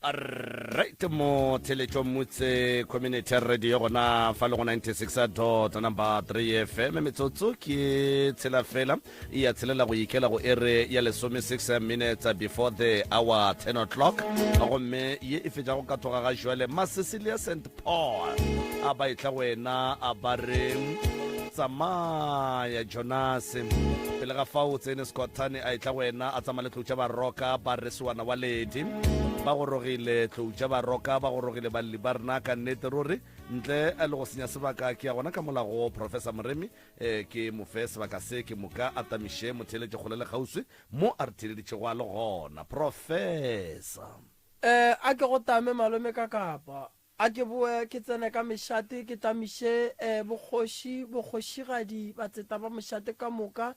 Right mo telecho mutse community radio gona fa le go 96 number 3 FM metsotso ke tshela fela ya tshelela go ikela go ere ya le 6 minutes before the hour 10 o'clock go mme ye e fetja go ka toga ga jwale Masisilia St Paul a ba itla wena a bare tsamaya Jonas pele ga fa o tsene Scottane a itla wena a tsamale tlocha ba roka ba resiwana wa ledi ba go rogile tlocha ba roka ba go rogile ba libarna ka nnete ruri ntle a le go senya sebaka ke ya gona ka molago Professor Moremi ke mofe sebaka se ke moka atamishe mothele ke golele gauswe mo artillery go a le gona Professor a ke go tame malome ka kapa a ke boe ke tsene ka meshate ke tamishe bogoshigadi ba tseta ba meshate ka moka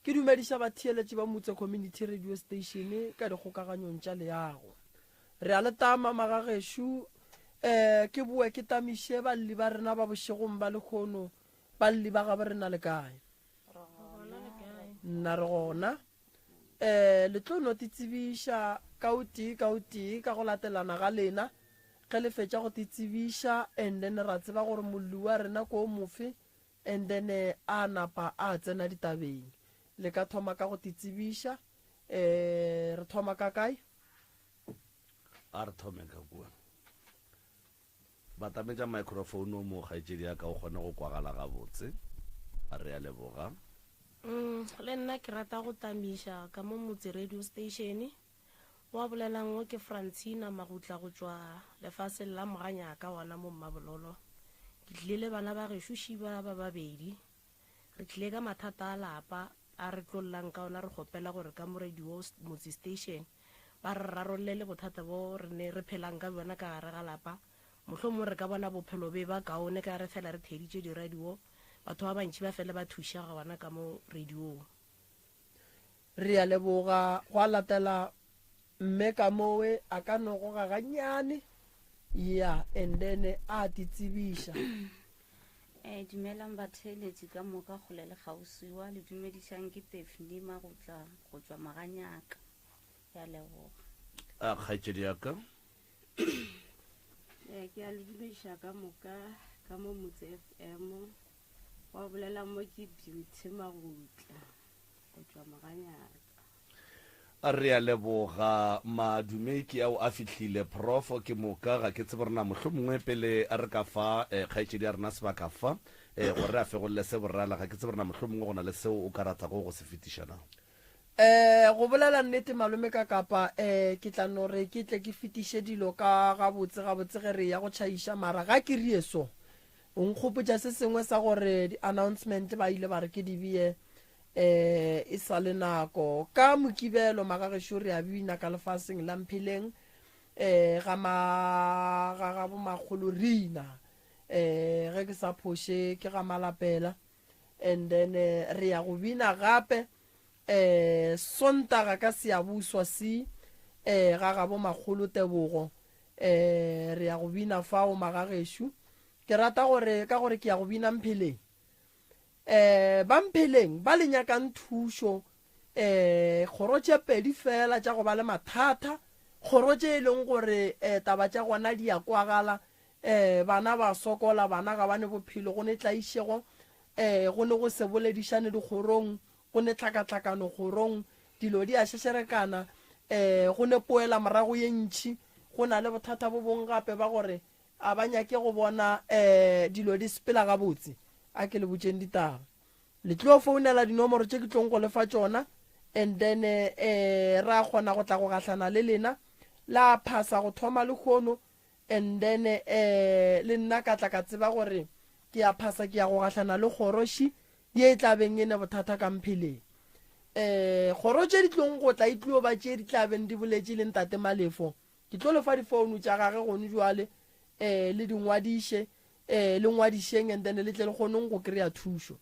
ke dumedisa ba theeletše ba motse community radio station ka dikgokaganyong tša leago re a le tama magageshu ke boe ke tamishe balli ba rena ba bošegong ba lekgono balli ba ga ba rena le kae nna re gona le tlo no titsebiša ka o tee ka go latelana ga lena ge le fetša go titsebiša and then ra tseba gore molli wa rena ko mofe and then a napa a tsena ditabeng le ka thoma ka go titsebiša re thoma ka kae a re thome ka kua ba tametša microphone mo kgaetšedi ya ka o kgone go kwagala gabotse a re ya leboga le nna ke rata go tamiša ka mo motse radio station wa bolelang o ke Francina Magutla go tšwa lefase la moganyaka wana mo Mmabololo ke tlile bana ba ge šušiba ba babedi re tlile ka mathata a lapa a re tlollang ka ona re gopela gore ka mo radio motse station ba re rarollele bothata bo re ne re phelang ka bona ka gare ga lapa mohlomong re ka bona bophelo be ba kaone ka re fela re theditše di-radio batho ba bantši ba fela ba thuša ga bona ka mo radio re a leboga go a latela mme ka mowe a ka no go gaganyane ya and then a titsebiša dumelang batheletši ka moka go le kgauswiwa le dumedišang ke Tefni Magutla go tšwa Maganyaka ya leboga a kgaetšedi ya ka ke a le dumediša ka moka ka mo motse FM wa bolela mo ke Beauty Magutla go tšwa Maganyaka a re a leboga madumeki ao a fihlile prof ke moka ga ke tsebe rena mohlomongwe pele a re ka fa kgaetšedi a rena sebaka fa gore a fegolle se borala ga ke tsebe rena mohlomongwe go na le seo o ka ratago go se fetišana go bolela nnete malome ka kapa ke tla no re ke tle ke fetiše dilo ka gabotse ge re ya go tšhaiša mara ga ke rie so o nkgopotša se sengwe sa gore di-announcement ba ile ba re ke di bie e sa le nako ka mokibelo magagesho re a bina ka lefaseng la Mphileng ga bomagolo rina ge ke sa phoshe ke ga Malapela and then re ya go bina gape Sontaga ka Seabuswa ga bomagolo Tebogo re ya go bina fao magagesho ke rata gore ka gore ke ya go bina Mphileng ba Mphileng ba lenyakang thušo kgoro tše pedi fela tša go ba le mathata kgoro tše e leng gore taba tša gona di ya kwagala bana ba sokola bana ga bane bophelo go ne tlaišego go ne go se boledišane dikgorong go ne tlhakatlhakano kgorong dilo di a šešerekana go ne poela morago ye ntšhi go na le bothata bo bong gape ba gore a ba nyake go bona dilo di sepela gabotse a ke le botšeng ditaba le tlo founela dinomoro tše ke tlong go lefa tšona and then ra kgona go tla go gahlana le lena la phasa go thoma le kgono and then le nna ka tla ka tseba gore ke a phasa ke ya go gahlana le kgoroši ye e tla beng e ne bothata ka mpheleng kgoro tše di tlong go tla itlio ba tše di tla beng di boletše le ntate Malefo ke tlo lefa difounu tša gage gone jwale le dingwadiše le ngwadišeng and then le tle le kgonong go kry-a thušo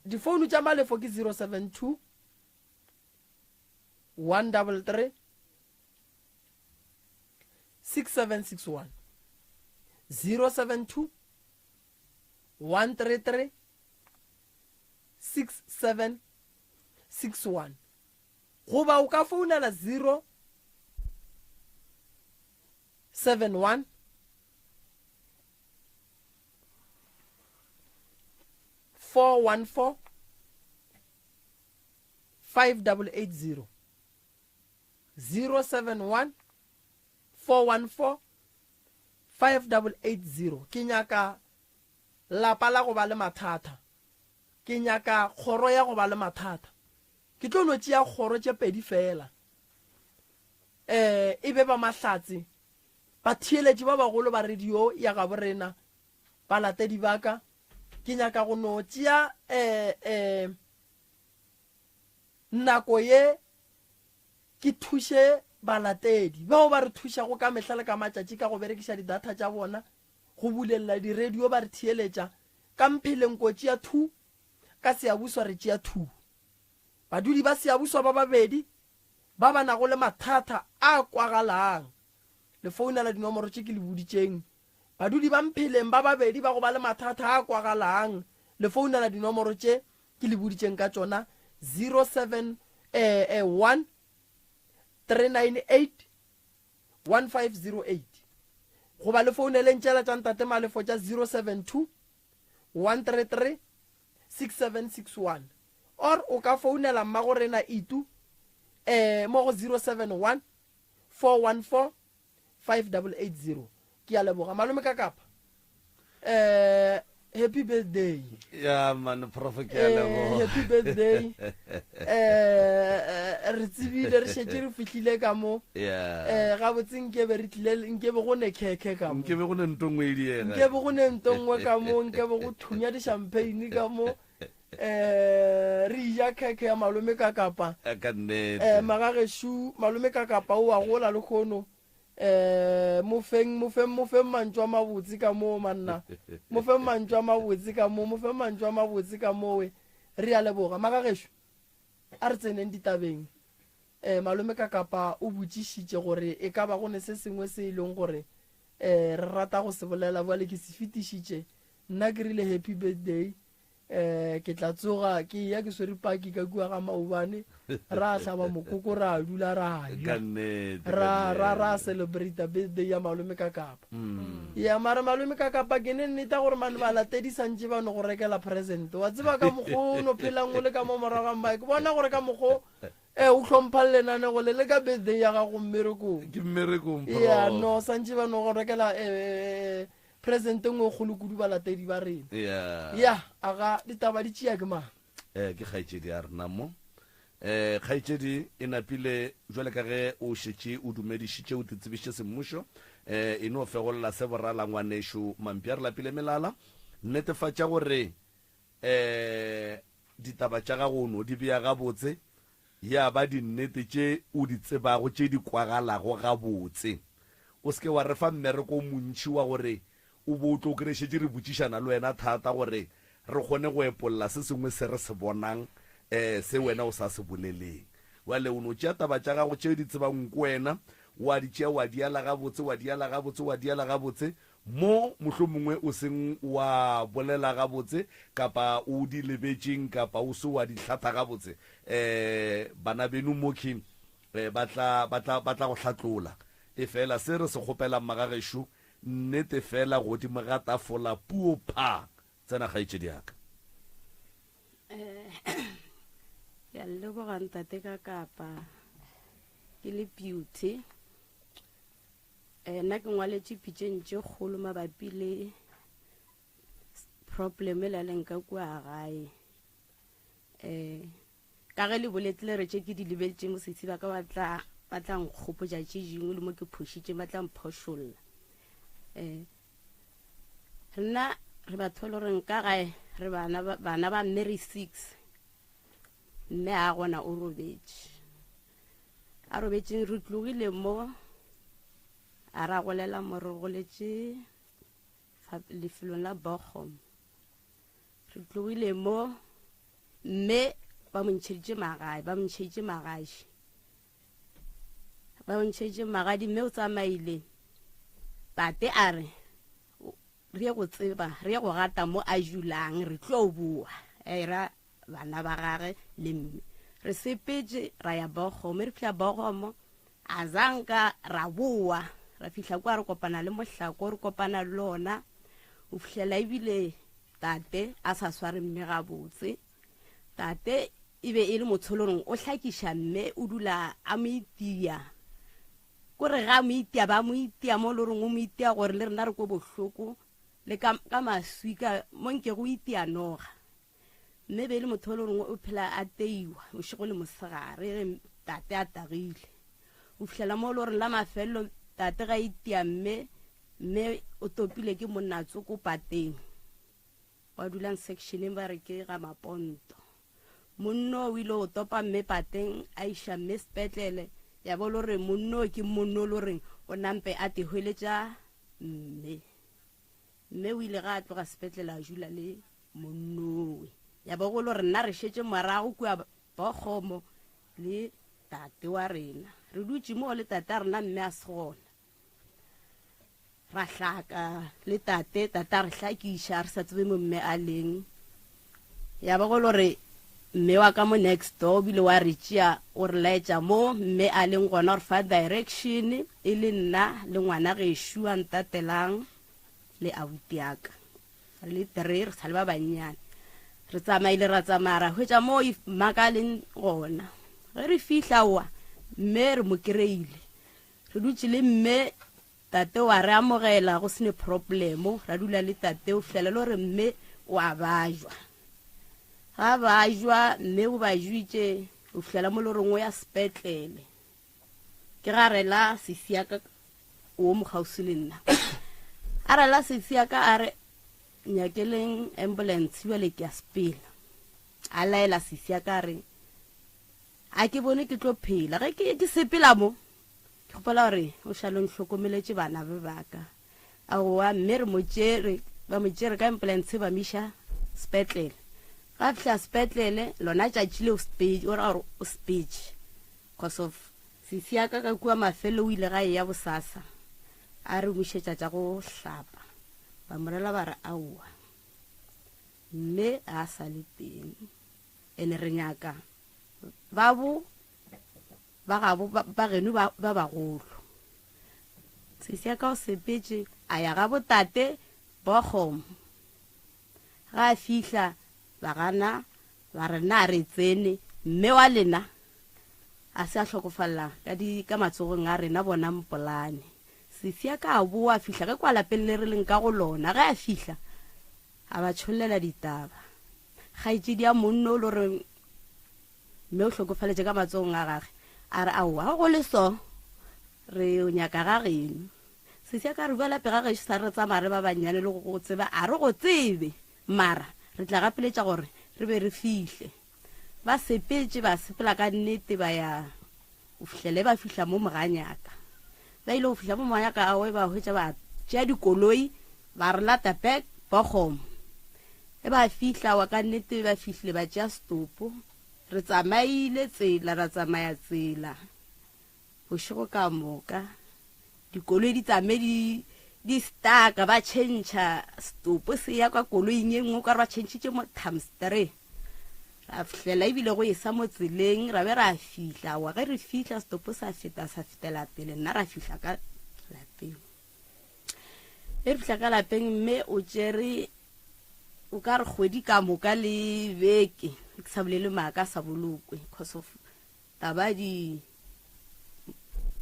difounu tša Malefo ke 072 133 6761 072 133 6761 goba o ka founela 071 414 5880 071 414 5880 ke nyaka lapa la go ba le mathata ke nyaka kgoro ya go ba le mathata ke tlo no tšea kgoro tše pedi fela e be ba mahlatse ba thieletše ba bagolo ba radio ya ga borena ba latedi baka ke nyaka go no tšea nako ye ke thuše balatedi bao ba re thušago ka mehla le ka matšatši ka go berekiša didata tša bona go bulelela di-radio ba re thieletša ka mpheleng ko tšea 2 ka seabuswa re tšea 2 badudi ba seabuswa ba babedi ba ba nago le mathata a kwagalang le founela dinomoro tše ke le boditšeng badudi ba mpheleng ba babedi ba go ba le mathata a kwagalang le founela dinomoro tše ke le boditšeng ka tšona 071 398 1508 goba le founeleng tšela tša ntate Malefo tša 072 133 6761 or o ka founela mmagorena itu mo go 071 414 5880 ke a leboga malome ka kapa happy birthday ya man prof ke a leboga happy birthday re tsebile re šetše re fihlile ka mo ga botse nkebe re tlile nkebe go ne khekhe ka mo nkebe go ne ntongwe e diega nkebe go ne ntongwe ka mo nkebe go thunya di champagne ka mo re ja khekhe ya malome ka kapa ka nnete magageshu malome ka kapa o a gola le khono mo feng mantšwa mabotse ka mo manna mo feng mantšwa mabotse ka mo we re a leboga magageshu a re tseneng ditabeng malome ka kapa o botšišitše gore e ka ba go ne se sengwe se e leng gore re rata go se bolela bjale ke se fetišitše nna ke rile happy birthday ke tla tsoga ke ya ke swere paki ka kua ga maobane ra hlaba mokoko ra dula ra ra celebrate birthday ya malome ka kapa ya mara malome ka kapa ke ne nneta gore mane ba latedi santše ba no go rekela present wa tseba ka mokgo no phelang o le ka mo morago ga ke bona gore ka mokgo o hlompha lenane go le ka birthday ya gago mmerekong ya no santše ba no go rekela present ngwe go le kudu ba latedi ba rena ya aga ditaba di tšea ke mang ke kgaetšedi a rena mo kgaetšedi e napile jwale ka ge o šetše o dumedišitše o titsebišitše semmušo e no fegolola se borala ngwanešo mampi a re lapile melala netefatša gore ditaba tša gagono di bea gabotse ya ba dinnete tše o di tsebago tše di kwagalago gabotse o seke wa re fa mmereko montši wa gore o bo o tlo kerešetše re botšišana le wena thata gore re kgone go epolola se sengwe se re se bonang se wena o sa se boleleng wale o no tšea taba tša gago tšeo di tsebang ko wena wa di tšea wa diala gabotse mo mohlomongwe o seng wa bolela gabotse kapa o di lebetšeng kapa o se wa di hlatha gabotse bana beno moki ba tla go hlatlola e fela se re se kgopelang magageshu nnete fela godimo ga tafola puo pha tsena ga itse diaka ya leboga ntate ka kapa ke le beauty nna ke ngwaletše pitšeng tše kgolo mabapi le problem e laleng ka kua gae ka ge le boletile re tše ke di lebeletše mositsi ba ka ba tla nkgopotša tše dingwe le mo ke phošitše ba tla mphošolla nna re batho le goreng ka gae re bana ba mme re 6 mme a gona o robetše a robetšeng re tlogile mo a ra golela mo re goletše lefelong la Bochum re tlogile mo mme ba montšheditše magadi mme o tsamaile tate a re re ye go tseba re ye go gata mo a julang re tlo bua era bana ba gage le mme re sepetse ra ya Bochum re fihla Bochum a zanka ra bua ra fihla kwa re kopana le mohlako re kopana le lona o fihlela ebile tate a sa sware mme ga botse tate ebe e le motholorong o hlakiša mme o dula a mo itia kore ga mo itia ba mo itia mo lorong o mo itia gore le rena re ko bohloko le ka maswika mo nke go itia noga mme be le motholorong o phela a teiwa o shego le mosegare tate a tagile o fihlela mo lorong la mafelo tate ga itia mme o topile ke monatso ko pateng wa dulang sectioneng ba re ke ga Maponto monno o ile o topa mme pateng a iša mme sepetlele ya bo lore monno ke monno loreng o nampe a te hweletša mme o ile ga a tloga sepetlele a jula le monnowe ya bo go lore nna re šetše morago kua Bochum le tate wa rena re dutše mo le tate a rena mme a se gona ra hlaka le tate a re hlakiša re sa tsebe mo mme a leng ya ba go lore mme wa ka mo next door bile wa re tšea o re laetša mo mme a leng gona gore fa direction e le nna le ngwana gešo a ntatelang le abuti yaka re le 3 re sa le ba bannyane re tsamaile ra tsamaya ra hwetša mo maka leng gona ge re fihla wa mme re mo kereile re dutše le mme tate wa re amogela go sene problemo ra dula le tate o fihlela le gore mme wa bajwa ga bajwa mme o ba juitše o fihlela mo lorong o ya sepetlele ke ga rela sesiaka o mo gausi le nna a rela sesiaka a re nyakeleng ambulance le ke a sepela a laela sesiaka a re a ke bone ke tlo phela ge ke sepela mo ke gopola gore o šalong hlokomeletše bana ba baka aowa mme ba mo tšere ka ambulance ba miša sepetlele ga fihla sepetlele lona tšatši le o ra gore o speech because of sesiaka ka kua mafelo o ile ga e ya bosasa a re mošetša tša go hlapa ba morela ba re aowa mme a sa le teng ene re nyaka ba geno ba bagolo sesiaka o sepetse a ya ga botate Bochum ga a fihla ba gana ba re na re tsene mme wa lena a se a hlokofalla ka matsogong a rena bona mpolane sesiaka a boa fihla ge kwa lapeng le re leng ka go lona ge a fihla a ba tšholela ditaba ga itse dia monno le re mme o hlokofaletše ka matsogong a gage a re aowa go le so re o nyaka ga geno sesiaka re bua lape ga gešo sa re tsamaya re ba bannyane le go tseba a re go tsebe mara re tla gapeletša gore re be re fihle ba sepetse ba sepela ka nnete ba ya o fihlele ba fihla mo moganyaka ba ile go fihla mo moganyaka awe ba hwetša ba tšea dikoloi ba re lata back Bochum e ba fihla wa ka nnete ba fihle ba tšea stopo re tsamaile tsela ra tsamaya tsela bošego ka moka dikoloi di tsame di staka ba tšhentšha stopo se ya kwa koloing e nngwe ka re ba tšhentšitše mo times 3 ra fihlela ebile go isa mo tseleng ra be ra fihla wa ge re fihla stopo sa fetela pele nna ra fihla ka lapeng re fihla ka lapeng mme o tsere o ka re kgwedi ka moka le beke ke sa bolele maaka sa bolokwe because of taba di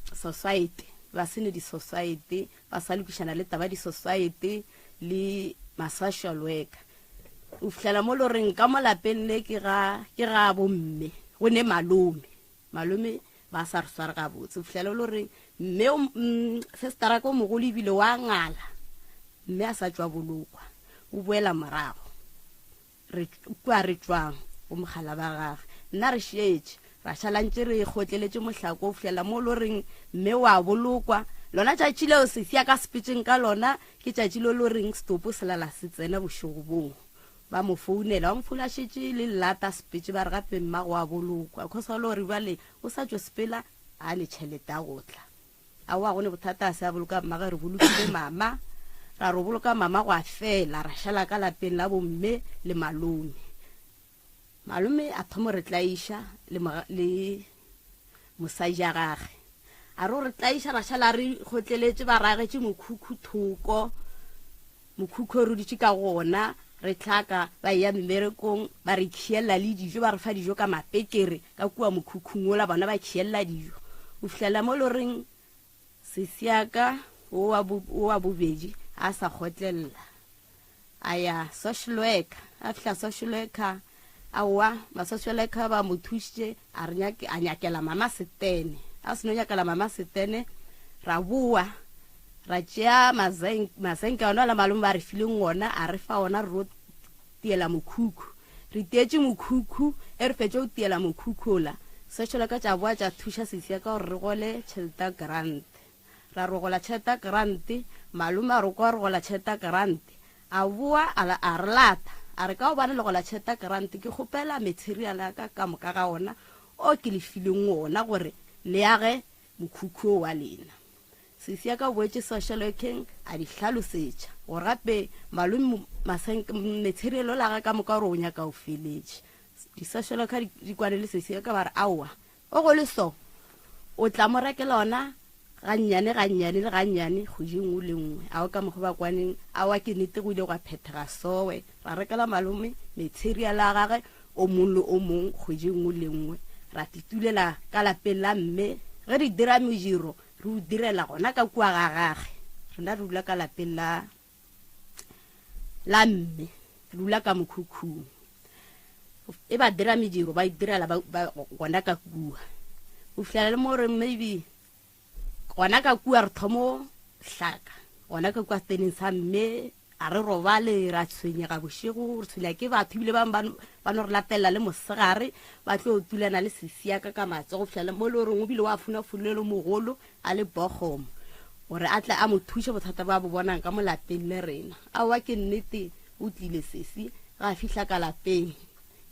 society ba sene di society ba sa lekishana le taba di society le ma social worker o fihlela mo loreng ka mo lapeng le ke ga bomme go ne malome ba sa re swara ga botse o fihlela loreng mme sestara ko mogolo ebile wa ngala mme a sa tswa bolokwa o boela morago re kwa re tswang o mogala ba gagwe nna re shetse ra shalantse re gotleletse mohlako o fihlela mo loreng mme wa bolokwa lona tšatši leo se fia ka speeching ka lona ke tšatši lo loreng stopo se lala se tsena bošego bong ba mo founela wa mfola shetse le lata speech ba re gape mmago wa bolokwa khosa lo re bale o sa tswe sepela a le tšhelete a gotla a wa gone bothata se a boloka mmaga re bolokile mama ra ro boloka mama go a fela ra shala ka lapeng la bomme le malome a thomo re tlaisha le mosaja gage a ro re tlaisha ra shala re gotleletse ba ragetse mokhukhu thoko mokhukhu re ditse ka gona re tlhaka ba ya mmerekong ba re khiela le dijo ba re fa dijo ka mapekere ka kua mokhukhung ola bona ba khiela dijo o fihlela mo loreng se siaka o wa bobedi a sa khotlela aya social worker a fihla social worker awa ma social worker ba mothusitse a re nyakela mama setene a seno nyakela mama setene ra bua ra tšea masenka ona la malome ba re fileng ona a re fa ona ro tiela mokhukhu re tietse mokhukhu e re fetse o tiela mokhukhu la social ka tša boa tša thusha sesia ka gore re gole chelta grant ra rogola chelta grant malome a re gola chelta grant a boa a re lata a re ka o bana le gola chelta grant ke kgopela material ka moka ga ona o ke le fileng ona gore le age mokhukhu wa lena sesia ka boetse social working a di hlalosetša gore gape malome material la ga ka moka gore o nyaka o feletse di social worker di kwane le sesia ka ba re aowa o go le so o tla mo rekela ona gannyane le gannyane go jengwe le nngwe a o ka mogo ba kwaneng a wa ke nete go ile go phethega sowe ra rekela malome material a gage o mong le o mong go jengwe le nngwe ra titulela ka lapeng la mme ge re dira mejiro re o direla gona ka kua ga gage rena re dula ka lapeng la mme re dula ka mokhukhung e ba dira mejiro ba idirela gona ka kua o fihlela le mo re maybe gona ka kua re thomo hlaka gona ka kua teneng sa mme a re robale ra tshwenyega bošego re tshwenya ke batho ebile ba no re latela le mosegare ba tlo tulana le sesia ka matso go fihlela mo le gore o bile wa funafulelo mogolo a le bogomo gore a tla a mo thushe bothata ba bo bonang ka molapeng le rena a wa ke nnete o tlile sesi ga fihla ka lapeng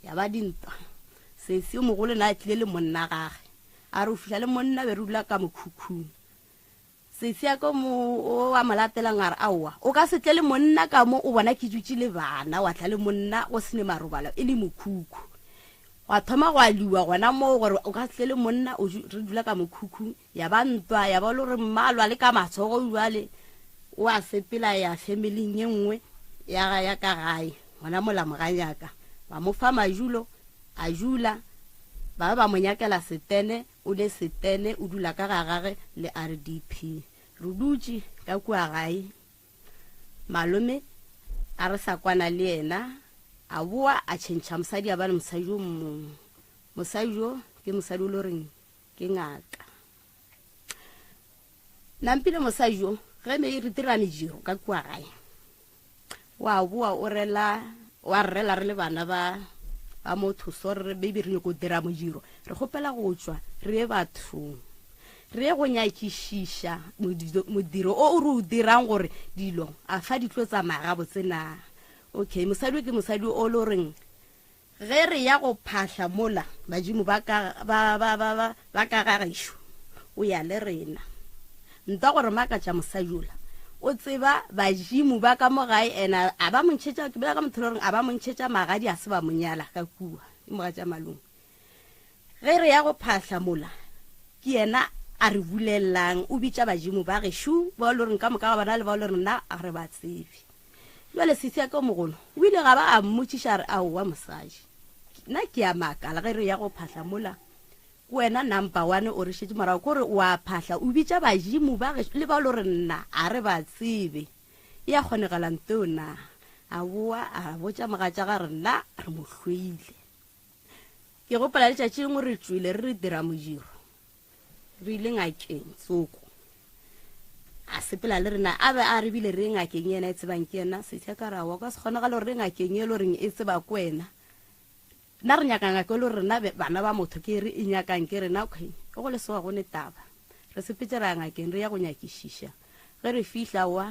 ya ba dintwa sesi o mogolo na a tlile le monna gage a re o fihla le monna be re dula ka mokhukhung sesia ko mo wa malatela ngare aowa o ka se tle le monna ka mo o bona ke dutse le bana wa tla le monna go sene marobalo e le mokhukhu wa thoma go aliwa gona mo gore o ka tle le monna o re dula ka mokhukhu ya ba ntwa ya ba lo re mmalwa le ka matsogo jwale o a sepela ya family nngwe ya ka gae gona mola moganyaka ba mo fa majulo a jula ba monyakela setene o le setene o dula ka gagage le RDP re dutse ka kua gae malome a re sa kwana le ena a boa a tšhentšha mosadi a ba le mosadi o mongwe mosadi o ke mosadi o le reng ke ngaka nampile mosadi o ge me re dira mejiro ka kua gae wa boa o rela wa rela re le bana ba motho so re be re go dira mojiro re gopela go tswa re batho re go nyakishisha modiro o re o dirang gore dilo a fa ditlo tsa magabo tsena okay mosadi ke mosadi o lo reng ge re ya go phahla mola badimo ba ka gagisho o ya le rena nta gore maka tša mosadi ola o tseba badimo ba ka mo gae ena a ba montšhetša ke bela ka motholo reng a ba montšhetša magadi a se ba monyala ka kua moga tša malong ge re ya go phahla mola ke yena a re bulelang o bitša badimo ba gešo ba le goreng ka moka ga bana le ba le rena a re ba tsebe jale sisi ya ka mogolo o ile ga ba a mmotšiša re aowa mosadi nna ke a makala ge re ya go phahla mola wena number 1 o re šetse morago kore o a phahla o bitša badimo ba gešo le ba le gore nna a re ba tsebe ya kgonegala nteo na a boa a botša mogatša ga re nna re mo hloile ke gopola letšatši lengwe re tswile re dira mojiro re ile ngakeng tsoko a sepela le rena a be a re bile re ngakeng yena e tsebang ke yena se tša ka ra wa ka se kgonagale gore re ngakeng ye le goreng e tseba ko wena nna re nyaka ngake le rena bana ba motho ke re e nyakang ke rena okay o go le sewa go ne taba re sepetse ra ngakeng re ya go nyakišiša ge re fihla wa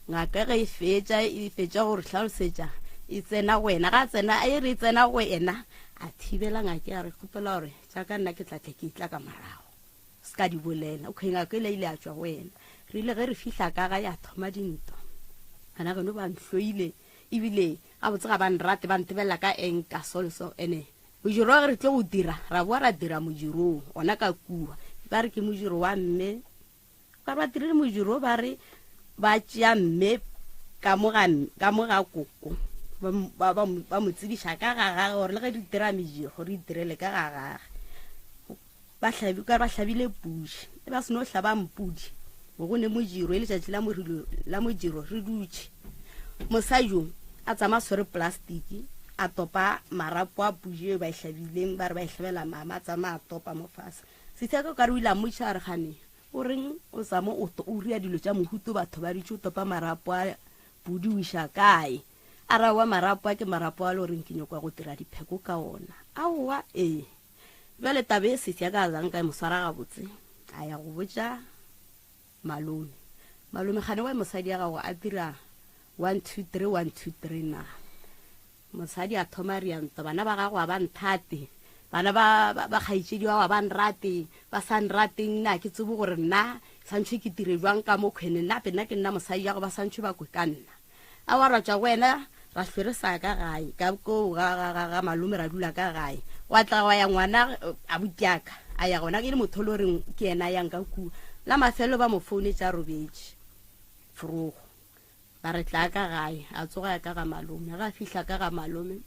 ngaka ge e fetša gore hlalosetša e tsena wena ga tsena e re tsena go ena a thibela ngake a re kgopela gore jaaka nna ke tlatle ke itla ka marago se ka di bolela okay ngaka ile a tšwa wena re ile ge re fihla ka ga ya thoma dintwa bana geno ba nhloile ebile a botse ga ba nrate ba ntebela ka enka solso ene mojiro wa re tlo go dira ra boa ra dira mojiro ona ka kua ba re ke mojiro wa mme ka ba dirile mojiro ba re ba tšea mme ka mo ga koko ba mo tsebiša ka gagage gore le ge di dira mejiro re itirele ka gagage ba hlabile puši e ba seno hlaba mpudi mo go ne mojiro e letšatši la mojiro re dutše mosajo a tsama swere plastiki a topa marapo a puši e ba hlabileng ba re ba hlabela mama a tsama a topa mo fase setseka ka re o ile a motša re gane o reng o tsama o ria dilo tša mohuto batho ba ditše o topa marapo a pudi o iša kae a ra wa marapo a ke marapo a le goreng ke nyakwa go dira dipheko ka ona aowa jale tabe se tša ka zang ka moswara gabotse a ya go botša malome gane wa mosadi ya gago a dira 1 2 3 1 2 3 na mosadi a thoma rianto bana ba gago ba nthate bana ba kgaitšedi wa ba nrate ba sa nrateng na ke tsebo gore nna santšhe ke dire jwang ka mo kgwene nna pena ke nna mosadi ya go ba santšhe ba kwe ka nna a wa ratša wena ra hlwere sa ka gae ka ko ga malome ra dula ka gae wa tla wa ya ngwana a butiaka a ya gona ke le motho le goreng ke ena yang ka kua la mafelo ba mo foune tša robetše frogo ba re tla ka gae a tsoga ya ka ga malome ga fihla ka ga malome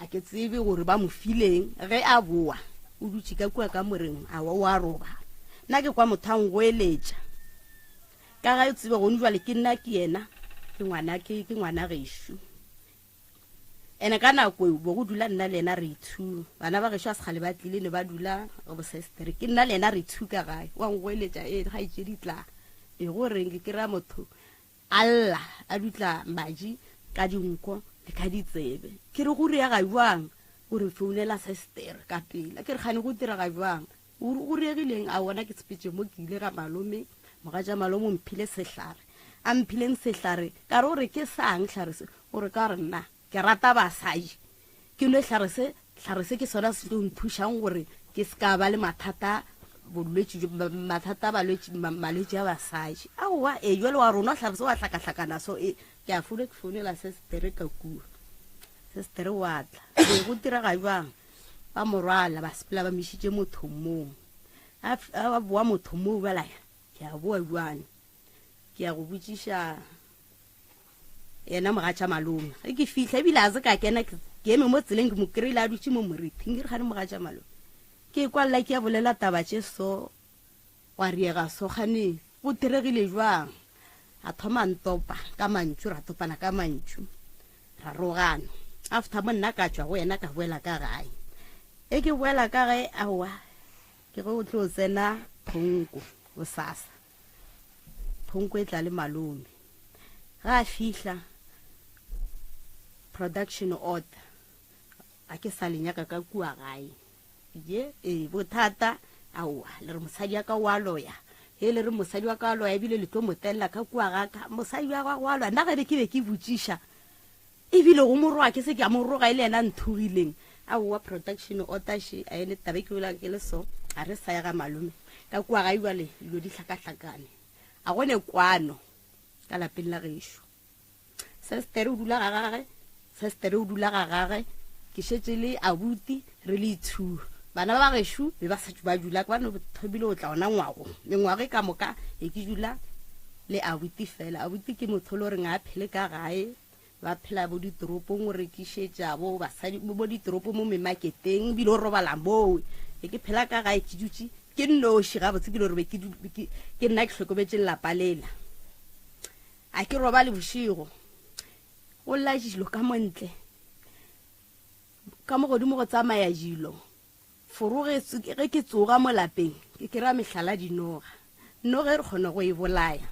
a ke tsebe gore ba mo fileng ge a boa o dutše ka kua ka moreng a wa roba nna ke kwa motho a ngoeletša ka ga e tsebe gone jwale ke nna ke yena ke ngwana gešo ene ka nako bo go dula nna le ena re ithu bana ba gešo a sekgale ba tlile ne ba dula go sestere ke nna le ena re ithu ka gae wa ngoeletša ga itše ditla e go reng ke ra motho alla a dutla maji ka dinko le ka ditsebe ke re go ria ga jwang o re founela sestere ka pela ke re gane go dira ga jwang o riegileng a bona ke tsepetse mo ke ile ga malome moga ja malome o mphile sehlare a mphileng sehlare ka re o re ke sang tlharese o re ka re nna ke rata basadi ke no tlharese ke sona se tlo nthušang gore ke se ka ba le mathata malwetši a basadi aowa jale wa rona tlharese wa hlakahlakana so ke a ke founela sestere ka kua sestere wa tla e go dira ga jwang ba morwala ba sepela ba mešitše motho mong a boa motho moo balaya ke a boa jwane ke a go botšiša yena mogatša malome ge ke fihla ebile a se ka kena ke eme mo tseleng ke mo kry-ile a dutše mo morithing ke re gane mogatša malome ke kwalela ke ya bolela taba tše so wa riega so gane go diregile jwang a thoma ntopa ka mantšu ra topana ka mantšu ra rogana after mo nna ka tšwa go yena ka boela ka gae e ke boela ka gae aowa ke go tlo tsena phonko go sasa phonko e tla le malome ga a fihla production order a ke sa lenyaka ka kua gae bothata aowa le re mosadi ya ka wa loya le re mosadi wa ka wa loya ebile le tlo motelela ka kua gaka mosadi wa ka wa loya nna ge ke be ke botšiša ebile go morwa ke se ke a morroga e le ena nthogileng aowa production order she a ene tabe ke bola ke le so a re sa ya ga malome ka kua ga jwale dilo di hlakahlakane a gone kwano ka lapeng la gešo sestere o dula ga gage ke šetse le abuti re le 2 bana ba gešo be ba sa ba dula ka bana thobile o tla ona ngwago mengwago ka moka e ke dula le abuti fela abuti ke motho le re nga phele ka gae ba phela bo ditoropong o rekišetša bo basadi bo ditoropo mo memaketeng bile o robala moo e ke phela ka gae ke dutse ke nnoši gabotse ke le gore ke nna ke tlhokometse lelapa lela a ke roba le bošigo o lla dilo ka montle ka mo godimo go tsamaya dilo foroge ge ke tsoga mo lapeng ke kry-a mehlala dinoga noga e re kgona go e bolaya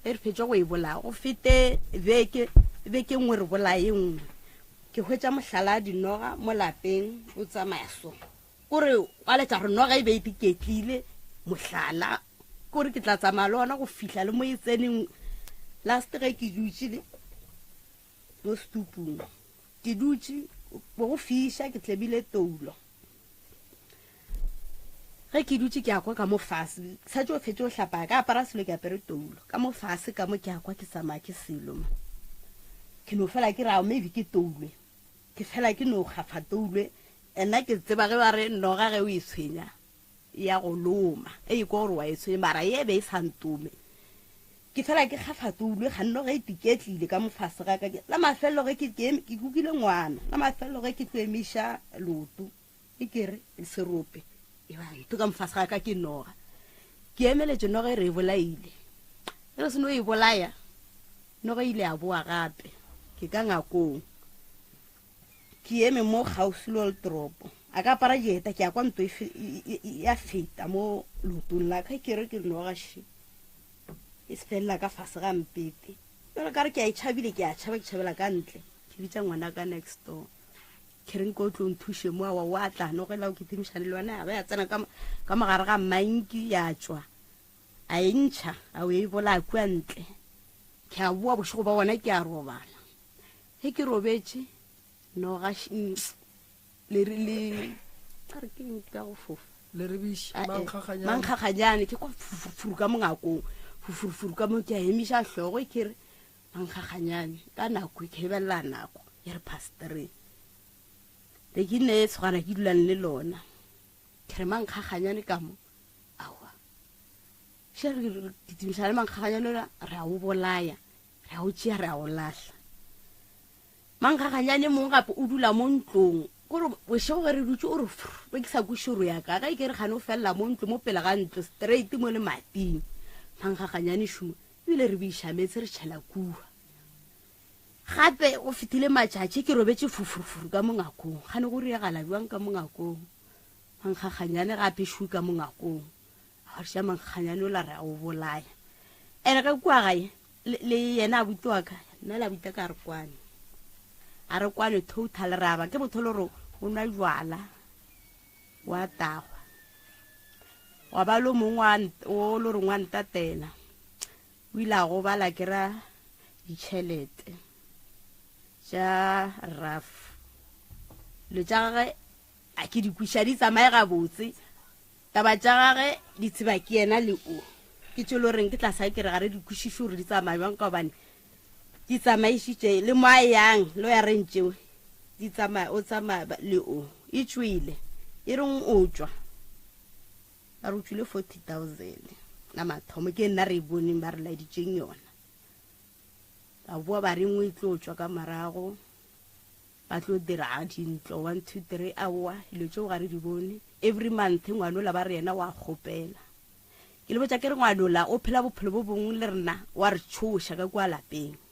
e re phetša go e bolaya go fete beke nngwe re bolaya nngwe ke hwetša mohlala dinoga mo lapeng o tsamaya so kore wa letša gore noga e be e diketlile mohlala kore ke tla tsamaya le ona go fihla le mo e tseneng last ge ke dutse le mo stupung ke dutse go fiša ke tlebile toulo ge ke dutse ke a kwa ka mo fase sa tšo fetse o hlapa ka apara selo ke apere toulo ka mo fase ka mo ke a kwa ke tsamaya ke selo ke no fela ke rao maybe ke toulwe ke fela ke no gafa toulwe ena ke tseba ge ba re noga ge o e tshwenya ya go loma e go gore wa e tshwenya mara ye be e santume ke fela ke gafa toulwe ga nno ge e tiketlile ka mo fase ga ka la mafelo ge ke kukile ngwana la mafelo ge ke tloemisha lotu e kere le serope e ba to ka mo fase ga ka ke noga ke emeletse noga e re e bolaile re se no e bolaya noga ile a boa gape ke ka ngakong ke eme mo gausilo le toropo a ka para jeta ke a kwa ntwe ya feta mo lotong la ka ke re ke noga shi e sfela ka fase ga mpete pero ka re ke a itšhabile ke a tšhabela ka ntle ke bitsa ngwana ka next door ke reng ko tlo nthushe mo wa tla no ge la o ke timišane le wena ba ya tsena ka mogare ga manki ya tswa a entšha a o e bola kwa ntle ke a bua bošego ba bona ke a robala he ke robetse no ga le are ke nka go fofa le re biša mankgaganyane ke kwa furu ka mongakong furu ka mo ke a emiša hlogo ke re mankgaganyane ka nako ke belela nako ya re pastoreng le ke ne tshwana ke dulang le lona ke re mankgaganyane ka mo awa she re ditimiša le mankgaganyane re a o bolaya re a o tšea re a o lahla mankgaganyane mongwe gape o dula mo ntlong kore bošego ge re dutse o re be ke sa kušoro ya ka ga e ke re gane o felela mo ntlo mo pele ga ntlo straight mo le mating mankgaganyane šomo ebile re beishametse re tšhela kua gape o fetile matšatši ke robetse fufurufuru ka mongakong gane go riagala bjang ka mongakong mankgaganyane gape šu ka mongakong a gariša mankgaganyane o la re a o bolaya ene ka kua gae le yena a buti wa ka nna la buta ka re kwane a re kwane total raba ke motho le gore o nwa jwala wa tagwa wa ba lo mongwe o le gore ngwantatena o ile a go bala ke ra ditšhelete tša raf le tša gage a ke dikwiša di tsamaye gabotse taba tša gage di tseba ke yena le o ke tšo le goreng ke tlasa ke re gare dikwišiše gore di tsamaye bjang ka obane di tsamaišitše le mo a yang le o ya rentšeo di tsamaya o tsamaya le o e tšwile e reng o tšwa ba re o tšwile 40,000 na mathomo ke nna re e boneng ba re laeditšeng yona ba boa ba rengwe e tlo tšwa ka marago ba tlo dira dintlo 1 2 3 aowa dilo tšeo ga re di bone every month ngwanola ba re yena wa kgopela ke le botša ke re ngwanola o phela bophelo bo bongwe le rena wa re tšhoša ka kua lapeng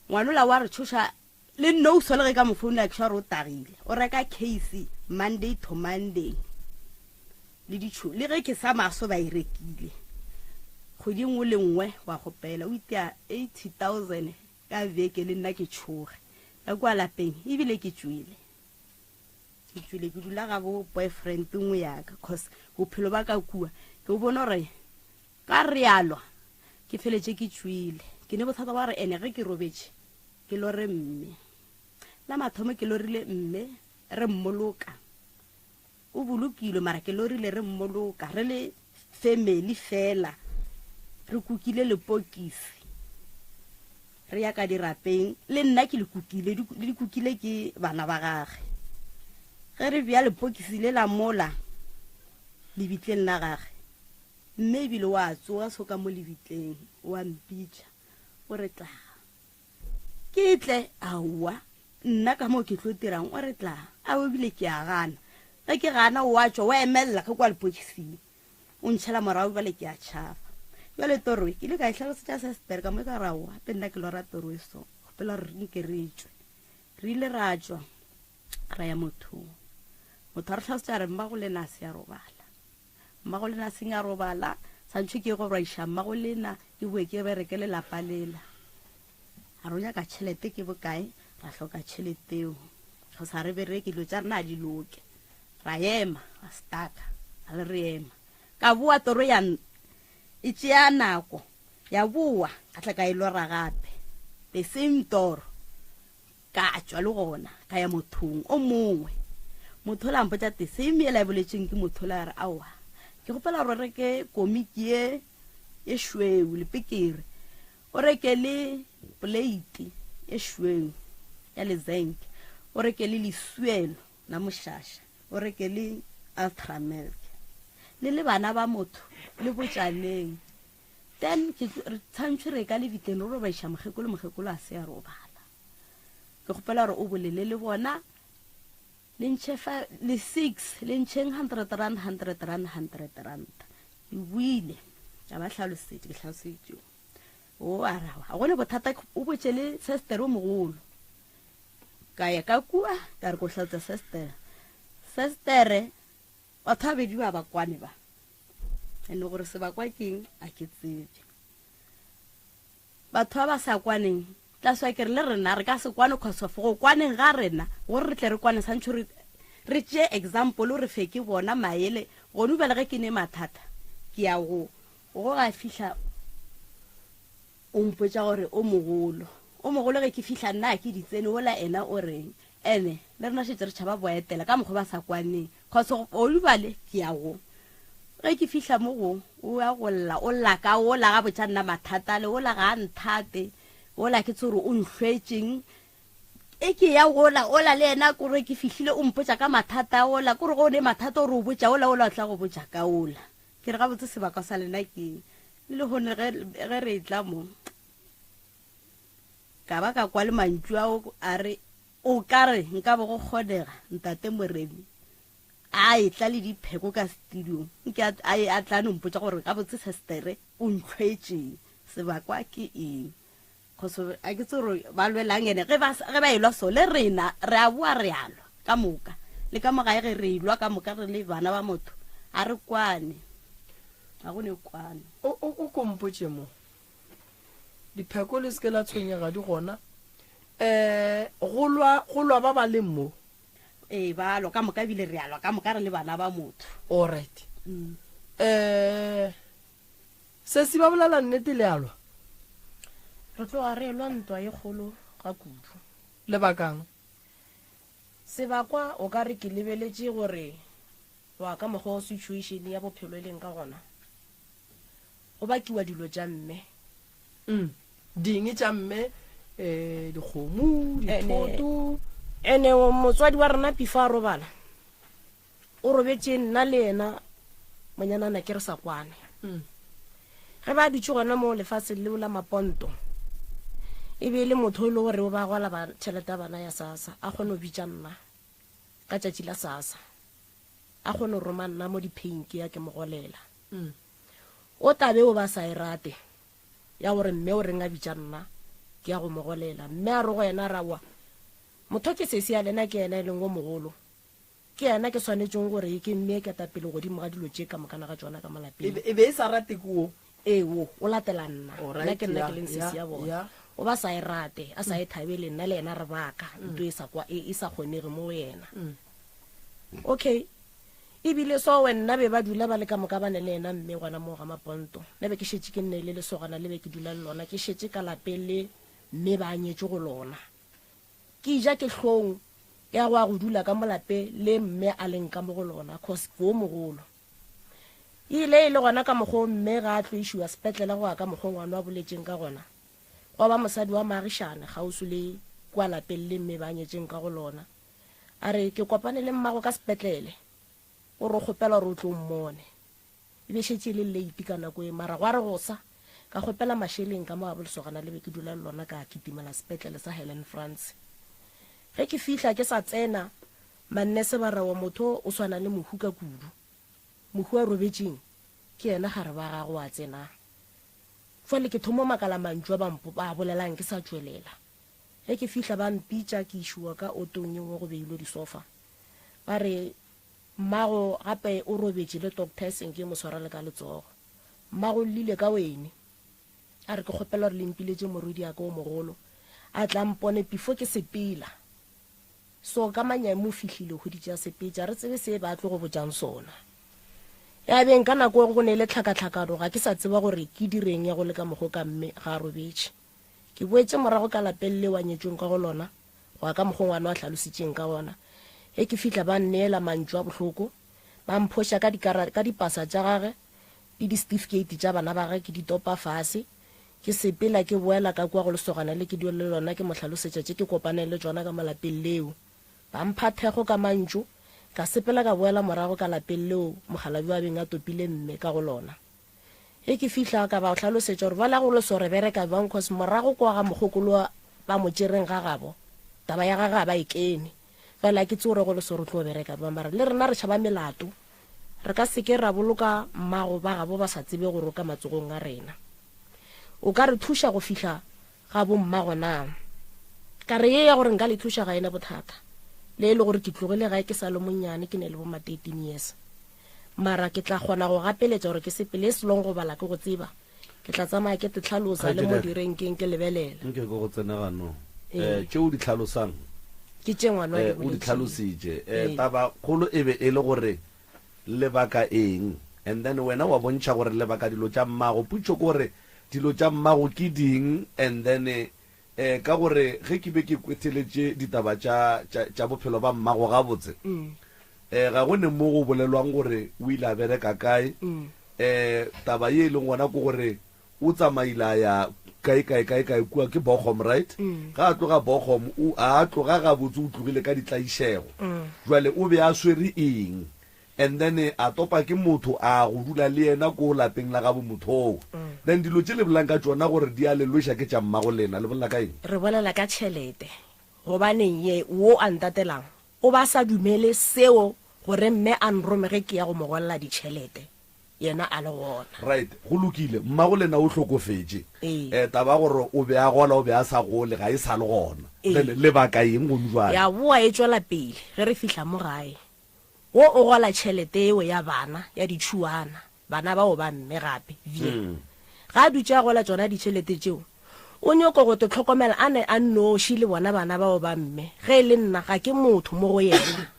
ngwanola wa re tšhoša le nno o solege ka mofounu ya kešwa re o tagile o reka case Monday to Monday le ditšho le ge ke sa maso ba e rekile kgwedi nngwe le nngwe wa kgopela o itea 80,000 ka beke le nna ke tšhoge ka kua lapeng ebile ke tšwile ke dula ga bo boyfriend nngwe yaka cause bophelo ba ka kua ke o bona gore ka rialwa ke feletše ke tšwile ke ne bothata ba re ene ge ke robetše ke lo re mme la mathomo ke lo rile mme re mmoloka o bolokile mara ke lo rile re mmoloka re le family fela re kukile le pokisi re ya ka dirapeng le nna ke le kukile ke bana ba gage ge re bja lepokisi le la mola lebitleng la gage mme ebile wa tsoga soka mo lebitleng wa mpitša o re tla ke tle aowa nna ka moo ke tlo tirang o re tla a ebile ke a gana ge ke gana wa tswa wa emelela ge kwa lepokising o ntšhela morago bale ke a tšhaba jale toroe ke ile ka itlhalosetša sestere ka mo ka raoa pe nna ke lora toroe so gopela re nke re tswe re ile ra tswa ra ya motho a re tlhalosetša re mmago lena a se ya robala mmago lena a seng ya robala santšho ke go raiša mmago lena ke boe ke bereke lelapa lela a ro nyaka tšhelete ke bokae ra hloka tšheleteo go sa re bereke dilo tša rena a di loke ra ema ra staka a le re ema ka boa toro ya e tšea nako ya boa ka tla ka e lora gape the same toro ka tswa le gona ka ya mothong o mongwe motho la mpotša the same e la boletseng ke motho la re aowa ke gopela gore reke komiki e šweu le pekere o reke le plate e šweu ya lezenke o reke le lesuelo la mošaša o reke le ultramilk le bana ba motho le botšaneng then ke tshwantšwe re ka lebitleng re robaiša mogekolo a se ya robala ke gopela gore o bolele le bona le ntšhe le 6 le ntšheng 100 rand e buile ka ba tlhalosetse ke tlhalosetšeo o arawa a gone bothata o botše le sestere o mogolo ka ya ka kua ka re ko tlhalotsa sestere batho ba bedi ba bakwane ba ene gore se bakwa keng a ke tsebe batho ba sa kwaneng tla swa ke le rena re ka se kwane khosofa go kwaneng ga rena gore re tle re kwane santšho re tšee example re fe ke bona maele gone ubele ge ke ne mathata ke ya go ga fihla o mpotša gore o mogolo ge ke fihla nna ke ditsene ola ena o reng ene le rena šetse re tšhaba boetela ka mokgwa ba sa kwaneng kgoso o ubale ke ya go ge ke fihla mo go o ya golla o laka o la ga botša nna mathata le o la ga nthate o la ke tsore o nhlwetšeng e ke ya gola o la le ena kore ke fihlile o mpotša ka mathata o la kore go ne mathata o re o botša o la tla go botša ka ola ke re ga botse sebaka sa lena ke le gone ge re tla mo ka ba ka kwa le mantšu ao a re o ka re nka bo go kgonega ntate moremi a e tla le dipheko ka studio nke a tla no mpotša gore ka botse sestere o ntlhwetšeng sebakwa ke eng kgoso a ke tsore ba lwelang ene ge ba elwa so le rena re a boa re alwa ka moka le ka mogae ge re ilwa ka moka re le bana ba motho a re kwane a go ne kwane o kompotše mo dipheko le seke la tshwenyega di gona go lwa ba ba leng mo ba lo ka moka bile re alwa ka moka re le bana ba motho alright se se ba bolela nnete le alwa re tloga re elwa ntwa e kgolo ga kudu lebakang sebakwa o ka re ke lebeletše gore wa ka mokgwa o situation ya bophelo e leng ka gona go bakiwa dilo tša mme ding tša mme dikgomo dithoto ene motswadi wa rena pifa a robala o robetše nna le ena monyanana ke re sa kwane ge ba dutše gona mo lefatsheng leo la maponto e be le motho o le gore o ba gwala ba tšhelete ya bana ya sasa a kgone go bitša nna ka tšatši la sasa a kgone go roma nna mo diphenki ya ke mogolela o tabe o ba sa e rate ya gore mme o reng a bitša nna ke ya go mogolela mme a re go yena rawa motho ke sese ya lena ke yena e leng go mogolo ke yena ke swanetšeng gore ke mme ke tapele godimo ga dilo tše ka mokana ga tsona ka malapeng e be e sa rate kuo wo o latela nna nna ke nna ke leng sese ya bona o ba sa e rate a sa e thabele nna le ena re baka nto e sa kgonege mo yena okay ebile so wena be ba dula ba le ka moka ba ne le ena mme gona mo ga maponto ne be ke šetse ke nne le lesogana le be ke dula le lona ke šetse ka lapele mme ba nyetse go lona ke ja ke hlong ya go dula ka molape le mme a leng ka mo go lona cause go mogolo ile gona ka mogo mme ga a tlo ishiwa sepetlele go ka mogo ngwana wa boletseng ka gona wa ba mosadi wa Marišane gausu le kwa lapeng le mme ba nyetseng ka go lona a re ke kopane le mmago ka sepetlele o re kgopela re o tlo mmone e be šetse le late ka nako e mara gwa re go sa ka kgopela mašheleng ka mo a bolesogana le be ke dula le lona ka kitimela sepetlele sa Helen France ge ke fihla ke sa tsena mannese ba rewa motho o swana le mohuka kudu mohu a robetseng ke ena gare ba gago a tsena fole ke thomo makala mantšwa ba bolelang ke sa tswelela ge ke fihla ba mpitša ke išwa ka otong ye nngwe go beilwe disofa ba re mmago gape o robetse le doctor senke mo tshwarele ka letsogo mmago lile ka wene a re ke kgopela re lempiletse morudi ya ka o mogolo a tla mpone pifo ke sepela so ka manyamo fihlile go di tša sepetša re tsebe se ba tlo go bojang sona ya beng ka nako go ne le tlhakatlhakano ga ke sa tseba gore ke direng ya go le ka mogo ka mme ga a robetse ke boetse morago ka lapeng le wa nyetsweng ka go lona go ka mogo ngwana wa tlhalositseng ka ona e ke fihla ba nneela mantšwa bohloko ba mphoša ka dipasa tša gage le di-certificate tša bana ba ge ke di topa fase ke sepela ke boela ka kwa go lesogana le ke dio le lona ke mohlalosetša tše ke kopane le tsona ka malapeng leo ba mpha thego ka mantšu ka sepela ka boela morago ka lapeng leo mogalabi wa beng a topile mme ka go lona e ke fihla ka ba o hlalosetša gore ba la go leso re bereka bang cause morago kwa ga mogokolo ba mo tšereng ga gabo taba ya ga ba e kene fela ke tsore go leso re tlo bereka ba mara le rena re tšhaba melato re ka seke ra boloka mmago ba gabo ba sa tsebe gore o ka matsogong a rena o ka re thuša go fihla ga bo mmago na ka re ye ya gore nka le thuša ga ena bothata le le gore ke tlogile gae ke sa le monnyane ke ne le bo ma 13 years mara ke tla kgona go gapeletša gore ke sepele selong go bala ke go tseba ke tla tsamaya ke te tlhalosa le mo direnkeng ke lebelela nke go tsena gano tšeo di tlhalosang ke tše ngwana o di tlhalositše taba kgolo e be e le gore lebaka eng and then wena wa bontšha gore lebaka dilo tša mmago putšo ke gore dilo tša mmago ke ding and then ka gore ge ke be ke kwetheletše ditaba tša bophelo ba mmago ga botse ga go ne mo go bolelwang gore o ile a bereka kae taba ye e leng gona ke gore o tsamaila ya kae kua ke Bochum right ga a tloga Bochum a tloga ga botse o tlogile ka ditlaišego jwale o be a swere eng and then a topa ke motho a go dula le yena ko lapeng la gabo mothoo then dilo tše le bolang ka tsona gore di a lelweša ke tša mmago lena le bolela ka eng re bolela ka tšhelete gobaneng ye wo a ntatelang o ba sa dumele seo gore mme a nromege ke ya go mogolela ditšhelete yena a le gona right go lokile mmago lena o hlokofetše taba gore o be a gola o be a sa gole ga e sa le gona lebaka eng go njwana ya boa e tswela pele ge re fihla mo gae wo o gola tšhelete eo ya bana ya ditšhuana bana bao ba mme gape ga a dutše a gola tsona ditšhelete tšeo o nyoko go te tlhokomela a ne a nnoši le bona bana bao ba mme ge e le nna ga ke motho mo go yena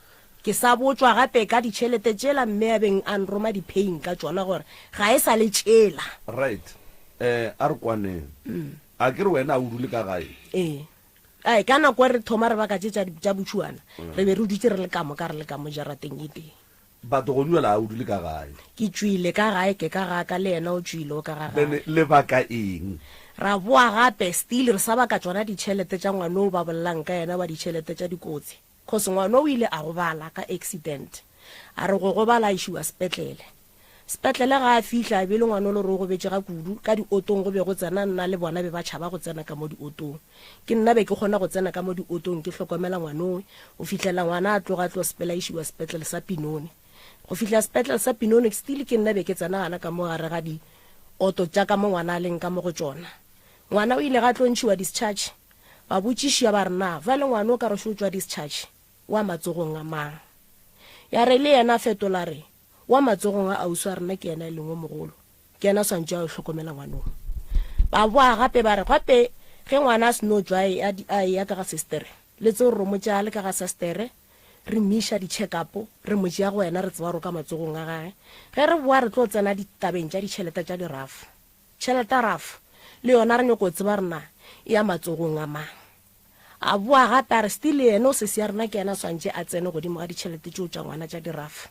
ke sa botswa gape ka ditšhelete tšela mme a beng a nroma di-paying ka tsona gore ga e sa le tšela right a re kwaneng a ke re wena a o dule ka gae ai ka nako re thoma re baka tša botšhuana re be re dutse re le kamo ka re le kamo jarateng e teng batho go duela a o dule ka gae ke tswile ka gae ke ka gaka le yena o tswile o ka ga gae lebaka eng ra boa gape still re sa baka tsona ditšhelete tša ngwane o ba bolelang ka yena wa ditšhelete tša dikotsi cause ngwane o ile a gobala ka accident a re go gobala a išiwa sepetlele ga a fihla be le ngwane o le re o gobetse ga kudu ka diotong go be go tsena nna le bona be ba tšhaba go tsena ka mo diotong ke nna be ke kgona go tsena ka mo diotong ke hlokomela ngwane o fihlela ngwana a tloga sepela išiwa sepetlele sa Pinone go fihla sepetlele sa Pinone still ke nna be ke tsena gana ka mo gare ga dioto tša ka mo ngwana a leng ka mo go tsona ngwana o ile ga tlo ntšhiwa discharge ba botšišia ba re na vale ngwane o ka re šo tswa discharge wa matsogong a mang ya re le yena fetola re wa matsogong a ausi a rena ke yena e lengwe mogolo ke yena swantse a o hlokomela ngwanong ba boa gape ba re gape ge ngwana a seno tswa a ya ka ga sestere le tseo re mo tšea le ka ga sestere re miša di-check-upo re mo tšea go wena re tseba ro ka matsogong a gae ge re boa re tlo tsena ditabeng tša ditšhelete tša dirafo tšhelete rafo le yona re nyako tseba rena e ya matsogong a mang a boa gape a re still yena o sese ya rena ke yena swantse a tsene godimo ga ditšhelete tšeo tša ngwana tša dirafo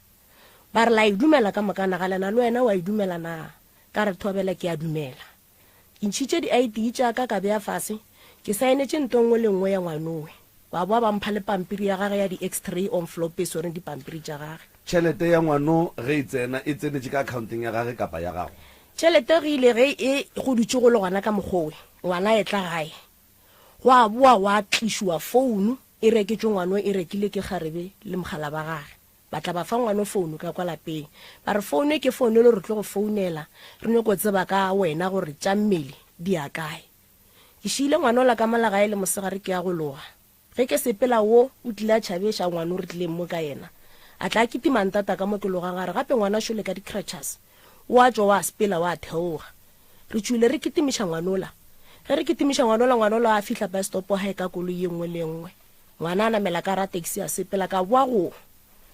ba re la e dumela ka mokana ga lena le wena wa e dumela na ka re thobele ke a dumela ke ntšhitše di-id tšaka ka beya fase ke saenetše nto nngwe le nngwe ya ngwanowe ba boa ba mpha le pampiri ya gage ya di-x3 on flope soreng dipampiri tša gage. tšhelete ya ngwano ge e tsena e tsenetše ka accounting ya gage kapa ya gago? tšhelete ge ile ge e go dutše go le gona ka mokgowe ngwana e tla gae go a boa wa tlišiwa founu e reketšwe ngwano e rekile ke kgarebe le mogala ba gage ba tla ba fa ngwano founu ka kwa lapeng ba re founu ke founu le re tlo go founela re nyako tseba ka wena gore tša mmele di ya kae. ke šiile ngwano la ka malagae le mosegare ke ya go loga ge ke sepela wo o tlile a tšhabeša ngwano re tlileng mo ka yena a tla kitimantata ka mo ke logang gare gape ngwana šole ka di-crutches wa tswa wa sepela wa theoga re tšwile re kitimiša ngwanola ge re kitimiša ngwanola a fihla bus stop gae ka koloi ye nngwe le nngwe ngwana a namela ka ra taxi a sepela ka boa go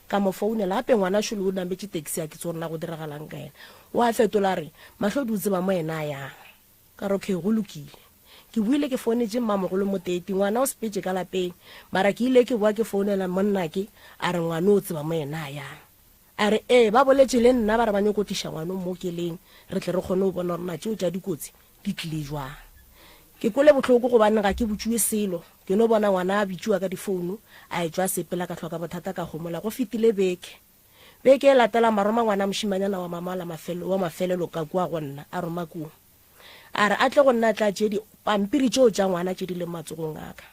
ka mo founela gape ngwana šole o nametše taxi a ke tse gorena go diragalang ka yena wa fetola re mahlo di o tseba mo ena a yang ka re okay go lokile ke buile ke founetse mmamogolo mo teti ngwana o sepetse ka lapeng mara ke ile ke boa ke founela monna ke a re ngwana o tseba mo ena a yang a re ba boletše le nna ba re ba nyokotiša ngwana mo keleng re tle re kgone go bona gore na tšeo tša dikotsi di tlile jwang. ke kole botlhoko gobane ga ke botšiwe selo ke no bona ngwana a bitšiwa ka difounu a etswa sepela ka tlhoka bothata ka gomola go fetile beke e latela maroma ngwana mošimanyana wa mamala wa mafelelo ka kua go nna a roma kuo a re a tle go nna tla tše dipampiri tšeo tša ngwana tše di le matsogong aka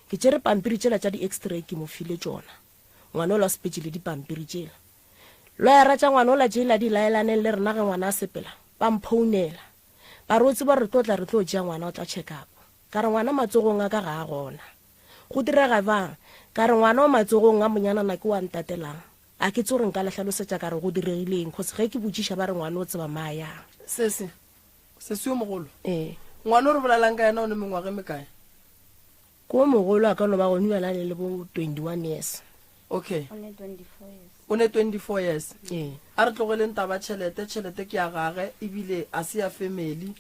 ke tšere pampiri tšela tša di-x3 ke mo file tšona ngwana o la sepetse le dipampiri tšela loyara tša ngwana o la tšela di laelaneng le rena ge ngwana a sepela ba mphounela ba re o tseba re tlotla re tlo tšea ngwana o tla check up ka re ngwana matsogong a ka ga a gona go direga bang ka re ngwana o matsogong a monyanana ke wa ntatelang a ke tse gore nka latlhalosetša ka re go diregileng kgotse ge ke botšiša ba re ngwana o tseba maa yang sese yo mogolo ngwana o re bolelang ka yena o ne mengwage mekae? ko mogolo a ka no ba gone yana le bo 21 years. Okay, o ne 24 years. o ne 24 years. A re tlogeleng taba tšhelete ke ya gage ebile a se ya family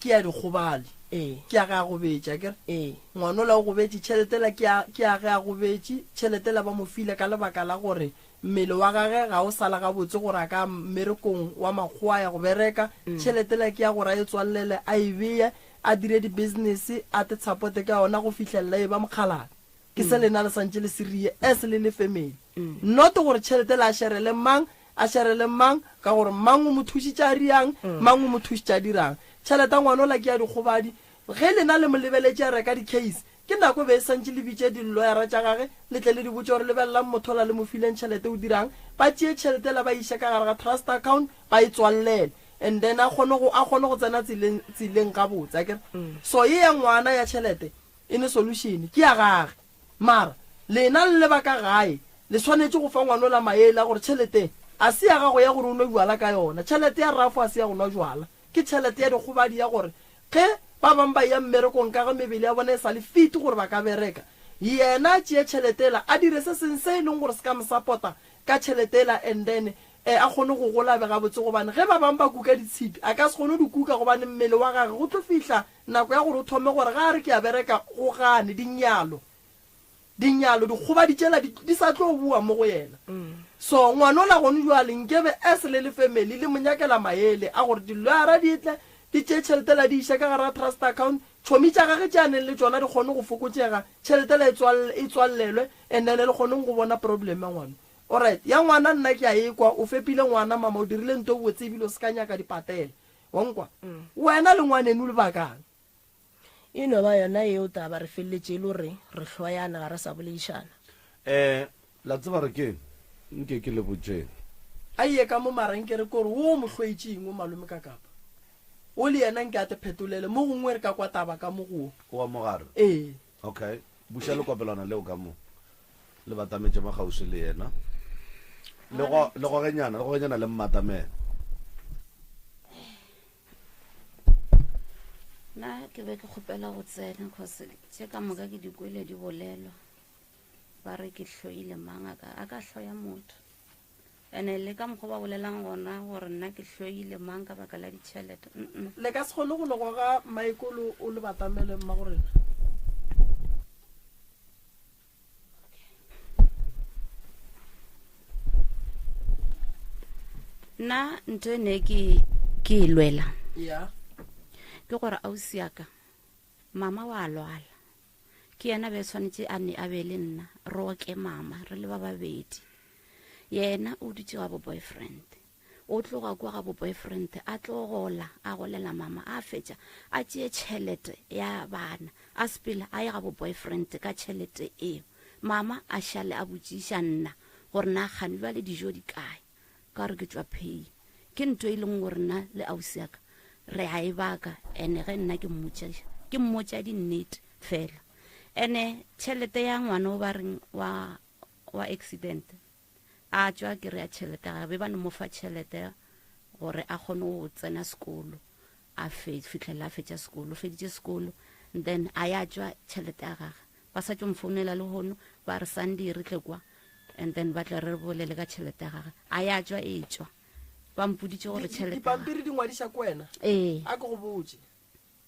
ke ya dikgobale ke ya ge a gobetša kere ngwana o la o gobetše tšhelete la ke ya ge a gobetše tšhelete la ba mo file ka lebaka la gore mmele wa gage ga o sala ga botse gore a ka mmerekong wa makgowa ya go bereka tšhelete la ke ya gore a e tswalele a e beye a dire di-business a te tshapote ka yona go fitlhelela e ba mokgalana ke se lena le santse le serie se le family not gore tšhelete la a šerele mang ka gore mang o mo thušitša a riang mang o mo thušitša a dirang tšhelete ngwana o la ke ya dikgobadi ge lena le mo lebeletše a reka di-case ke nako be e santse le bitše dilloyara tša gage le tle le di botse gore lebelelang mothola le mo fileng tšhelete o dirang ba tšee tšhelete la ba iša ka gare ga trust account ba e tswalele and then a kgone go tsena tseleng ka botsa kere so ye ya ngwana ya tšhelete e ne solution ke ya gage mara lena le lebaka gae le tshwanetse go fa ngwana la maele a gore tšhelete a se ya gago ya gore o nwe jwala ka yona tšhelete ya rafo a se ya go nwa jwala ke tšhelete ya dikgobadi ya gore ge ba bang ba ya mmerekong ka ge mebele ya bona e sa le fiti gore ba ka bereka yena tšee tšheletela a dire se seng se e leng gore se ka mo support-a ka tšheletela and then a kgone go golabe gabotse gobane ge ba bang ba kuka ditshipi a ka se kgone di kuka gobane mmele wa gage go tlo fihla nako ya gore o thome gore ga a re ke ya bereka go gane dinyalo dikgobadi tšela di sa tlo bua mo go yena so ngwana o la gone jwaleng kebe se le family le monyakela maele a gore dilwara di tle di tšee tšheletela di iša ka gara trust account tšhomi tša gage tšeaneng le tšona di kgone go fokotsega tšheletela e tswalelwe and then le kgoneng go bona problem ya ngwana alright ya ngwana nna ke a ekwa o fepile ngwana mama o dirile nto botse ebile o se ka nyaka dipatele wankwa wena le ngwaneng o le bakang e no ba yona eo taba re felletše le gore re tlhoyana ga re sa boleišana la tseba re ke nke ke le botšeng a ye ka mo mareng ke re kore wo mo tlhoetšeng o malome ka kapa o le yena nke a te phetolele mo gongwe re ka kwa taba ka mo go wa mogare okay buša le kopelwana leo ka mo le batametše magausi le yena le gogenyana le mmatamela nna ke be ke kgopela go tsena cause tše ka moka ke dikwele di bolelwa ba re ke hloile mang a ka hloya motho ene le ka mokgwa ba bolelang gona gore nna ke hloile mang ka baka la ditšhelete le ka se kgone go legwa ga maikolo o le batamele mma gorena nna ntho ene ke e lwela ke gore ausi yaka mama wa lwala ke yena be tshwanetse a ne a be le nna roke mama re le ba babedi yena o dutse ga bo boyfriend o tloga kwa ga bo boyfriend a tlogola a golela mama a fetša a tšee tšhelete ya bana a sepela a ye ga bo boyfriend ka tšhelete eo mama a šale a botšiša nna gore na kganelwa le dijo di kae ka gore ke tšwa pay ke ntho e leng gore nna le ausi yaka re a e baka ene ge nna ke mmotša dinnete fela ene tšhelete ya ngwana o ba reng wa accident a tšwa ke re ya tšhelete ga be ba ne mo fa tšhelete gore a kgone go tsena sekolo a fitlhela a fetša sekolo feditše sekolo then a ya tšwa tšhelete ya gage ba sa tšo mfounela le gono ba re sandi re tle kwa and then ba tla re bolele ka tšhelete ya gage a ya tšwa e tšwa ba mpoditše gore tšhelete dipampiri di ngwadiša ko wena ee a ke go botse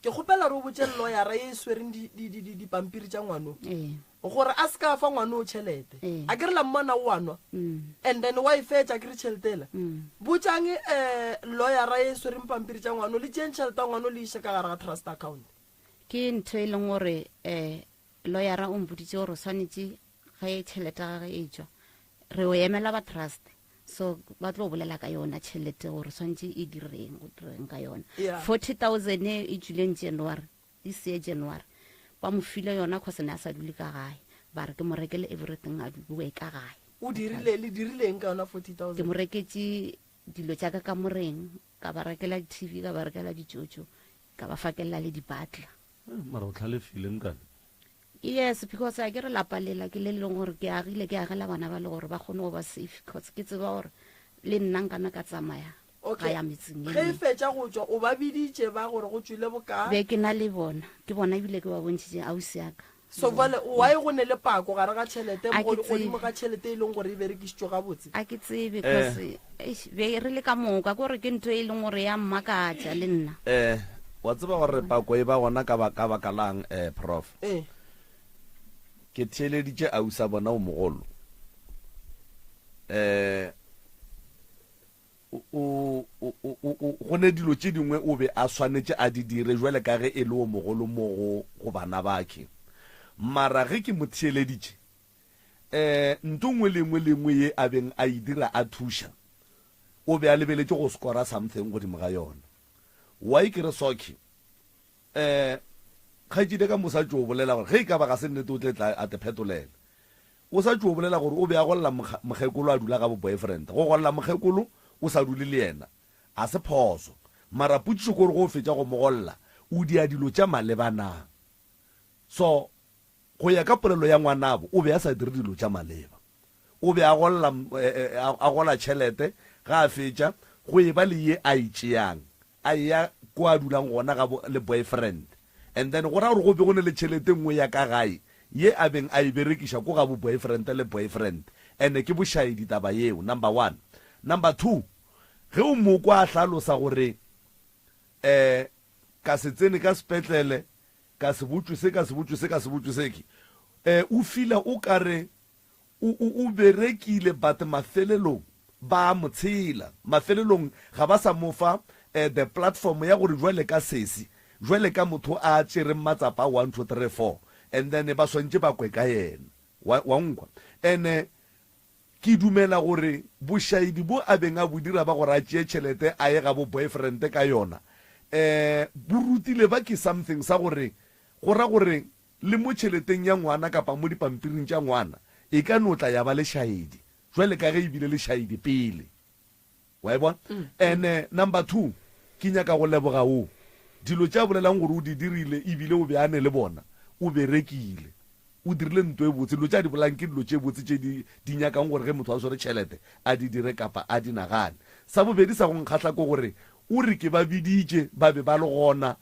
ke kgopela re o botse lawyer e swereng dipampiri tša ngwano gore a se ka fa ngwano o tšhelete a ke re la mmana o anwa and then wa e fetša ke re tšheletela botšang lawyer e swereng pampiri tša ngwano le tšeng tšhelete ya ngwano le iše ka gare ga trust account ke ntho e leng gore lawyera o mpoditše gore o swanetše ge tšhelete ya gage e tšwa re o emela ba trust so ba tlo bolela ka yona tšhelete gore swantse e direng go direng ka yona 40,000 e tswileng January this year January ba mo file yona cause ne a sa dule ka gae ba re ke mo rekele everything a dule ka gae o dirileng ka yona 40,000 ke mo reketse dilo tša ka moreng ka ba rekela TV ka ba rekela ditšotšo ka ba fakela le dipatla mara o tlhalefile nkane yes because a ke re lapalela ke le leng gore ke agile ke agela bana ba le gore ba kgone go ba safe because ke tseba gore le nna nkana ka tsamaya ga ya metseng ge e fetša go tswa o ba biditše ba gore go tswile bokae be ke na le bona ke bona ebile ke ba bontšhitše ausi yaka so vale wa e go ne le pako gare ga tšhelete godimo ga tšhelete e leng gore e berekišitšwe gabotse a ke tsebe because be re le ka moka kore ke ntho e leng gore ya mmakatša le nna wa tseba gore pako e ba gona ka baka lang prof ke theeleditše ausa bona o mogolo go ne dilo tše dingwe o be a swanetše a di dire jwale ka ge e le o mogolo mo go bana bakhe mara ge ke mo theeleditše nto ngwe lengwe ye a beng a e dira a thuša o be a lebeletše go scora something godimo ga yona why ke re soki kgaitsile ka mosa tšo bolela gore ge e ka ba ga se nnete o tletla a te phetolela o sa tšo bolela gore o be a golla mokgekolo a dula ka bo boyfriend go golla mokgekolo o sa dule le yena a se phoso mara putšišo kore go fetša go mogolla o dia dilo tša malebanang so go ya ka polelo ya ngwanabo o be a sa dire dilo tša maleba o be a gola tšhelete ga a fetša go e ba le ye a itšeang a ya ko a dulang gona le boyfriend and then go ra gore go be go ne le tšhelete nngwe ya ka gae ye a beng a e berekiša ko ga bo boyfriend le boyfriend and ke bošaedi taba yeo number 1 number 2 ge o moko a hlalosa gore ka se tsene ka sepetlele ka se botšwe ke o fila o kare o berekile but mafelelong ba motshela mafelelong ga ba sa mofa the platform ya gore jwale ka sesi jwale ka motho a tšereng matsapa 1 2 3 4 and then ba swantše ba kwe ka yena wa nkwa ene ke dumela gore bošaedi bo a beng a bo dira ba gore a tšee tšhelete a ye ga bo boyfriend ka yona bo rutile ba ke something sa gore go ra gore le mo tšheleteng ya ngwana kapa mo dipampiring tša ngwana e ka notla ya ba le šaedi jwale ka ge e bile le šaedi pele wa e bona and number 2 ke nyaka go leboga o dilo tša bolelang gore o di dirile ebile o be a ne le bona o berekile o dirile ntho e botse dilo tša di bolang ke dilo tše botse tše di nyakang gore ge motho a swere tšhelete a di dire kapa a di nagane sa bobedi sa go nkgatlha ko gore o re ke ba biditše ba be ba le gona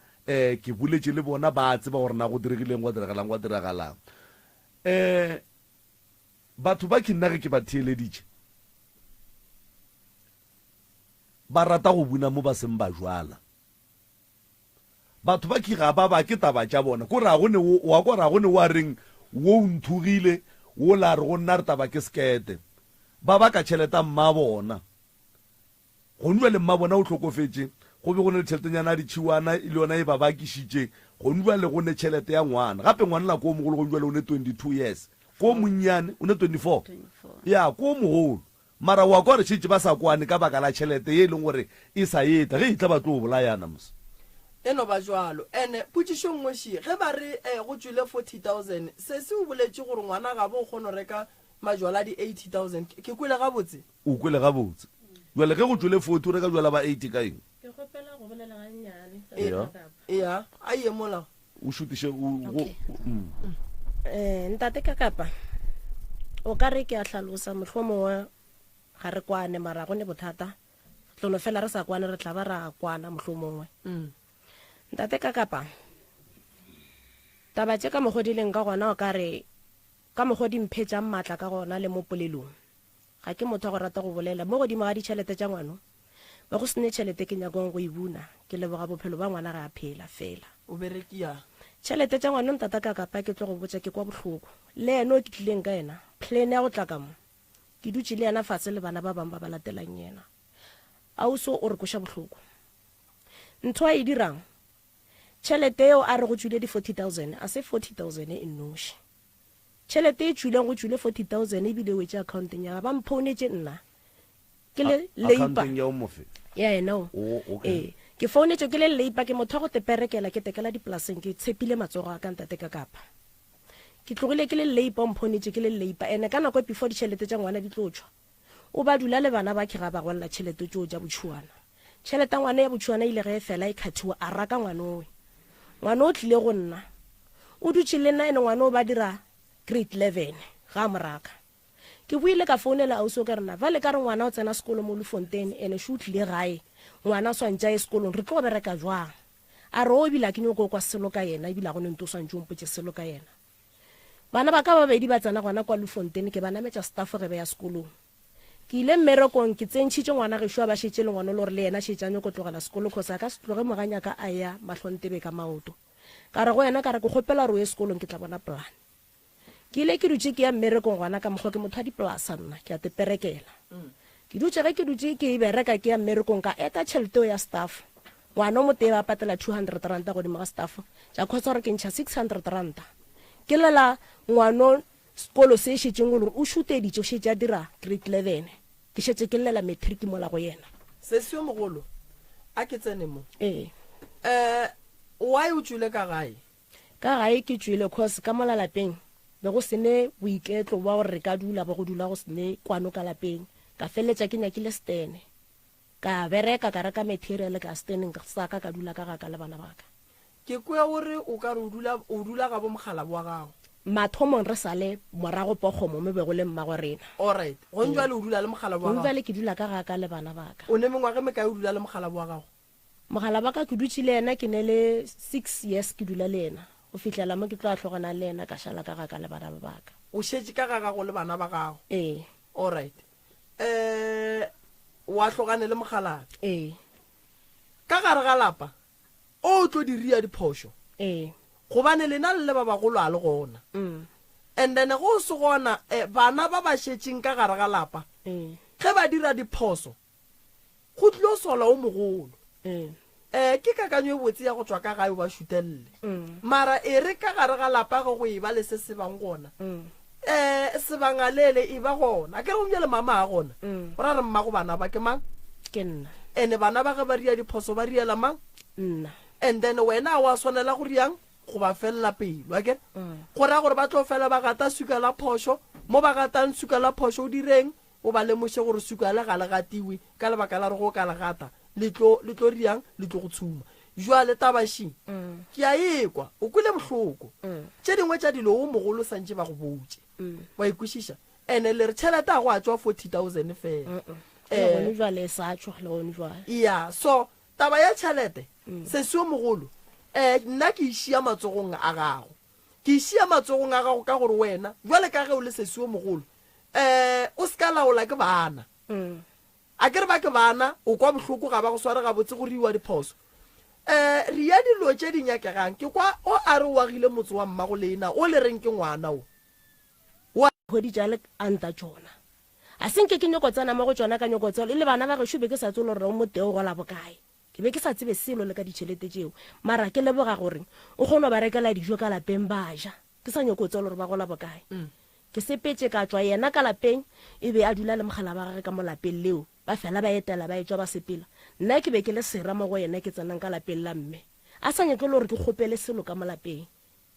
ke boletše le bona ba tseba gore na go diregileng go diragalang batho ba ke nna ge ke ba theeleditše ba rata go buna mo ba seng ba jwala batho ba ke ga ba ke taba tša bona ko ra gone wa reng wo nthugile wo la re go nna re taba ke skete ba ka tšheleta mma bona go nwe le mma bona o tlhokofetše go be go ne le tšheletenyana a ditšhiwana le yona e ba bakišitše go nwa le go ne tšhelete ya ngwana gape ngwana la ko o mogolo go jale o ne 22 years ko monnyane o ne 24 ya ko mogolo mara wa kwa re šitše ba sa kwane ka baka la tšhelete ye e leng gore e sa eta ge e tla ba tlo o bolayana mos eno ba jwalo ene potšišo nngwe šie ge ba re go tswile 40,000 se se o boletše gore ngwana ga bo o kgone go reka majwala a di 80,000 ke kwele gabotse o kwele gabotse jale ge go tswile 40 o reka jwala ba 80 ka eng ke gopela go bolela gannyane ea a ye mola o šutiše ntate ka kapa o ka re ke a tlhalosa motlho mongwe ga re kwane mara go ne bothata tlono fela re sa kwane re tla ba ra kwana motlho mongwe ntate ka kapa taba tse ka mogodileng ka gona o ka re ka mogodi mphetšang maatla ka gona le mo polelong ga ke motho go rata go bolela mo godimo ga ditšhelete tša ngwano ba go sene tšhelete ke nyakong go e buna ke leboga bophelo ba ngwana ga a phela fela o berekia tšhelete tša ngwana ntata ka kapa ke tlo go botsa ke kwa bohloko le ene o ke tlileng ka ena plan ya go tla ka mo ke dutse le yana fatshe le bana ba bangwe ba ba latelang yena auso o re koša bohloko ntho a e dirang tšhelete eo a re go tswile di 40,000 a se 40,000 e nnoši tšhelete e tswileng go tswile 40,000 ebile o etse accounteng ya ba mphounetse nna ke le leipa ya ena ke founetse ke le leipa ke motho go teperekela ke tekela dipolaseng ke tshepile matsogo a ka ntate ka kapa ke tlogile ke le leipa o mphonetse ke le leipa ene ka nako before ditšhelete tša ngwana di tlo tšwa o ba dula le bana ba ke ga ba golela tšhelete tšeo tša botšhuana tšhelete ngwana ya botšhuana ile ge e fela e kgathiwa a raka ngwanowe ngwana o tlile go nna o dutse le nna ene ngwana o ba dira grade 11 ga moraka ke buile ka founela auso ka rena vale ka re ngwana o tsena sekolo mo Lufontaine ene shu tlile gae ngwana swantja e sekolong re tlo bereka jwang a re o bila ke nyoko kwa selo ka yena e bila go nento swantjo mpotse selo ka yena bana ba ka ba bedi ba tsena gwana kwa Lufontaine ke bana metša staff ge be ya sekolong ke ile mmerekong ke tsentšhitše ngwana ge shwa ba šetse le ngwana le re le yena šetšane go tlogela sekolo khosa ka se tloge moganya ka a ya mahlontebe ka maoto ka re go yena ka re ke kgopela re o ye sekolong ke tla bona plan ke ile ke dutse ke ya mmerekong gwana ka mokgwa ke motho a dipolasa nna ke a teperekela ke dutse ge ke dutse ke bereka ke ya mmerekong ka eta tšhelete ya staff ngwana o mote ba patela 200 ranta godimo ga staff ja khotsa gore ke ntšha 600 ranta ke lela ngwana sekolo se šetšeng gore o šuteditše o šetše a dira grade 11 ke šetše ke lela matric mola go yena se seo mogolo a ke tsene mo why o tswile ka gae ke tswile cause ka mola lapeng be go sene boiketlo ba gore re ka dula ba go dula go sene kwano ka lapeng ka feletša ke nyakile stene ka bereka ka reka material ka stene sa ka dula ka le bana ba ka ke kwe gore o ka re o dula ga bo mogala wa gago mathomong re sale morago pogomo me be go le mma go rena alright go ntwa le o dula le mogala wa gago o ke dula ka le bana ba ka o ne mengwa ge me ka o dula le mogala wa gago mogala ba ka ke dutse le ena ke ne le 6 years ke dula le ena o fitlela mo ke tlo a tlogana le ena ka šala ka le bana ba ka o šetse ka gago le bana ba gago alright wa tlogane le mogala ka gare ga lapa o tlo diria diphošo gobane lena le ba bagolo a le gona and then go se gona bana ba ba šetšeng ka gare ga lapa ge ba dira diphoso go tlo sola o mogolo ke kakanyo e botse ya go tswa ka gae ba šutelele mara e re ka gare ga lapa go e ba le se se bang gona sebangalele e ba gona ke re o le mama a gona o ra re mma go bana ba ke mang ke nna ene bana ba ge ba ria diphoso ba riela mang nna and then wena wa swanela go riang go ba felela pelo akere go ra gore ba tlo fela ba gata suka la phosho mo ba gatang suka la phosho o direng o ba lemoše gore suka la ga le gatiwe ka lebaka la re go ka le gata le tlo riang le tlo go tshuma jwale tabashi ke a ekwa o kwele bohloko tše dingwe tša dilo o mogolo santše ba go botse wa ikwešiša ene le re tšhelete a go a tswa 40,000 fela ya so taba ya tšhelete se seo mogolo nna ke išia matsogong a gago ke išia matsogong a gago ka gore wena jwale ka ge o le se seo mogolo o se ka laola ke bana a ke re ba ke bana o kwa bohloko ga ba go sware gabotse go riwa diphoso re ya dilo tše dinyakegang ke kwa o a re o agile motse wa mmago lena o le reng ke ngwana o hodi jale anta tsona a senke ke nyoko tsana mo go tsona ka nyoko tsona le bana ba ge shube ke sa tsolo re o moteo go la bokae ke be ke sa tsebe selo le ka ditšhelete tšeo mara ke leboga gore o kgone ba rekela dijo ka lapeng ba ja ke sa nyako tse gore ba gola bokae ke sepetse ka tswa yena ka lapeng e be a dula le mogala ba gage ka mo lapeng leo ba fela ba etela ba etswa ba sepela nna ke be ke le sera mo go yena ke tsenang ka lapeng la mme a sa nyake le gore ke kgopele selo ka mo lapeng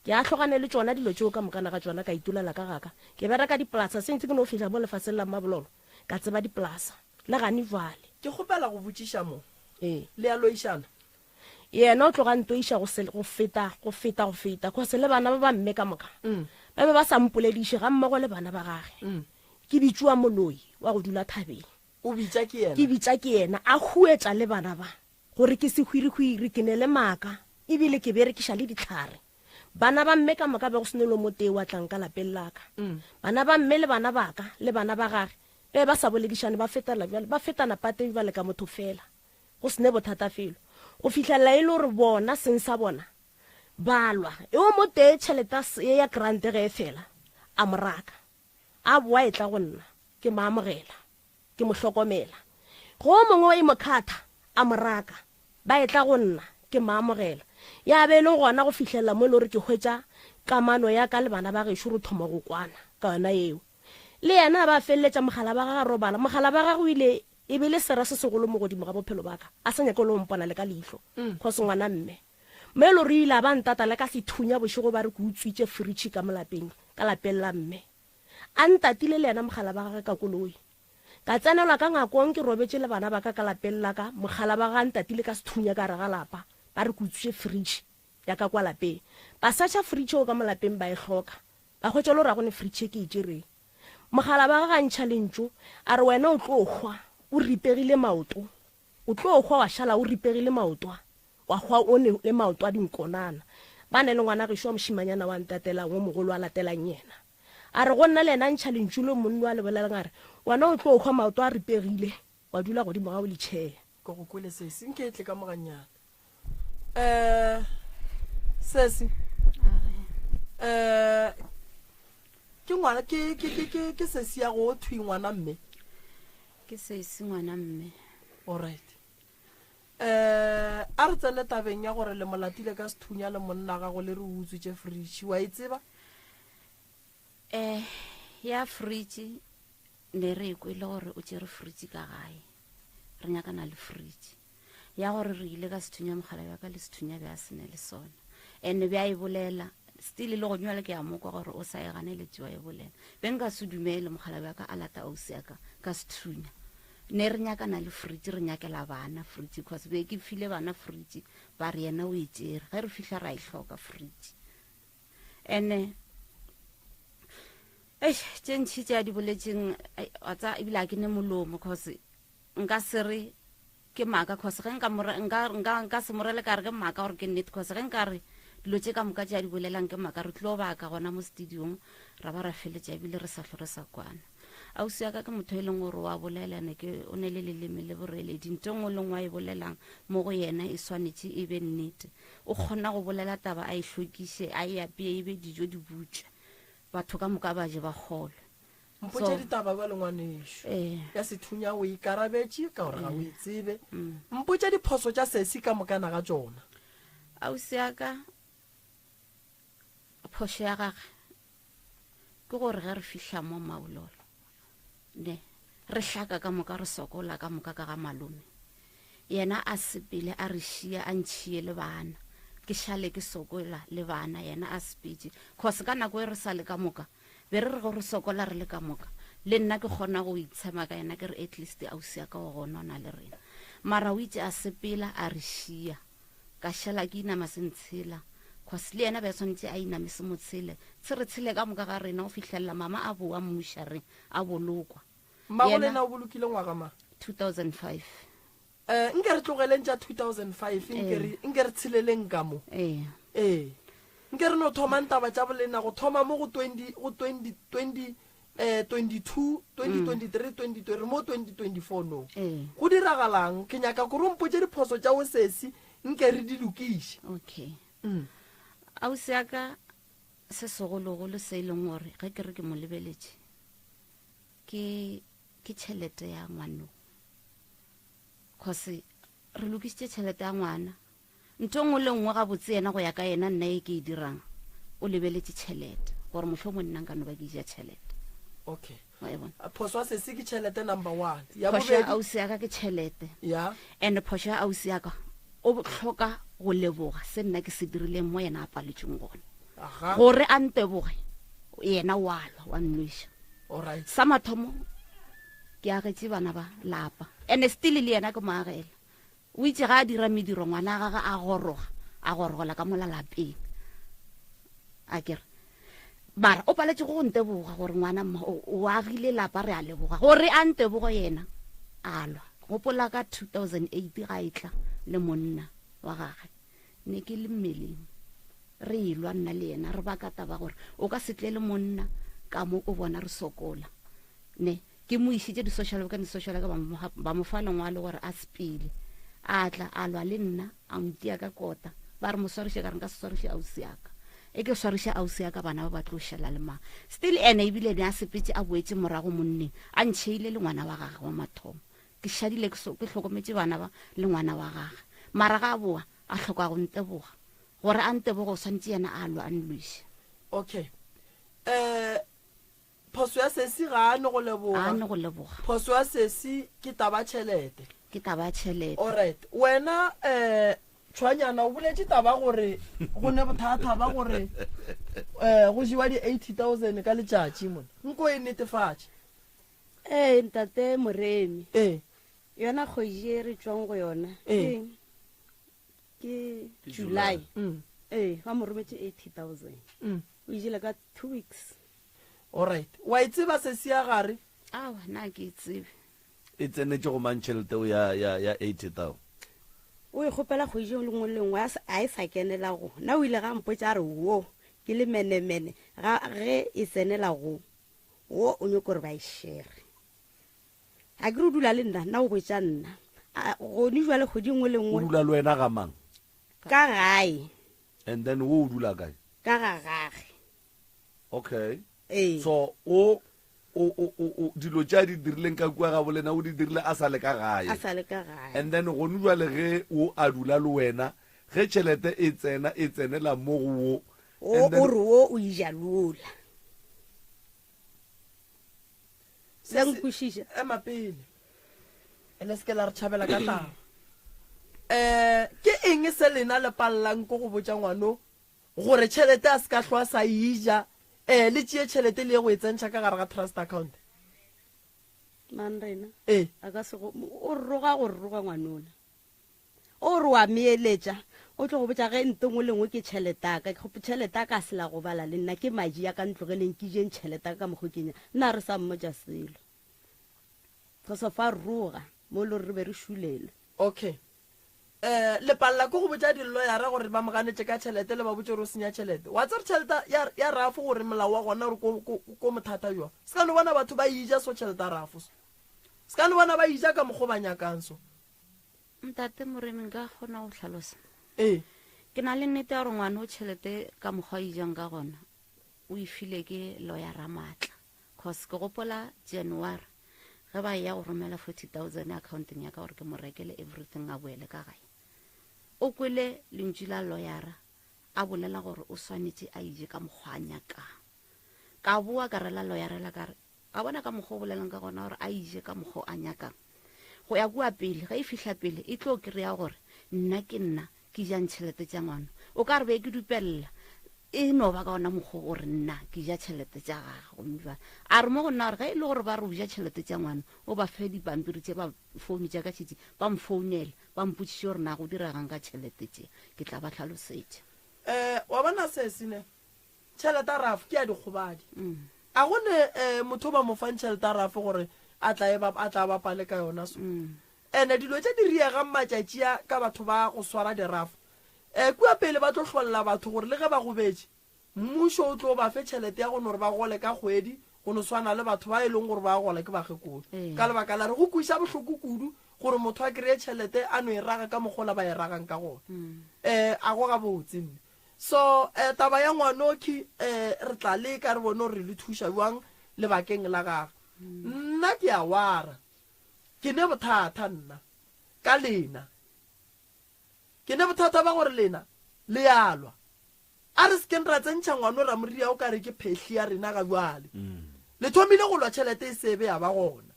ke a tlhogane le tsona dilo tseo ka mokana ga tsona ka itulela ka gaka ke bereka dipolasa sentse ke no fitlha mo lefatsheng la mabololo ka tseba dipolasa le gane vale ke kgopela go botsiša mo ee le a loišana yena o tloga ntoiša go feta kgose le bana ba ba mme ka moka ba be ba sa mpolediše ga mmogo le bana ba gage ke bitswa moloi wa go dula thabeng o bitsa ke ke bitsa ke yena a huetsa le bana ba gore ke se hwiri ke ne le maaka ebile ke berekiša le ditlhare bana ba mme ka moka be go senelo mo tee wa tlang ka lapeng laka bana ba mme le bana baka le bana ba gage be ba sa boledišane ba fetana pate ba le ka motho fela go sene bothata felo go fitlhelela e le gore bona seng sa bona balwa e o mo tee tšheleta e ya grante ge e fela a moraka a boa e tla go nna ke maamogela ke mo hlokomela go mongwe wa imokhatha a moraka ba e tla go nna ke maamogela ya be le gona go fitlhelela mo e le gore ke hwetša kamano ya ka le bana ba gešo re thoma go kwana ka yona eo le yena ba feleletša mogala ba gaga robala mogala ba gago ile e be le sera se segolo mo godimo ga bophelo baka a sa nyake le mpona le ka leihlo go se ngwana mme mo e le gore ile a ba ntata le ka sethunya bošego ba re ke utswitše fridge ka molapeng ka lapeng la mme a ntatile le yena mogala ba gage ka koloi ka tsenelwa ka ngakong ke robetse le bana ba ka lapeng la ka mogala ba ga ntatile ka sethunya ka re ga lapa ba re ke utswitše fridge ya ka kwa lapeng ba saša fridge o ka molapeng ba e hloka ba hwetša le gore a gone fridge ke e tšereng mogala ba ga ntšha lentso a re wena o tlo hwa o ripegile maoto o tlo hwa wa šala o ripegile maoto wa hwa o ne le maoto a dinkonana ba ne le ngwana gešo wa mošimanyana wa ntatelang o mogolo a latelang yena a re go nna le ena ntšha lentso le monni wa lebelelang a re wena o tlo hwa maoto a ripegile wa dula godimo ga o letšhea ke go kwele sese nke e tle ka moganyana sese ke ngwana ke sese ya go thwi ngwana mme ke sese ngwana mme alright a re tsele tabeng ya gore le molatile ka sethunya le monna ga go le re utswitše fridge wa e tseba ya fridge ne re kwele gore o tšere fridge ka gae re nyakana le fridge ya gore re ile ka sethunya mogala ya ka le sethunya be a sene le sona ene be a e bolela still le go nywa le ke a mokwa gore o sa e gane le tšwa e bolela be nka se dumele mogala ya ka a lata ausi ya ka sethunya ne re nyakana le fridge re nyakela bana fridge because be ke file bana fridge ba re yena o e tšere ge re fihla ra e hloka fridge ene tše ntšhi tša di boletseng a tsa ebile a ke ne molomo cause nka se re ke maaka cause ge nka se morele ka re ke maaka gore ke nnete cause ge nka re dilo tše ka moka tša di bolelang ke maaka re tlo baka gona mo studiong ra ba ra feletša ebile re sa tlho re sa kwana ausi ya ka ke motho e leng gore wa bolelane ke o ne le leleme le boreledi nto ngwe le ngwe a e bolelang mo go yena e swanetše e be nnete o kgona go bolela taba a e hlokiše a e apeye e be dijo di butša batho ka moka ba je ba kgolwe mpotše ditaba ba lengwanešo ya sethunya o ikarabetše ka gore ga o e tsebe mpotše diphoso tša sesi ka mokana ga tsona ausi ya ka phoso ya gage ke gore ge re fihla mo maololo ne re hlaka ka moka re sokola ka moka ka ga malome yena a sepele a re šia a ntšhie le bana ke šale ke sokola le bana yena a sepetse cause ka nako e re sa le ka moka be re re go re sokola re le ka moka le nna ke kgona go itshema ka yena ke re at least ausi ya ka go gonona le rena mara o itse a sepela a re šia ka šala ke inama se ntshela cause le yena ba tshwanetse a iname se motshele se re tshele ka moka ga rena o fitlhelela mama a boa mmušareng a bolokwa mmago lena o bolokile ngwaga ma 2005 nke re tlogeleng tša 2005 nke re tsheleleng ka mo nke re no thoma ntaba tša bolena go thoma mo go 2022 2023 2020 mo 2024 no go diragalang ke nyaka gore mpotše diphoso tša o sesi nke re di lokiše okay ausi ya ka se segologolo se e leng gore ge ke re ke mo lebeletše ke tšhelete ya ngwano cause re lokisitse tšhelete ya ngwana ntho ngwe le nngwe ga botse yena go ya ka yena nna e ke e dirang o lebeletse tšhelete gore motlho mo nnang ka no ba ke ja tšhelete okay wa e bona phoso se se ke tšhelete number 1 ya phoso ya bobedi ausi ya ka ke tšhelete ya and phoso ya ausi ya ka o tlhoka go leboga se nna ke se dirileng mo yena a paletseng gone aha gore a nteboge yena walwa wa nnoša alright sa mathomo ke agetse bana ba lapa and still le yena ke moagela o itse ga a dira mediro ngwana ga a gorogola ka molalapeng a kere bara o paletse go nteboga gore ngwana o agile lapa re a leboga gore a ntebogo yena alwa gopola ka 2008 ga itla le monna wa gagwe ne ke le mmeleng re ilwa nna le yena re ba ka taba gore o ka setle le monna ka mo o bona re sokola ne ke mo isitse di-social worker ba mo fa lengwalo gore a sepele a tla a lwa le nna a ntia ka kota ba re mo swariše ka reng ka se swariše ausi yaka e ke swariše ausi yaka bana ba batlo šala le mang still ene ebile ne a sepetse a boetse morago monneng a ntšheile le ngwana wa gagwe wa mathomo ke šadile ke tlhokometse bana ba le ngwana wa gagwe mara ga a boa a tlhoka go nteboga gore a nteboga o swantse yena a lwa a nloše okay phoso ya sesi ga a ne go a leboga ne go leboga phoso ya sesi ke taba tšhelete ke taba ya tšhelete alright wena tshwanyana o boletse taba gore go ne bothata ba gore go jiwa di 80,000 ka letšatši mona nko e netefatše ntate moremi yona kgoji e re tswang go yona ke July ba mo rometse 80,000 o ijela ka 2 weeks alright wa itse ba se sia gare awa na ke tsebe e tsenetse go mantšhelete o ya 80,000 o e gopela kgoji le ngwe le ngwe a e sa kenela go na o ile ga mpotsa re wo ke le menemene ga ge e senela go wo o nyoko re ba e share a ke re dula le nna na o botsa nna go ni jwa le kgodi ngwe le o ngwe dula le wena ga mang ka gae and then wo o dula kae ka ga gage okay so o dilo tša di dirileng ka kua ga bolena o di dirile a sa le ka gae a sa le ka gae and then go nwa le ge o a dula le wena ge tšhelete e tsenela mo go wo o re wo o ijalula se nkwišiša ema pele ene se ke la re tšhabela ka taba ke eng se lena le palelang ko go botsa ngwano gore tšhelete a se ka hlwa sa ija le tšee tšhelete le go e tsentšha ka gare ga trust account man rena a ka se o roga ngwanona o re wa meeletša o tlo go botsa ge nte ngwe lengwe ke tšheletaka ke gopo tšheletaka a sela go bala le nna ke maji ya ka ntlogeleng ke jeng tšheletaka ka mokgo kenya nna re sa mmotsa selo go so fa roga mo le re be re šulele okay le palela ko go botsa dilloyara gore ba moganetse ka tšhelete le ba botse gore o senya tšhelete wa tsere tšhelete ya rafo gore molao wa gona gore ko mothata jwa se ka no bona batho ba ija so tšhelete ya rafo se ka no bona ba ija ka mokgo ba nyakang so ntate moremeng ka kgona go tlhalosa ke na le nnete ya gore ngwane o tšhelete ka mokgwa a ijang ka gona o e file ke lawyer maatla cause ke gopola January ge ba ya go romela 40,000 accounteng ya ka gore ke mo rekele everything a boele ka gae o kwele lentši la lawyera a bolela gore o swanetse a ije ka mokgwa a nyakang ka boa ka rela lawyera la kare a bona ka mokgwa o bolelang ka gona gore a ije ka mokgwa a nyakang go ya kua pele ga e fihla pele e tlo kry-a gore nna ke nna ke jang tšhelete tša ngwana o ka re be ke dupelela e no ba ka ona mokgwa gore nna ke ja tšhelete tša gagwe a re mo go nna gore ga e le gore ba re o ja tšhelete tša ngwana o ba fe dipampiri tše ba founu tša ka tšhetše ba mfounela ba mpotšiše gore na go diregang ka tšhelete tše ke tla ba tlhalosetša wa bona se sene tšhelete a rafo ke ya dikgobadi a gone motho ba mo fang tšhelete a rafo gore a tla bapale ka yona so ene dilo tše di riegang matšatši ka batho ba go swara dirafo kua pele ba tlo tlholela batho gore le ge ba go betše mmušo o tlo ba fe tšhelete ya gone gore ba gole ka kgwedi go no swana le batho ba e leng gore ba gola ke bagekolo ka lebaka la re go kuša bohloko kudu gore motho a kry-e tšhelete a no e raga ka mogola ba e ragang ka gona a go ga botse nne so taba ya ngwanoki re tla le ka re bone gore re le thuša jwang lebakeng la gage nna ke a wara ke ne bothata nna ka lena ke ne bothata ba gore lena le yalwa a re sekeng ra tsentšha ngwane ra moria o ka re ke phehli ya rena ga jwale le thomile go lwa tšhelete e sebe ya ba gona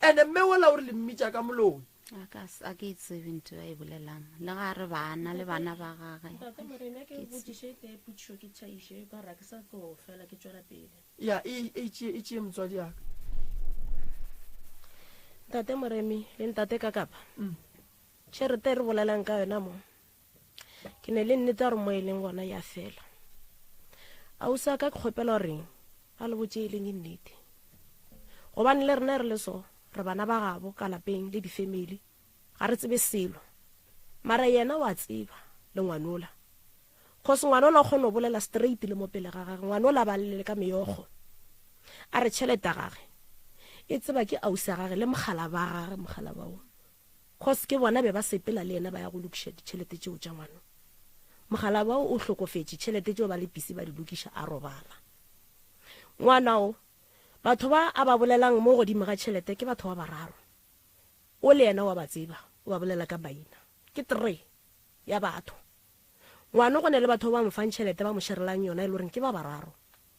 ande mme ola o re le mmitša ka moloi a ke itsebe ntho a e bolelang le ga re bana le bana ba gage ya e tšee motswadi yaka ntate Moremi le ntate Kakapa tšhelete re bolelang ka yona mo ke ne le nnete gore mo e leng gona ya fela a o sa ka ke kgopela reng a le botse e leng nnete gobane le rena re le so re bana ba gabo ka lapeng le di-family ga re tsebe selo mara yena wa tseba le ngwanola cause ngwanola o kgone go bolela straight le mo pele ga gage ngwanola ba lele ka meyogo a re tšhelete gage e tseba ke ausa gage le mogala ba gage mogala bao cause ke bona be ba sepela le yena ba ya go lokiša ditšhelete tšeo tša ngwano mogala bao o hlokofetše tšhelete tšeo ba le pisi ba di lokiša a robala ngwanao batho ba a ba bolelang mo godimo ga tšhelete ke batho ba bararo o le yena wa ba tseba o ba bolela ka maina ke 3 ya batho ngwana go ne le batho ba mo fang tšhelete ba mo šerelang yona e le goreng ke ba bararo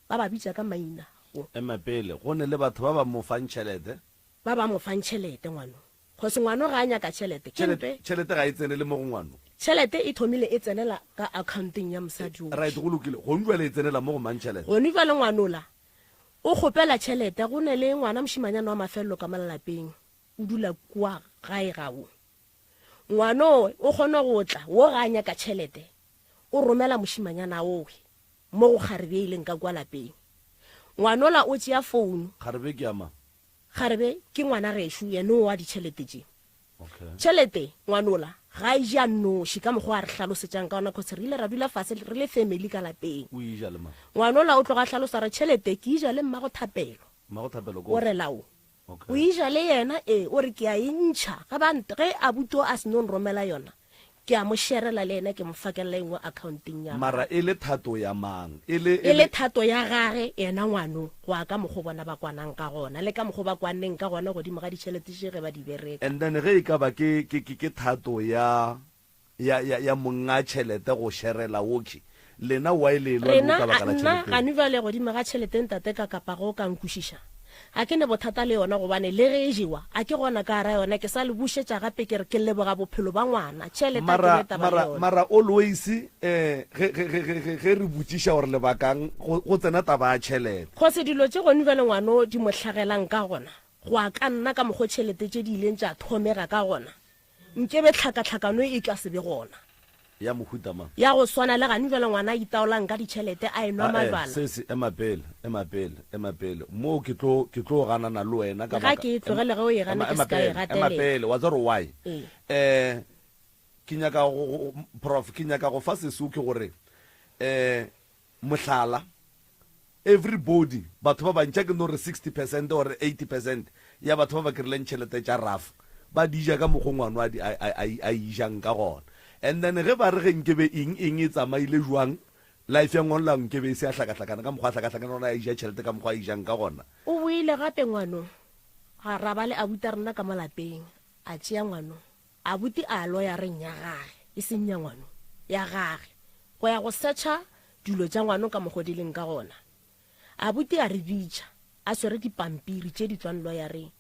ba ba bitša ka maina emapele go ne le batho ba ba mo fang tšhelete ba ba mo fang tšhelete ngwano cause ngwano ga a nyaka tšhelete tšhelete ga e tsene le mo go ngwano tšhelete e thomile e tsenela ka accounteng ya mosadi o right go lokile go ntwa le e tsenela mo go mang tšhelete gone jwa le ngwanola o kgopela tšhelete go ne le ngwana mošimanyana wa mafelelo ka malalapeng o dula kua gae gao ngwano o kgone go tla wo ga a nyaka tšhelete o romela mošimanyana owe mo go kgarebe e leng ka kwa lapeng ngwanola o tšea founu kgarebe ke ama kgarebe ke ngwana gešo yene o wa ditšhelete tše okay tšhelete ngwanola ga e ja noši ka mokgwa a re hlalosetšang ka ona cause re ile ra dula fase re le family ka lapeng o ija le ma ngwanola o tloga hlalosa re tšhelete ke ija le mmago thapelo thapelo o re lao okay o ija le yena o re ke a e ntšha ge a buto a se no romela yona ke a mo sherela le yena ke mo fakelela engwe accounteng ya mara e le thato ya mang e le thato ya gage yena ngwano go a ka mokgo bona ba kwanang ka gona le ka mokgo ba kwaneng ka gona godimo ga ditšhelete tše ge ba di bereka and then ge e ka ba ke thato ya monga tšhelete go sherela woki lena wa e le rena nna ga ne bale godimo ga tšhelete ntate Kakapa go ka nkwešiša a ke ne bothata le yona gobane le ge e jewa a ke gona ka ra yona ke sa le bušetša gape ke re ke leboga bophelo ba ngwana tšhelete mara always ge re botšiša gore lebakang go tsena taba ya tšhelete kgose dilo tše gone bjale ngwano di mo hlagelang ka gona go a ka nna ka mokgo tšhelete tše di ileng tša thomega ka gona nkebe tlhakatlhakano e ka sebe gona ya mohuta mang ya go swana le gane bjale ngwana a itaolang ka ditšhelete a enwa mabala se emapele mo ke tlo ganana le wena ka ga ke tlogele ge o e gana ke ska e gatele emapele wa tsare why prof ke nyaka go fa sesu ke gore mohlala everybody batho ba bantša ke no re 60% or 80% ya batho ba ba kirileng tšhelete tša raf ba dija ka mokgo ngwano a ijang ka gona and then ge ba re ge nkebe eng e tsamaile jwang life ya ngwana nkebe se a hlakahlakana ka mokgwa hlakahlakana ona a ija tšhelete ka mokgwa a ijang ka gona o boile gape ngwano ga ra ba le abuti rena ka malapeng a tšea ngwano abuti a loya reng ya gage e seng ya ngwano ya gage go ya go searcha dilo tša ngwano ka mokgwa di leng ka gona abuti a re bitša a swere dipampiri tše di tswang loyareng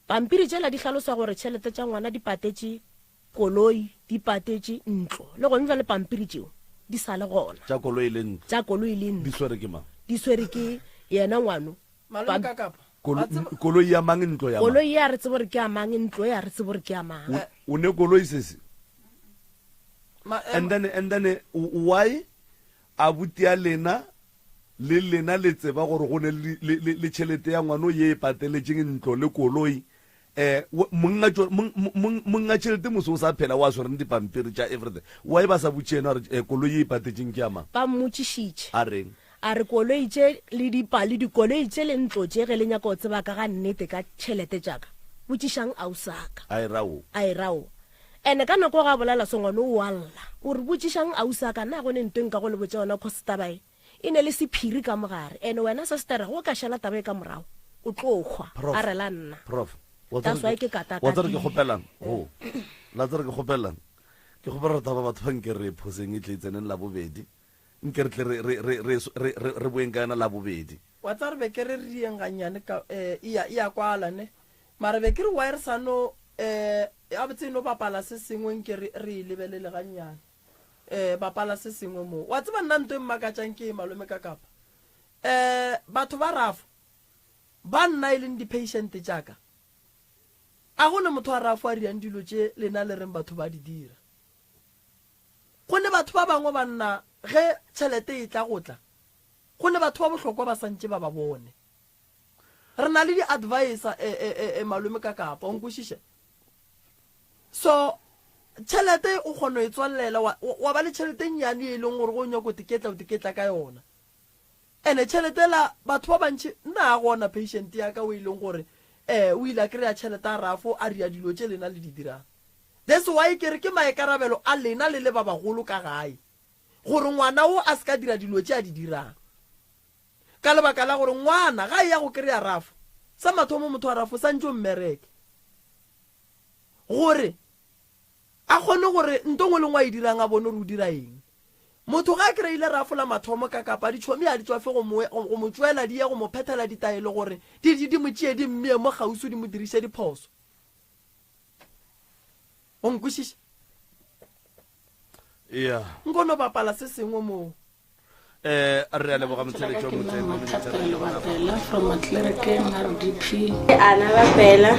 pampiri tšela di hlalosa gore tšhelete tša ngwana di patetše koloi di patetše ntlo le gone jwa le pampiri tšeo di sa le gona tša koloi le ntlo di swere ke mang di swere ke yena ngwano Malome Kakapa koloi ya mang ntlo ya mang koloi ya re tsebore ke a mang ntlo ya re tsebore ke a mang o ne koloi sese and then why abuti ya lena le tseba gore go ne le tšhelete ya ngwano ye e pateletšeng ntlo le koloi monga tšhelete moso o sa phela wa swereng dipampiri tša everything why ba sa botšena gore koloi e ipatetšeng ke ama ba mmotšišitše a reng a re koloi tše le dipale dikoloi tše le ntlo tše ge le nyaka o tseba ka ga nnete ka tšhelete tšaka botšišang ausaka a e rao ene ka nako ga bolela sengwane o walla o re botšišang ausaka na gone ntweng ka go le botša yona cosetabae e ne le sephiri ka mogare ene wena sestera go ka šala tabae ka morago o tlo kgwa a rela nna prof that's why ke wa tsere ke kgopelang ke go bara taba batho ba nke re phoseng e tle tseneng la bobedi nke re tle re boeng ka yona la bobedi wa tsa re be ke re rieng ganyane ya kwala ne mara be ke re wire sano a botse no bapala se sengwe nke re lebelele ganyane bapala se sengwe mo wa tseba nna ntwe mmakatsang ke malome ka kapa batho ba rafo ba nna e leng di-patient jaaka a gone motho a rafo a riang dilo tse lena le reng batho ba di dira gone batho ba bangwe ba nna ge tšhelete e tla go tla gone batho ba bohlokwa ba santse ba ba bone re na le di-advisor malome ka kapa onkwešiše so tšhelete o kgona e tswalela wa ba le tšhelete nnyane e leng gore go nyako tiketla ka yona ene tšhelete la batho ba bantši nna a gona patient ya ka o e leng gore o ile a kry-a tšhelete a rafo a ria dilo tše lena le di dirang that's why ke re ke maekarabelo a lena le le ba bagolo ka gae gore ngwana o a se ka dira dilo tše a di dirang ka lebaka la gore ngwana ga e ya go kry-a rafo sa mathomo motho wa rafo sa ntse o mmereke gore a kgone gore ntongwe le ngwa e dirang a bone gore o dira eng motho ga a kry-ile rafo la mathomo ka kapa ditšhomi a di tswafe go mo tswela di ye go mo phethela ditaelo gore di mo tšee di mmee mo gauso di mo dirise diphoso o nkwešiše nkono bapala se sengwe moo re a leboga motsheletšo Bapela from Matlerekeng RDP. Ana Bapela,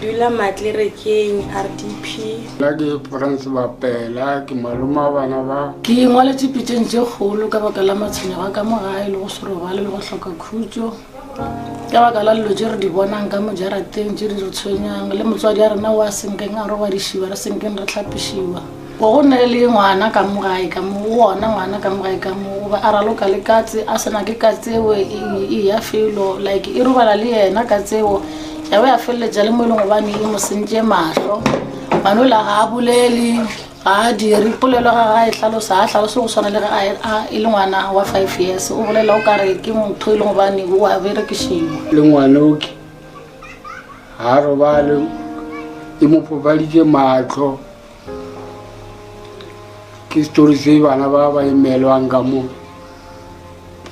dula Matlerekeng RDP. La ke Frans Bapela, ke maloma bana ba. Ke ngwaletše pitšeng tše kgolo ka baka la matshwenyego ka mo gae le go se robale le go hloka khutšo ka baka la dilo tše re di bonang ka mo jarateng tše di re tshwenyang le motswadi a rena wa senkeng a robadišiwa re senkeng re tlhapišiwa go ne le ngwana ka mo gae ka mo wona ngwana ka mo gae ka mo ba a raloka le katse a sena ke katseo e ya felo like e robala le yena katseo ya ba ya feleletša le mo e leng gobane e mo sentše mahlo manola ga a bolele ga a dire polelo ga ga e tlhalosa a tlhaloso go swana le ge e le ngwana wa 5 years o bolela o kare ke motho e leng gobane o a berekišiwa le ngwanoke ga a robale e mo phopaditše matlho ke story se bana ba ba emelwang ka mo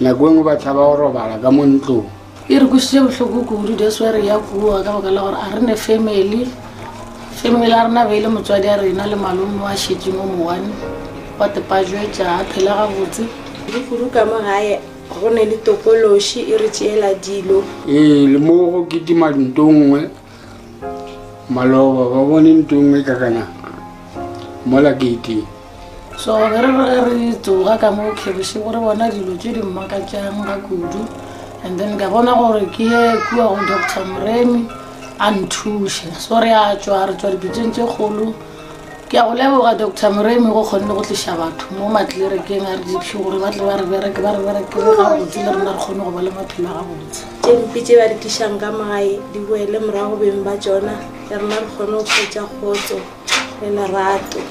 nako engwe ba tshaba go robala ka mo ntlong e re kwešiše bohloko kudu that's why re ya kua ka baka la gore a re ne family a rena beile motswadi a rena le malome wa šetse mo mowane wa tepajwetša a phela gabotse kudu ka mo gae go ne le tokološi e re tšeela dilo le mo go ketima dintongwe maloba ba bone ntongwe ka kana mola keiteng so re tsoga ka mo khebiše gore bona dilo tše di mmakatšang ga kudu and then ka bona gore ke ye kua go Dr. Moremi a nthuše so re a tswa dipitšeng tše kgolo ke a go leboga Dr. Moremi go kgonne go tliša batho mo Matlerekeng RDP gore ba tle ba re bereke gabotse le rena re kgone go ba le maphelo a gabotse tše mpi tše ba di tlišang ka magae di boele morago beng ba tsona le rena re kgone go kgwetša kgotso le lerato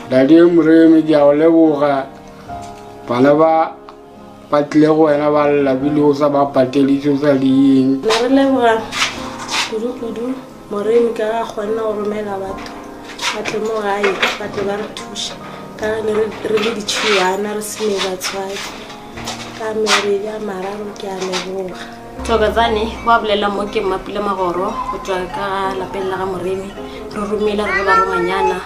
Daddy Moremi ke a go leboga bana ba tlile go wena ba labile go sa ba patelitse o sa dieng na re leboga kudu Moremi ka ga kgonna go romela batho ba tle mo gae ba tle ba re thuša ka re le ditšhiwana re sene batswadi ka mebedi a mararo ke a leboga Thokozane wa bolela mo ke Mapile Magoro go tswa ka lapeng la ga Moremi re romile re ba ronganyana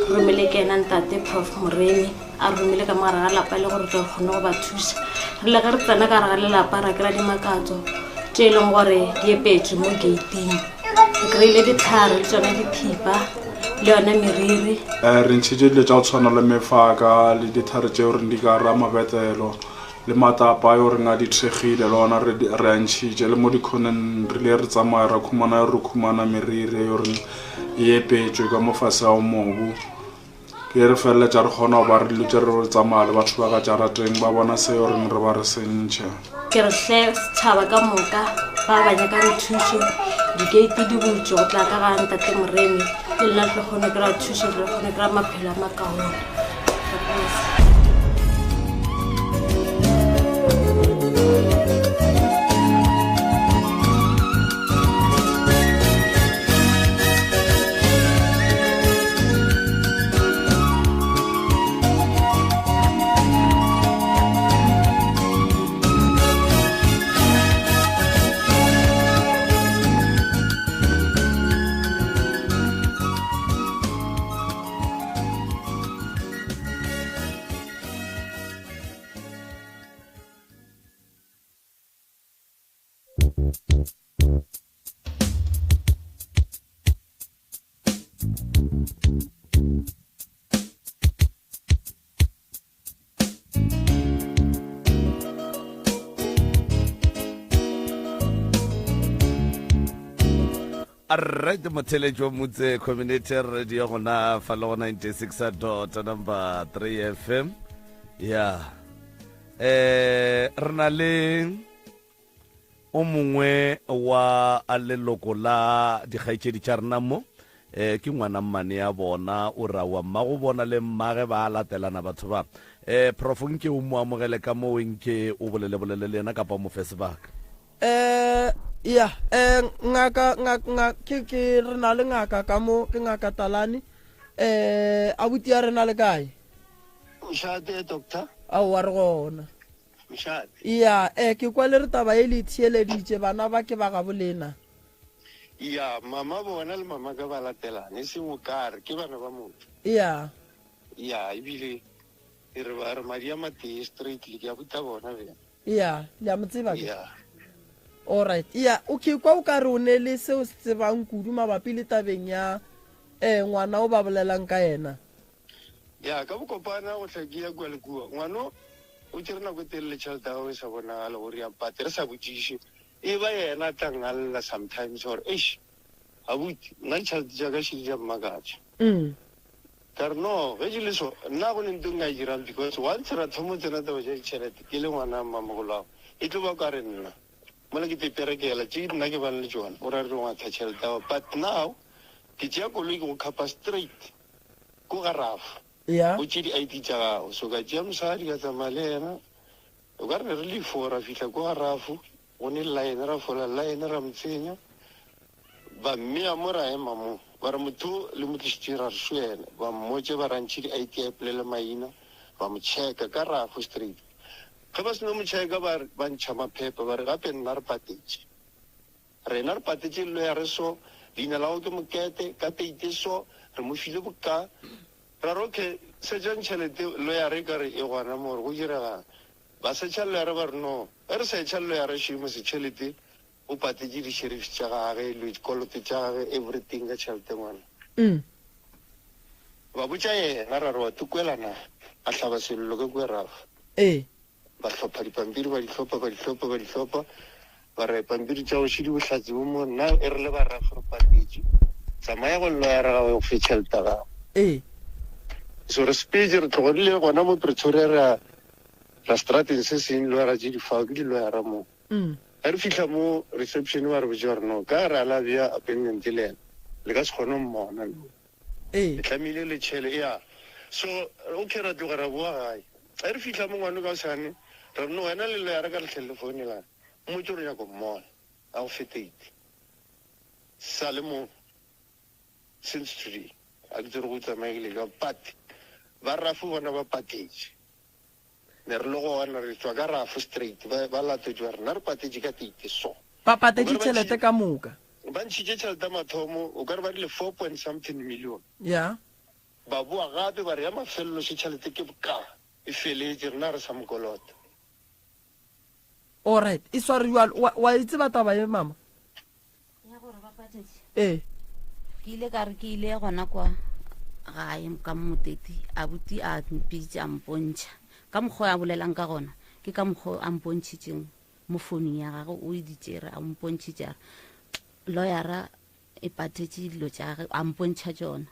romele ke ena ntate Prof Moremi a romile ka mogare ga lapa le gore re kgone go ba thuša re le ge re tsena ka re ga lelapa ra kry-a dimakatso tše e leng gore di epetše mo gating re kry-ile ditlhare le tsone dithipa le yone meriri re ntšhitše dilo tša go tshwana le mefaka le dithare tšeo re di ka ra mabetelo le matapa yo re nga di thegile le ona re a ntšhitše le mo dikhoneng re le re tsamaya ra khumana meriri yo re e epetšwe ka mofase ao mobu ke re feleletša re kgona go ba re dilo tše re tsamaya le batho ba ka jarateng ba bona seo reng re ba re sentšha ke re hle setšhaba ka moka ba banyakang thušo dikeiti di botse go tla ka ga ntate Moremi le nna re kgone kry-a thušo re kgone kry-a maphelo a makaone Alright, motheletši wa motse community radio gona fa le go 96 number 3 FM ya re na le o mongwe wa a leloko la dikgaetšedi tša rena mo ke ngwana mmane ya bona o ra wa mma go bona le mmage ba latelana batho ba prof nke o mo amogele ka mo nke o bolele le ena kapa mo fe sebaka ya ngaka ke re na le ngaka ka mo ke ngaka Talani abuti ya re na le kae Mshate doctor a wa re gona Mshate ya ke kwa le re taba e le tsheleditse bana ba ke ba ga bolena ya mama bona le mama ka ba latelane se mo kare ke bana ba motho ya ibile re ba re madia mate street le ke abuta bona be ya le a motseba ke ya alright ya okay kwa o ka re o ne le se o se tsebang kudu mabapi le tabeng ya ngwana o ba bolelang ka ena ya ka bokopana go tlhakia kwa le kua ngwano o tsirena go telele tšhelete ga o sa bonagala gore ya pate re sa botsiše e ba yena tangalla sometimes gore eish abuti nna tšhelete jaaka šedi ja mmakatša ka re no ge di le so nna go nente nka dirang because once ra thomo tsena taba ja ditšhelete ke le ngwana mmamogolo ago e tlo ba ka re nna mola ke peperekela tše nna ke bane le tsona o ra re ngwa tha tšhelete ao but now ke tšea koloi ke go kapa straight ko garafa o tše di-id tša gago so ka tšea mosadi ka tsamaya le ena o ka re re le fo ra fitlha ko garafo go ne line ra fola line ra motsenya ba mmea mo ra ema mo ba re motho le motlišitše ra re swene ba mmotse ba rantšhe di-id a epolele maina ba mo checka ka rafo straight ge ba seno mo checka ba ntšha maphepa ba re gape nna re patetše rena re patetše lelo ya re so leina la go ke mokete ka teite so re mo file boka ra re okay setšang tšhelete lo ya re ka re e gona more go diregang ba setšha lelo ya re ba re no e re setšha lelo ya re šimo setšhelete o patetše di-sheriffs tša gage le dikolote tša gage everything ka tšhelete ngwana ba botša yena ra re wa tukwelana a hlaba selelo ke kwe rafa ba hlopha dipampiri ba di hlopha ba re pampiri tša go šedi bohlatsi bo mo nna e re le ba rafa re patetše tsamaya go llo ya re gago go fe tšhelete gago so re speje re tlogodile gona mo pretoria ra strateng se seng lo ya ra tše difao ke dilo ya ra moo ga re fitlha mo reception ba re botse gore no ka re a labea appointment le ena le ka se kgone mmona le tlamehile le tšhele ya so okay ra tloga ra boa gae ga re fitlha mo ngwane ka osane re no wena le lo ya re ka letlhele founelana mmotse gore nyako mmona a go feteite sa le mo since today a ke tsere go tsamaegile ka but ba rafo bona ba patetše ne re le gona re tswa ka rafo straight ba latetšwa rena re patetše ka teite so ba patetše tšhelete ka moka ba ntšhitše tšhelete mathomo o ka re ba rile 4 point something million ba boa gape ba re ya mafelelo se tšhelete ke boka e feletše rena re sa mokolota alright e sware wa itse ba taba ye mama ya gore ba patetše ke ile ka re ke ile gona kwa gae ka moteti abuti a mpitse a mpontšha ka mokgwa a bolelang ka gona ke ka mokgwa a mpontšhitšeng mo founung ya gage o editšere a mpontšhitša lawyera e patetše dilo tša gage a mpontšha tsona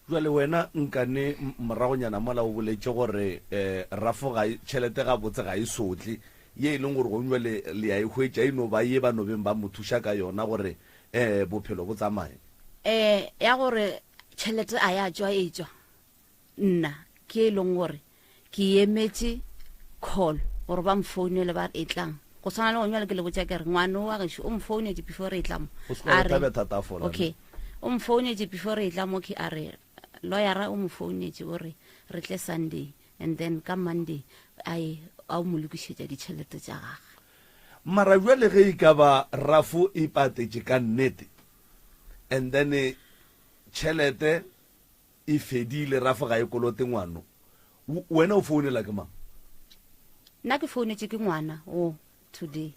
jwale wena nkane moragonyana mola o boletše gore rafo tšhelete ga botse ga e sotle ye e leng gore gongwe le ya e hwetša eno ba ye ba nobeng ba mo thuša ka yona gore bophelo bo tsamaye ya gore tšhelete a ya tswa e tswa nna ke e leng gore ke emetše call gore ba mfounele ba re e tlang go tshwana le gonyale ke le botša ke re ngwane wa gešo o mfounetse before e tlamo okay o mfounetse before e tlamo ke a re lawyera o mfounetse gore re tle Sunday and then ka Monday a o mo lokišetša ditšhelete tša gage mara jwale ge e ka ba rafo e patetše ka nnete and then tšhelete e fedile rafo ga e kolote ngwano wena o founela ke mang nna ke founetse ke ngwana o today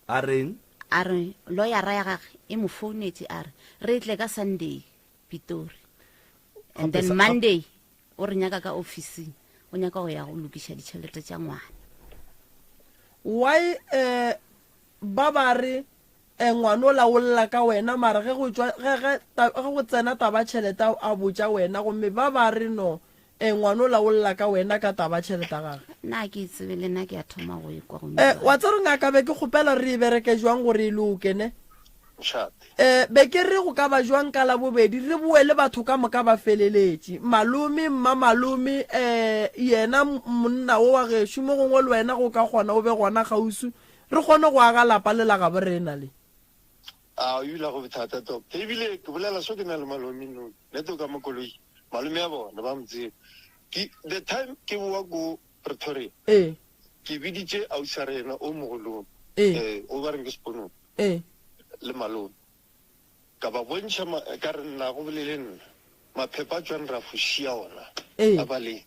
a reng a re lawyer ya gage e mo founetse a re tle ka Sunday Pitori and then Monday o re nyaka ka officing o nyaka go ya go lokisha ditšhelete tša ngwana. why ba ba re ngwana o laolla ka wena mara ge go tsena taba tšhelete a botša wena gomme ba ba re no ngwana o laolla ka wena ka taba tšhelete gage. Nna ke tsebe le nna ke a thoma go ekwa go wa tsere ngaka be ke kgopela re bereke jwang gore e loke ne be ke re go ka ba jwang ka la bobedi re bue le batho ka moka ba feleletše malome mmamalome yena monna o wa gešo mo gongwe le wena go ka kgona o be gona gausu re kgone go aga lapa le la ga bo rena le a yula go thata top ebile ke bolela so ke na le malome no neto ka mokoloi malome ya bona ba mtse the time ke bua go Pretoria ke biditše ausarena o mogolong o ba reng ke spono le malome ka ba bontšha ka re nna go bolele nna maphepa tswang ra fušia ona a ba le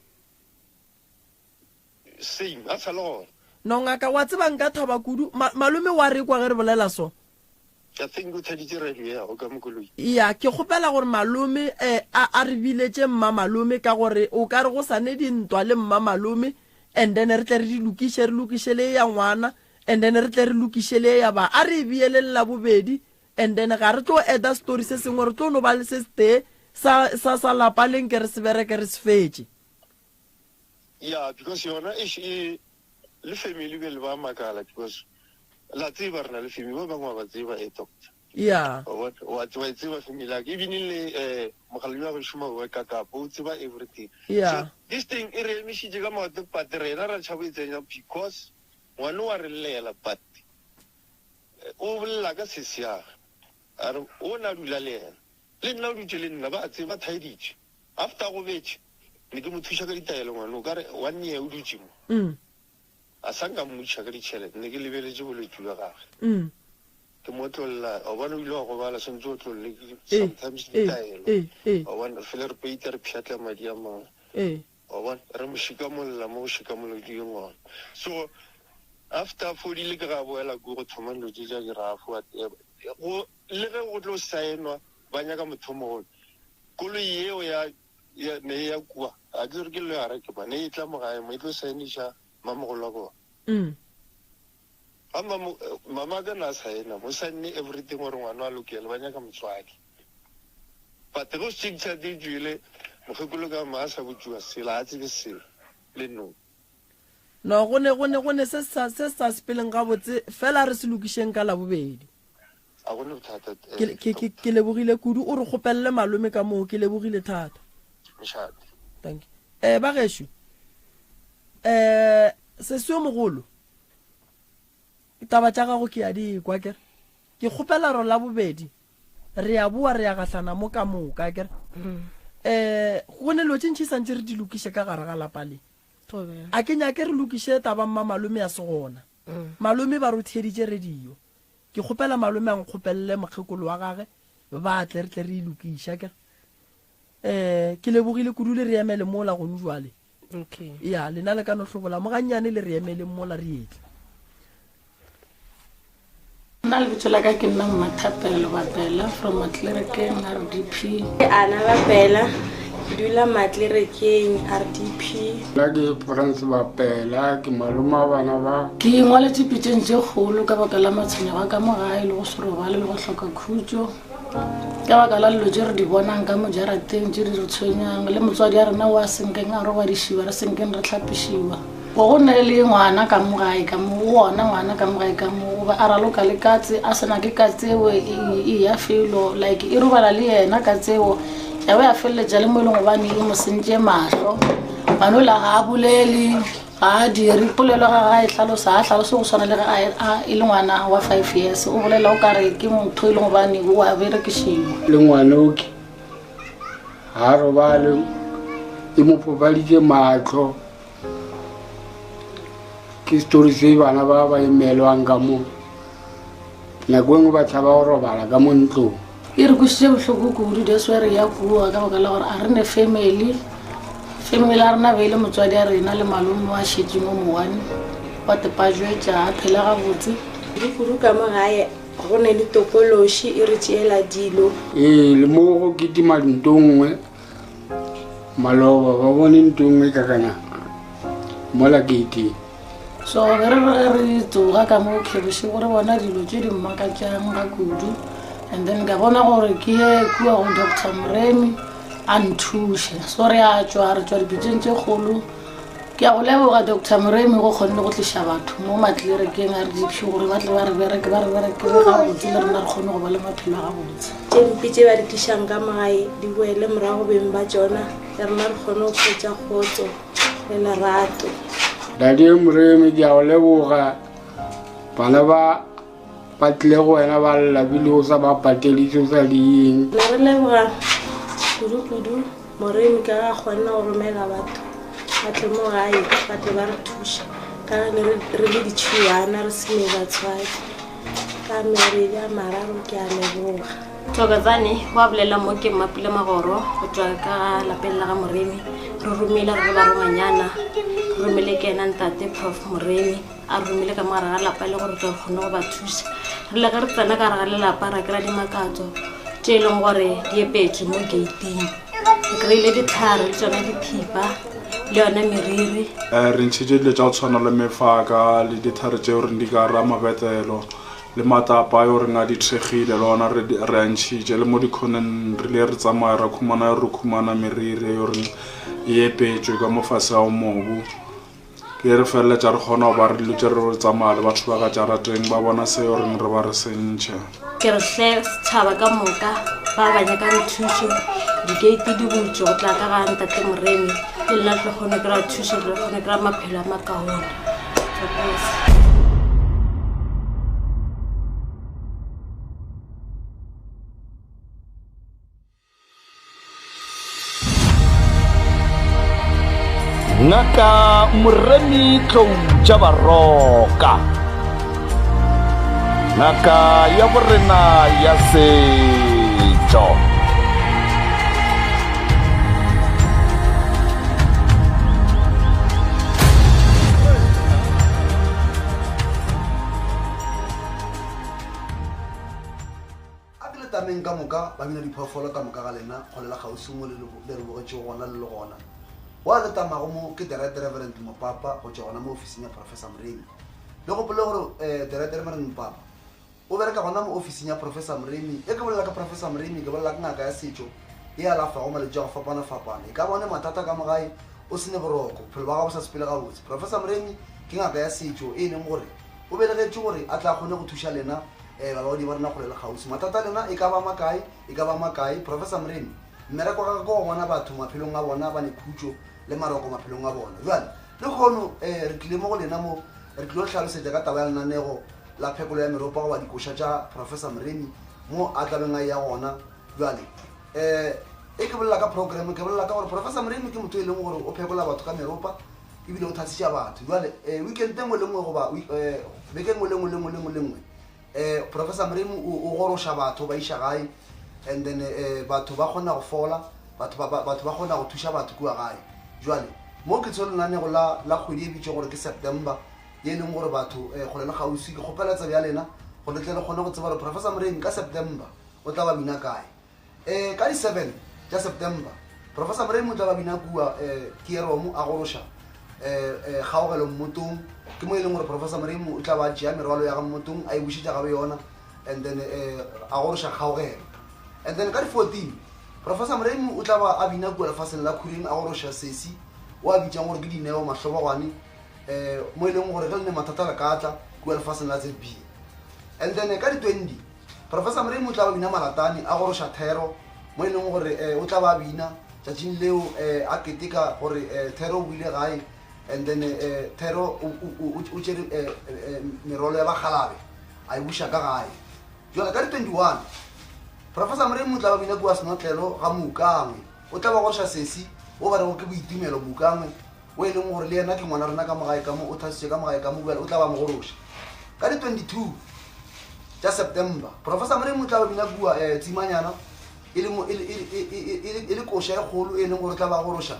same a sa le gona no ngaka wa tsebang ka thaba kudu malome wa re kwa ge re bolela so I think o thaditše radio ya o ka mokoloi ya ke kgopela gore malome a re biletše mma malome ka gore o ka re go sane dintwa le mma malome and then re tle re di lokiše le ya ngwana and then re tle re lokiše le ya ba a re bielelela bobedi and then ga re tlo eda story se sengwe re tlo no ba le se ste sa lapa leng ke re se bereke re se fetše yeah because yona e le family be le ba makala because la tseba rena le family ba bangwe ba tseba doctor yeah wa tseba family like even le mogalemi wa go shuma wa ka o tseba everything yeah so this thing e re emishije ka maoto paterena ra tshabetsenya because ngwana wa re lela but o bolela ka sesia a re o na dula le yena le nna o dutse le nna ba tseba thaiditše after go betše ne ke mo thuša ka ditaelo ngwana o ka re 1 year o dutse mo a sanka mmutša ka ditšhelete ne ke lebeletše bolwetši bja gage ke mo tlolla o bona o ile wa go bala sentse o tlolle sometimes ditaelo o bona fele re peita re pšhatla madi a mangwe o bona re mo šikamolla mo go šikamolodi ye ngwana so after 40 le ke ga boela ko go thoma dilo tše tša dirafo le ge go tlo saenwa ba nyaka mothomogolo koloi yeo ne ya kua a ke re ke lo ya reke ba ne e tla mogae mo e tlo saeniša mamogolo wa bona mama ka na saena mo sanne everything gore ngwana a lokele ba nyaka motswadi but go sitša di jwile mogekolo ka ma sa botšwa sela a tsebe se le no no gone se sa sepeleng ga botse fela re se lokišeng ka la bobedi a gone bothata ke lebogile kudu o re kgopelele malome ka moo ke lebogile thata thank you ba gešo se seo mogolo taba tša gago ke ya di kwa kere ke kgopela ro la bobedi re ya bua re ya gahlana mo ka moka kere go ne lo tšintši santse re di lokiše ka gare ga lapa le a ke nyake re lokiše taba mma malome ya se gona malome ba re theeditše radio ke kgopela malome a nkgopelele mokgekolo wa gage ba tle re tle re lokiša kere ke lebogile kudule re emele mola gone jwale okay ya lena le ka no hlobola mo gannyane le re emele mola re etle nna le bitso la ka ke nna Mmathapelo Bapela from Matlerekeng RDP ana Bapela ke dula Matlerekeng RDP la ke Prince Bapela ke malome wa bana ba ke ngwaletše pitšeng tše kgolo ka baka la matshwenyego ka mo gae le go se robale le go hloka khutšo ka baka la dilo tše re di bonang ka mo jarateng tše di re tshwenyang le motswadi a rena wa senkeng a re wa dišiba re senkeng re tlhapišiwa go nne le ngwana ka mo gae ka mo wona ngwana ka mo gae ka mo ba a raloka le katse a sena ke katseo e ya felo like e robala le yena ka tseo ya ba ya feleletša le mo e leng gobane e mo sentše mahlo manola ga a bolele ga a dire polelo ga ga e tlhalosa a tlhaloso go swana le ga e le ngwana wa 5 years o bolela o ka re ke motho e leng gobane o a berekišiwa le ngwanoke ga robale e mo phopaditše matlho ke story se bana ba ba emelwang ka mo nako engwe ba tšhaba go robala ka mo ntlong e re kwešiše bohloko kudu deswe re ya kua ka baka la gore a re ne family a rena beile motswadi a rena le malome wa šetše mo mowane wa tepajwetša a phela gabotse kudu ka mo gae go ne le topološi e re tšeela dilo le mo go kitima dintongwe maloba ba bone ntongwe ka kana mola kiti so re tsoga ka mo khebiše gore bona dilo tše di mmakatšang ga kudu and then ka bona gore ke ye kua go Dr. Mremi a nthuše so re a tšwa dipitseng tše kgolo ke a go leboga Dr. Mremi go kgonne go tliša batho mo matlerekeng a re dipšhi gore ba tle ba re bereke gabotse le rena re kgone go ba le maphelo a gabotse tše mpe tše ba di tlišang ka magae di boele morago beng ba tšona le rena re kgone go kgwetša kgotso le lerato Dadi Mremi ke a go leboga bana ba tle go wena ba lapile o sa ba patelitse o sa dieng na re leboga kudu Mremi ka ga kgona go romela batho ba tle mo gae ba tle ba re thuša ka re le ditšhiwana re sene batshwadi ka meredi a mararo ke a leboga Thokozane wa bolela mo ke Mapile Magoro go tswa ka lapeng la ga Mremi re romile re ba ronganyana re romile ke ena ntate Prof Mremi a romile ka mogare ga lapa le gore re kgone go ba thuša re le ka re tsena ka re ga lelapa ra kry-a dimakatso tše e leng gore di epetswe mo gating re kry-ile ditlhare le tsona dithipa le yona meriri re ntšhitše dilo tša go tshwana le mefaka le dithare tšeo re di ka ra mabetelo le matapa yo re nga di thegile le ona re a ntšhitše le mo dikhoneng re le re tsamaya ra khumana meriri yo re e epetšwe ka mofase ao mobu ke re feleletša re kgona go ba re dilo tše re tsamaya le batho ba ka jarateng ba bona se yo reng re ba re sentšha ke re hle setšhaba ka moka ba banyakang thušo digate di botse go tla ka ga ntate Mremi le nna tle kgone kry-a thušo le kgone kry-a maphelo a makaone Ngaka Mremi Tloutša Baroka, ngaka ya borena ya setšo. tameng ka moka ba bina diphoofolo ka moka ga lena go lela gausi mo le re bogetše gona le gona wa le tamago mo ke the right reverend Mopapa go tšwa gona mo ofising ya Professor Mremi le go pole gore the right reverend Mopapa o bereka gona mo ofising ya Professor Mremi e ke bolela ka Professor Mremi ke bolela ka ngaka ya setšo e alafa go malwetši a go fapana e ka bone mathata ka mogae o sene boroko phelo ba gago sa sepele ga botse Professor Mremi ke ngaka ya setšo e leng gore o belegetše gore a tla kgone go thuša lena balaodi ba rena go lela gausi mathata lena e ka ba makae Professor Mremi mmereko ga go bona batho maphelong a bona ba ne khutšo le maroko maphelong a bona jwale le kgono re tlile mo go lena mo re tlile go tlhalosetša ka taba ya lenanego la phekolo ya meropa go ba dikoša tša Professor Mremi mo a tlabeng a ya gona jwale e ke bolela ka program ke bolela ka gore Professor Mremi ke motho e leng gore o phekola batho ka meropa ebile o thatšiša batho jwale weekend engwe le ngwe goba beke ngwe le ngwe Professor Mremi o goroša batho ba iša gae and then batho ba kgona go fola batho ba kgona go thuša batho kua gae jwale mo ke tsholo lenanego la kgwedi e bitše gore ke September ye leng gore batho go lela gausi ke kgopela tsebe ya lena go letle le kgone go tseba gore Professor Mremi ka September o tla ba bina kae ka di 7 tša September Professor Mremi o tla ba bina kua Kieromo a goroša kgaogelo mmotong ke mo e leng gore Professor Mremi o tla ba tšea merwalo ya ga mmotong a e bušetša gabe yona and then a goroša kgaogelo and then ka di 14 Professor Mremi o tla ba a bina kua lefaseng la Khureng a goroša sesi o a bitšang gore ke dineo mahlobogwane mo e leng gore ge le ne mathata le ka tla kua lefaseng la ZB and then ka di 20 Professor Mremi o tla ba bina malatane a goroša Thero mo e leng gore o tla ba bina tšatšing leo a keteka gore Thero o buile gae and then Thero o tšere merolo ya bagalabe a e buša ka gae jwale ka di 21 Professor Mremi o tla ba bina kua Senotlelo ga Mookangwe o tla ba goroša sesi o ba rego ke boitumelo Mookangwe o e leng gore le yena ke ngwana rena ka mogae ka mo o thasitše ka mogae ka mo bjale o tla ba mogoroša ka di 22 tša September Professor Mremi o tla ba bina kua Tsimanyana e le koša e kgolo e leng gore o tla ba goroša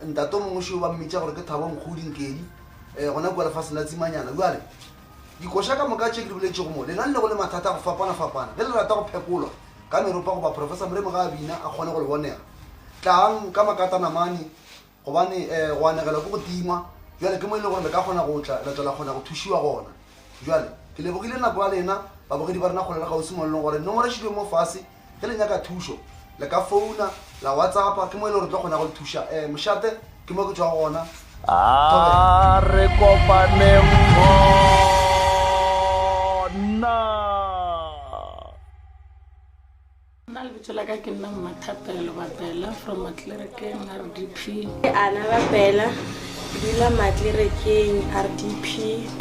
ntato mongwe šeo ba mmitša gore ke Thabo Nkgodi Nkedi gona kua lefaseng la Tsimanyana jwale dikoša ka moka tše ke di boletse go mo le na le go le mathata go fapana-fapana ge le rata go phekolwa ka meropa goba professor Moremi ga a bina a kgone go le bonega tlang ka makatanamane gobane go anegela ko go tima jale ke mo e le gore le ka kgona go tla le tla kgona go thušiwa gona jale ke lebogile nako ya lena babogedi ba rena kgolela ga o simololeng gore nomoro šhidio mo fase ge le nyaka thušo le ka founa la whatsappa ke mo e le gore tlo kgona go le thuša mošate ke mo ke tswa gona re kopaneng gona nna lebitso la ka ke nna Mmathapelo Bapela from Matlerekeng RDP. Ana Bapela dula Matlerekeng RDP.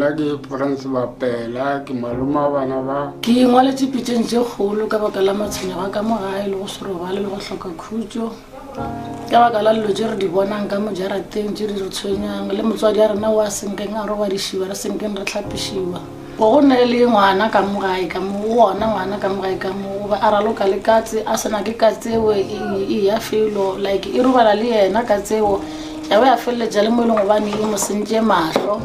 La ke Prince Bapela ke maloma bana ba Ke ngwaletse pitšeng tše kgolo ka baka la matshwenyego ka mo gae le go se robale le go hloka khutšo ka baka la dilo tše re di bonang ka mo jarateng tše di re tshwenyang le motswadi a rena wa senkeng a re wa dišiwa re senkeng re tlhapišiwa go nne le ngwana ka mo gae ka mo ona ngwana ka mo gae ka mo ba a raloka le katse a sena ke katseo e ya felo like e robala le yena ka tseo ya ba ya feleletša le mo e leng gobane e mo sentše mahlo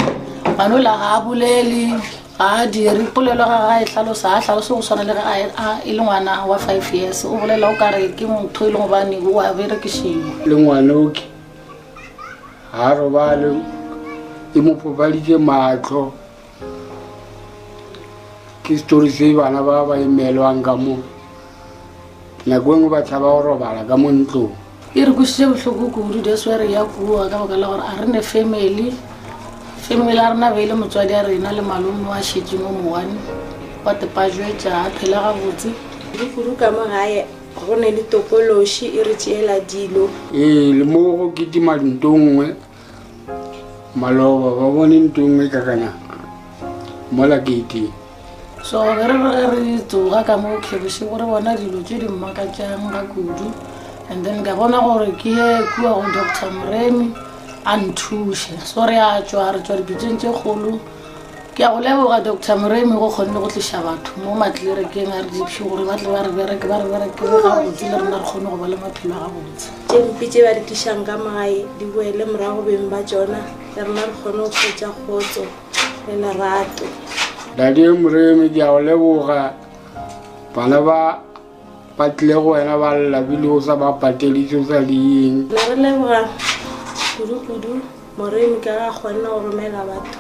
manola ga a bolele ga a dire polelo ga ga e tlhalosa a tlhaloso go swana le ga e le ngwana wa 5 years o bolela o kare ke motho e leng gobane o a berekišiwa le ngwanoke ga robale e mo phopaditše matlho ke story se bana ba ba emelwang ka mo nako engwe ba tšhaba go robala ka mo ntlong e re kwešiše bohloko kudu deswe re ya kua ka baka la gore a re ne family a rena beile motswadi a rena le malome wa šetšeng o mowane wa tepajwetša a phela gabotse Kudu ka mo gae go ne le tokološi e re tšeela dilo le mo go ketima dintongwe maloba ba bone ntongwe ka kana mola keting so ge re tsoga ka mo khebiše gore bona dilo tše di mmakatšang ga kudu and then ka bona gore ke ye kua go Dr. Moremi a nthuše so re a tswa dipitšeng tše kgolo ke a go leboga Dr. Moremi go kgonne go tliša batho mo Matlerekeng RDP gore ba tle ba re bereke gabotse le rena re kgone go ba le maphelo a gabotse tše mpe tše ba di tlišang ka magae di boele morago beng ba tšona le rena re kgone go kgwetša kgotso le lerato Dadi Moremi ke a go leboga bana ba tlile go wena ba llabile o sa ba patelitse o sa dieng na re leboga kudu Moremi ka ga kgonna go romela batho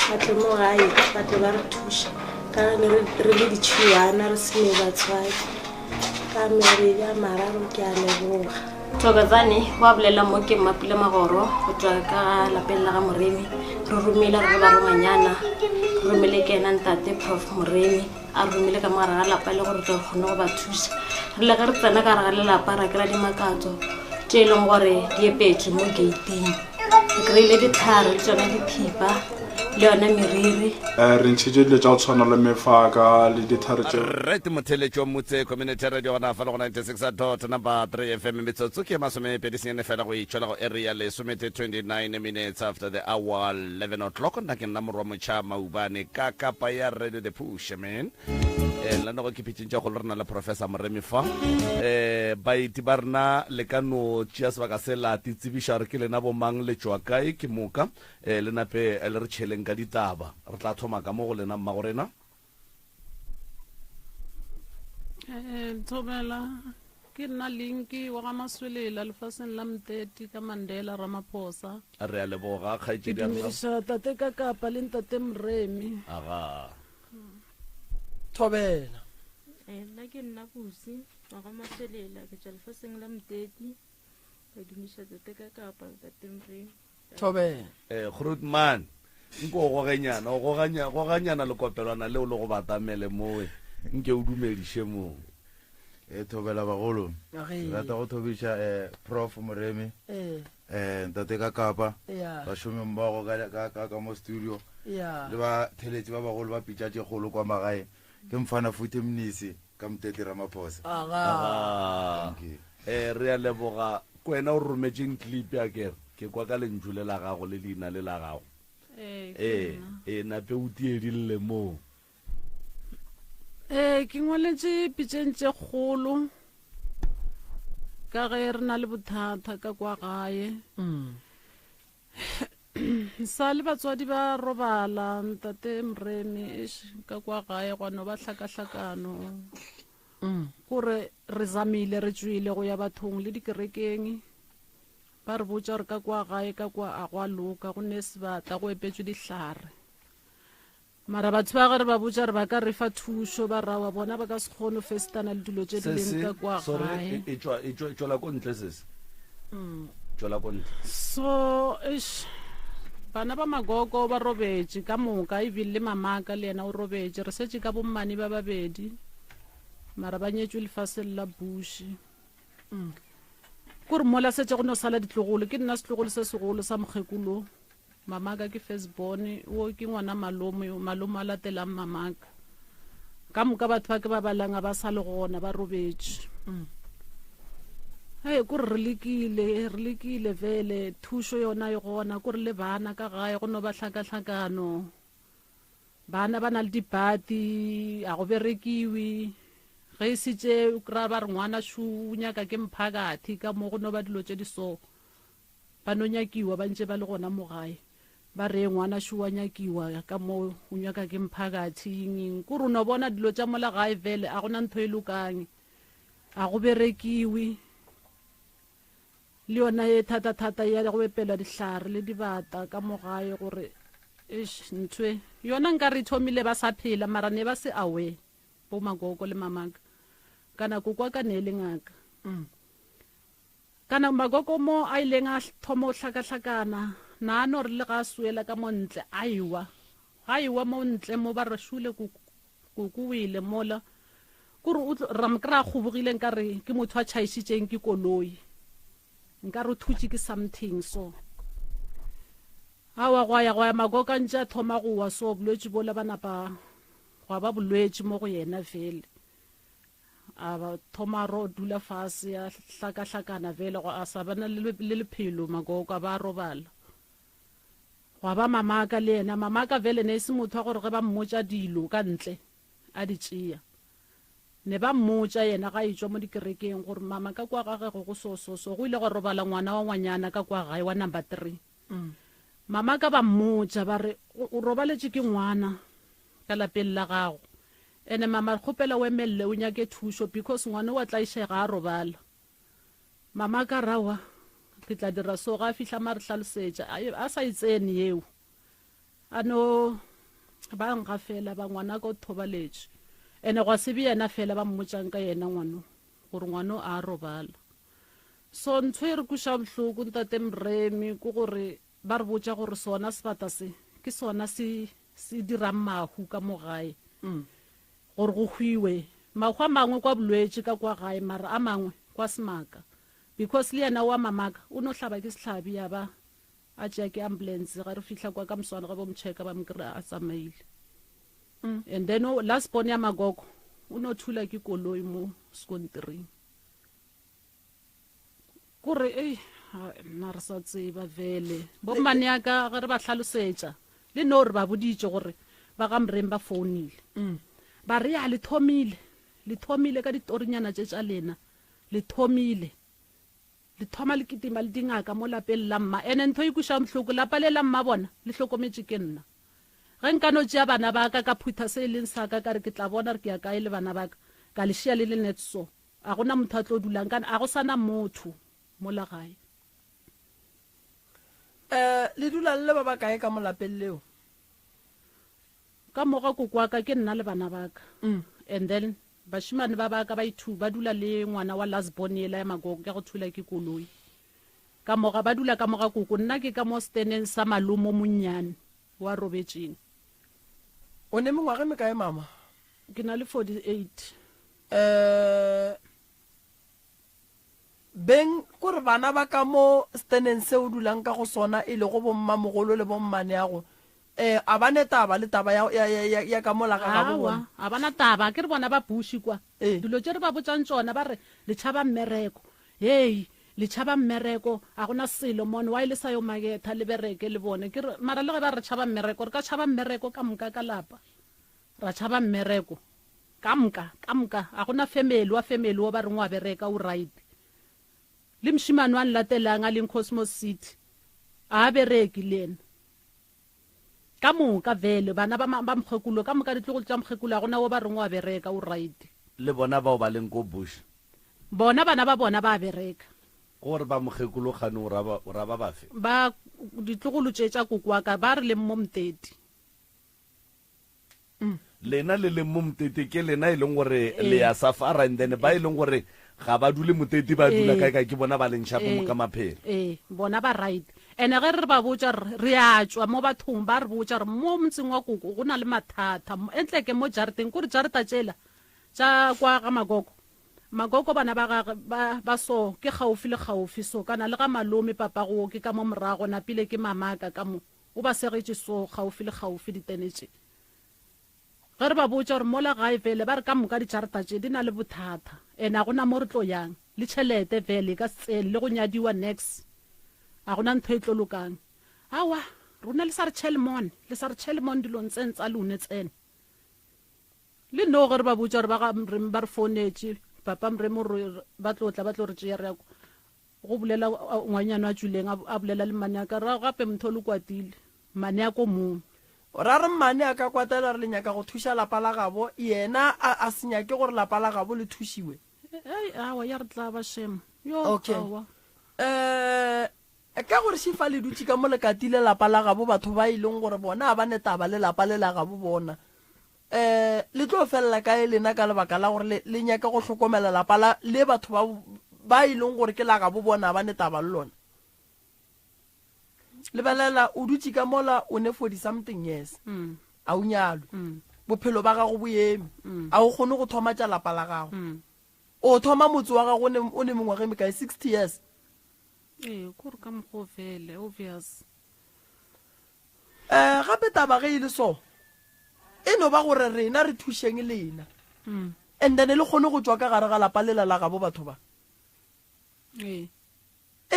ba tle mo gae ba tle ba re thuša ka re le ditšhiwana re sene batswadi ka meredi a mararo ke a leboga Thokozane wa bolela mo ke Mapile Magoro go tswa ka lapeng la ga Moremi re romile re ba ronganyana re romile ke ena ntate Prof Moremi a romile ka mogare ga lapa le gore re kgone go ba thuša re le ga re tsena ka re ga lelapa ra kry-a dimakatso tše e leng gore di epetswe mo gating re kry-ile ditlhare le tsona dithipa le yona meriri re ntšhitše dilo tša go tshwana le mefaka le dithare tšeo right motheletšo motse community radio gona fa le go 96.3 FM metsotso ke masomepedisenyane fela go itšwela go area le somete 29 minutes after the hour 11 o'clock nna ke nna morwa motšha maubane ka kapa ya radio the push man lana go ke pitšintša go le rena le Professor Moremi fa baiti ba rena le ka no tšea sebaka se lati tsebiša re ke lena bomang le tšwa kae ke moka le nape le re tšheleng ka ditaba re tla thoma ka mo go lena mmagorena Thobela ke nna linki wa ga Maswelela lefaseng la Mteti ka Mandela Ramaphosa re a leboga kgaetšedi ke dumediša tate ka kapa le ntate Moremi aga Thobela nna ke nna Busi wa ga Maswelela ke tšwa lefaseng la Mteti ka dumediša tate ka kapa ntate Moremi Thobela Grootman nko go ganyana le kopelwana leo le go batamele moe nke o dumediše moo Thobela bagolo rata go thobiša Prof Moremi ntate ka kapa ba šome mmogo ka mo studio le ba theletši ba bagolo ba pitša tše kgolo kwa magae ke mfana Futhi Mnisi ka Mteti Ramaphosa re a leboga ko wena o rometšeng clip ya kere ke kwa ka lentšu le la gago le leina le la gago nape o tiedile moo ke ngwaletše pitšeng tše kgolo ka ge re na le bothata ka kwa gae sa le batswadi ba robala ntate Mremi ka kwa gae gwana ba hlakahlakano gore re zamile re tswile go ya bathong le dikerekeng ba re botsa re ka kwa gae ka kwa a go a loka go ne sebata go epetswe dihlare mara batho ba gare ba botsa re ba ka re fa thuso ba rawa bona ba ka se kgone festana le dilo tse di leng ka kwa gae tswela ko ntle sese tswela ko ntle so bana ba Magogo ba robetse ka moka ebile le mamaka le yena o robetse re setse ka bommane ba babedi mara ba nyetswe lefaseng la Bush kore mola setse go no sala ditlogolo ke nna setlogolo se segolo sa mokgekulo mamaka ke firstborn o ke ngwana malomo a latelang mamaka ka moka batho ba ke ba balanga ba sa le gona ba robetse kore re lekile vele thuso yona e gona kore le bana ka gae go no ba hlakahlakano bana ba na le dipati a go berekiwi ge e setse kry-a ba re ngwana o nyaka ke mphakathi ka mo go no ba dilo tse di so ba no nyakiwa ba ntse ba le gona mo gae ba re ngwana wa nyakiwa ka mo o nyaka ke mphakathi eng kore o no bona dilo tša mola gae vele a gona ntho e lokang a go berekiwi le yona e thata ya go epela dihlare le dibata ka mo gae gore ntwe yona nka re thomile ba sa phela mara ne ba se awe bo Magogo le mamaka kana ko kwa ka ne le ngaka kana Magogo mo a ileng a thomo hlakahlakana na no re le ga suela ka montle aiwa mo ntle mo ba re shule kukuwile mola kore ramkra khubugile nka re ke motho a chaisitseng ke koloi nka re thutse ke something so awa go ya Magogo ntse a thoma go wa so bolwetse bola bana ba go ba bolwetse mo go yena vele a ba thoma ro dula fase ya hlakahlakana vele go a sa bana le lephelo Magogo ba robala go ba mamaka le yena mamaka vele ne se motho gore ge ba mmotsa dilo ka ntle a di tšea ne ba mmotsa yena ga itswa mo dikerekeng gore mama ka kwa gage go so go ile go robala ngwana wa ngwanyana ka kwa gae wa number 3 mama ka ba mmotsa ba re o robaletse ke ngwana ka lapeng la gago ene mama khopela o emelle o nyake thuso because ngwana wa tla ishe ga robala mama ka rawa ke tla dira so ga fihla mare hlalosetša a sa itsene yeo ano ba nga fela ba ngwana go thobaletse ene go se yena fela ba mmotsang ka yena ngwana gore ngwana a robala so ntho re kusha bohloko ntate Mremi go gore ba re botsa gore sona sebata se ke sona se dirang mahu ka mo gae gore go hwiwe mahu a mangwe kwa bolwetse ka kwa gae mara a mangwe kwa semaka because le yena wa mamaka o no hlaba ke sehlabi ya ba a tšea ke ambulance ga re fihla kwa ka moswane ga bo mcheka ba mkry-a a tsamaile and then last born ya Magogo o no thula ke koloi mo sekontiring kore nna re sa tseba vele bo mmane ya ka ge re ba hlalosetša le no re ba boditše gore ba ga Mremi ba founile ba re ya le thomile ka ditorinyana tše tša lena le thoma le kitima le dingaka mo lapeng la mma ene ntho e kuša mohloko lapa le la mma bona le hlokometse ke nna ge nka no tšea bana ba ka phutha se e leng sa ka re ke tla bona re ke ya kae le bana ba ka le šia le le netso a gona motho a tlo dulang kana a go sana motho mo la gae le dula le ba ba kae ka mo lapeng leo ka moga kokwa ka ke nna le bana ba ka and then bashimane ba ba ka ba ithu ba dula le ngwana wa last born ela ya Magogo ke go thula ke koloi ka moga ba dula ka moga koko nna ke ka mo steneng sa malomo monnyane wa robetseng o ne mengwaga me kae mama ke na le 48 beng kore bana ba ka mo steneng se o dulang ka go sona e le go bomma mogolo le bommane ya go a ba netaba le taba ya ka mola ga go bona a bana taba ke re bona ba Bush kwa dilo tse re ba botsang tsona ba re le tšhaba mmereko le tšhaba mmereko a gona selo mone wa ile sa yo mageta le bereke le bone ke mara le ge ba re tšhaba mmereko re ka tšhaba mmereko ka moka ka lapa ra tšhaba mmereko ka moka a gona family wa ba re ngwa bereka o right le mshimane wa latelang a leng Cosmos City a bereki lena ka moka vele bana ba mokgekulo ka moka ditlogolo tša mokgekulo ya gona o ba reng wa bereka o right le bona bao ba leng ko bush bona bana ba bona ba bereka gore ba mokgekulo gane o ra ba bafe ba ditlogolo tše tša koko wa ka ba re leng mo mtedi lena le leng mo mtete ke lena e leng gore le ya safara and then ba e leng gore ga ba dule motete ba dula kae ke bona ba leng shapo mo ka maphelo bona ba right ene ge re ba botsa re a tswa mo bathong ba re botsa re mo motseng wa koko go na le mathata entle ke mo jareteng ko re jareta tšela tša kwa ga magoko bana ba so ke gaufi le gaufi so kana le ga malome papa go ke ka mo morago napile ke mamaka ka mo o ba segetše so gaufi le gaufi ditenetse ge re ba botsa gore mola gae fele ba re ka moka dijareta tše di na le bothata ene a gona mo re tlo yang le tšhelete fele ka tsele le go nyadiwa next a gona ntho e tlo lokang awa rona le sa re chelmon dilong tsene tsa lone tsene le no ge re ba botsa gore ba re founetse papa mremo ba tlo re tšea re go bolela ngwanyana a tsuleng a bolela le mane a ka ra gape motho le kwatile mane a ko mong ra re mmane a ka kwatela re le nyaka go thuša lapa la gabo yena a se nyake gore lapa la gabo le thušiwe awa ya re tla ba shema okay ka gore šifa le dutse ka mo lekatile lapa la gabo batho ba e leng gore bona ba netaba le lapa le la gabo bona le tlo felela kae lena ka lebaka la gore le nyaka go hlokomela lapa le batho ba e leng gore ke la gabo bona ba netaba le lona lebelela o dutse ka mola o ne 40 something years a o nyalwe bophelo ba gago bo eme a o kgone go thoma tša lapa la gago o thoma motse wa gago o ne mengwage mekae 60 years kore ka mokgo fele obvious gape taba ge e le so e no ba gore rena re thušeng lena and then le kgone go tswa ka gare ga lapa lela la gabo batho ba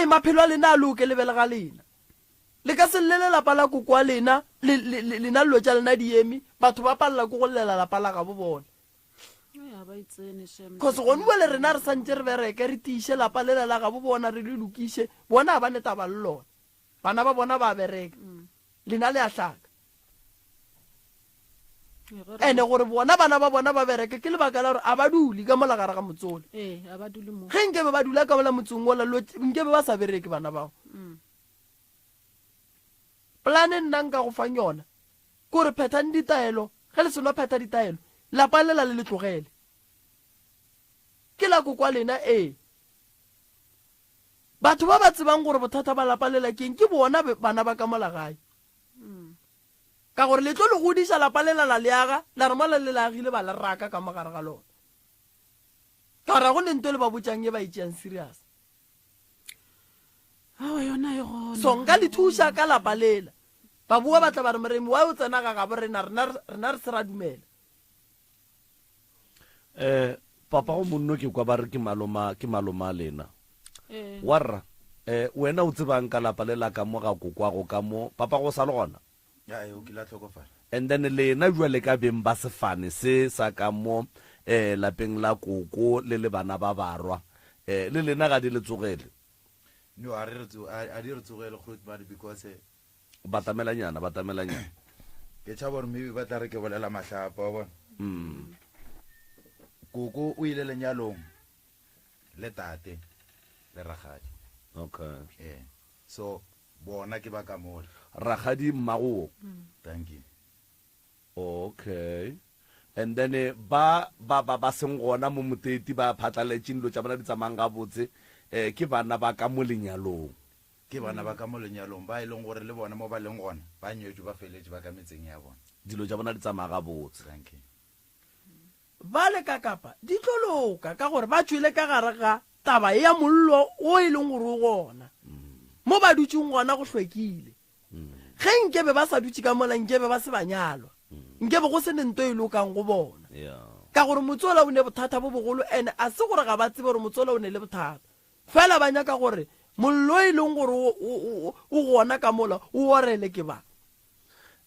maphelo a lena a loke lebele ga lena le ka se llele lapa la koko wa lena lena lelo tša lena di eme batho ba palela ko go llela lapa la gabo bona cause gone bole rena re santse re bereke re tiiše lapa lela la gabo bona re le lokiše bona ba netaba le lona bana ba bona ba bereka lena le a hlaka ene gore bona bana ba bona ba bereke ke lebaka la gore a ba dule ka mola gare ga motsole ge nkebe ba dula ka mola motseng ola nkebe ba sa bereke bana bao plane nna nka go fang yona kore phethang ditaelo ge le seno phetha ditaelo lapa lela le tlogele ke la ko kwa lena batho ba ba tsebang gore bothata ba lapa lela keng ke bona bana ba ka mola gae ka gore le tlo le godiša lapa lela la leaga la re mola le leagile ba le raka ka mogare ga lona ka gore go ne nto le ba botsang e ba itšeang serious so nka le thuša ka lapa lela ba bua ba tla ba re moremi wa o tsena ga gabo rena re se ra dumela papa go monno ke kwa ba re ke maloma lena warra wena o tsebang ka lapa lela ka mo ga kokwago ka mo papa go sa le gona and then lena jwale ka beng ba sefane se sa ka mo lapeng la koko le bana ba barwa le lena ga di le tsogele no a di re tsogele because batamelanyana ke tšha gore maybe ba tla re ke bolela mahlapa wa bona koko o ile lenyalong le tate le ragadi okay so bona ke ba ka mola ragadi mmago thank you okay and then ba seng gona mo moteti ba phatlaletšeng dilo tša bona di tsamayng ga botse ke bana ba ka mo lenyalong ke bana ba ka mo lenyalong ba e leng gore le bona mo ba leng gona ba nyetswe ba feletse ba ka metseng ya bona dilo tša bona di tsamaya ga botse thank you ba le ka kapa di tloloka ka gore ba tswile ka gare ga taba ya mollo o e leng gore o gona mo ba dutseng gona go hlwekile ge nkebe ba sa dutse ka mola nkebe ba se banyalwa nkebe go se ne nto e lokang go bona ka gore motsola o ne bothata bo bogolo ene a se gore ga ba tsebe gore motsola o ne le bothata fela ba nyaka gore mollo e leng gore o gona ka mola o orele ke ba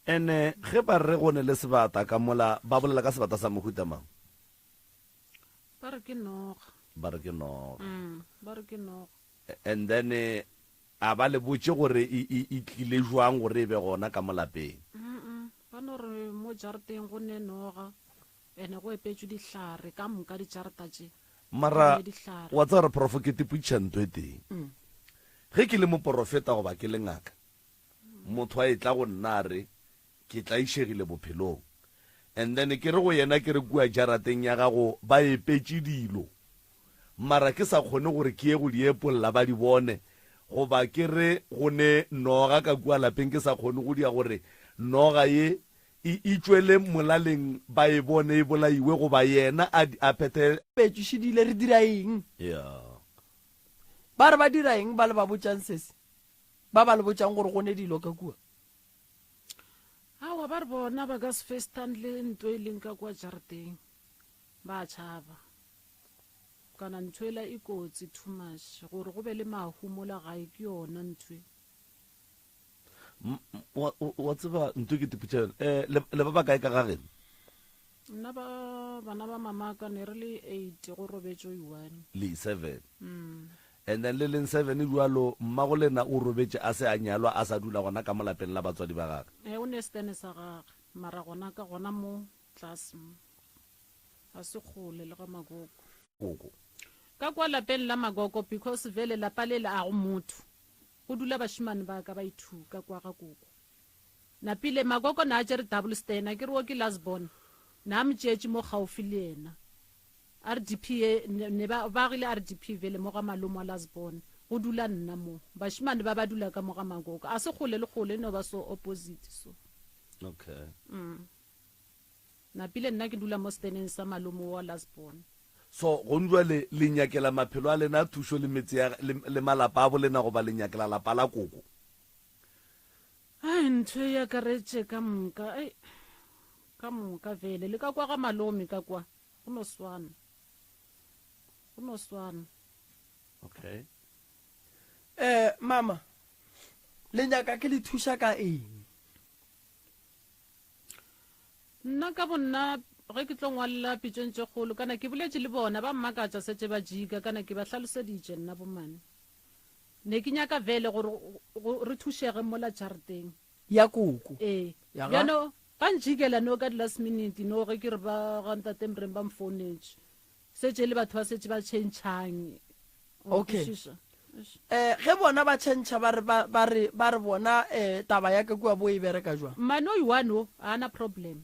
ene ge ba re gone le sebata ka mola ba bolela ka sebata sa mohuta mang ba re ke noga and then a ba le botse gore e tlile jwang gore e be gona ka molapeng no re mo jarateng go ne noga ene go epetswe dihlare ka moka dijarata tse mara wa tsa re prof ke tiputšhanto e teng ge ke le moprofeta goba ke le ngaka motho a e tla go nna re ke tla išegile bophelong and then ke re go yena ke re kua jarateng ya gago ba epetse dilo mara ke sa kgone gore ke ye go di epolola ba di bone goba ke re go ne noga ka kua lapeng ke sa kgone go dia gore noga ye e tswele molaleng ba e bone e bolaiwe goba yena a phete petšušedile re dira eng ba re ba dira eng ba le ba botšang sese ba ba le botšang gore go ne dilo ka kua awa ba re bona ba ka se festan le ntho e leng ka kwa jarateng ba tšhaba kana ntho ela e kotsi too much gore go be le mahumola gae ke yona ntho wa tseba ntho ke tiputšana le ba ba kae ka gageno nna bana ba mamaka ne re le 8 go robetšo 1 le 7 and then le leng 7 dualo mmago lena o robetše a se a nyalwa a sa dula gona ka molapeng la batswadi ba gage o ne stene sa gage mara gona ka gona mo tlase a se kgole le ga magoko ka kwa lapeng la magoko because vele lapa le la a go motho go dula bashimane ba ka ba ithuka kwa ga koko na pile magoko na jere double stena ke re o ke lasbon na mtšetše mo gaufi le ena RDP ne ba gile RDP vele mo ga malomo a lasbon go dula nna mo bashimane ba dula ka mo ga magoko a se kgole le kgole no ba so opposite so okay na pile nna ke dula mo steneng sa malomo wa lasbon so go ndwa le nyakela maphelo a lena thušo le metse le malapa a bolena go ba le nyakela lapa la koko ai ntho ya karetse ka moka vele le ka kwa ga malome ka kwa go no swana okay mama le nyaka ke le thuša ka eng nna ka bonna ge ke tlo ngwalela pitšong tše kgolo kana ke boletše le bona ba mmakatša setse ba jika kana ke ba hlaloseditše nna bomane ne ke nyaka vele gore re thušege mo la jarateng ya koko bjano ba njikela no ka di-last minute no ge ke re ba gantatemreng ba mfounetše setse le batho ba setse ba tšhentšhang okay ge bona ba tšhentšha ba re bona taba ya ka kua bo e bereka jwa mane o iwano a na problem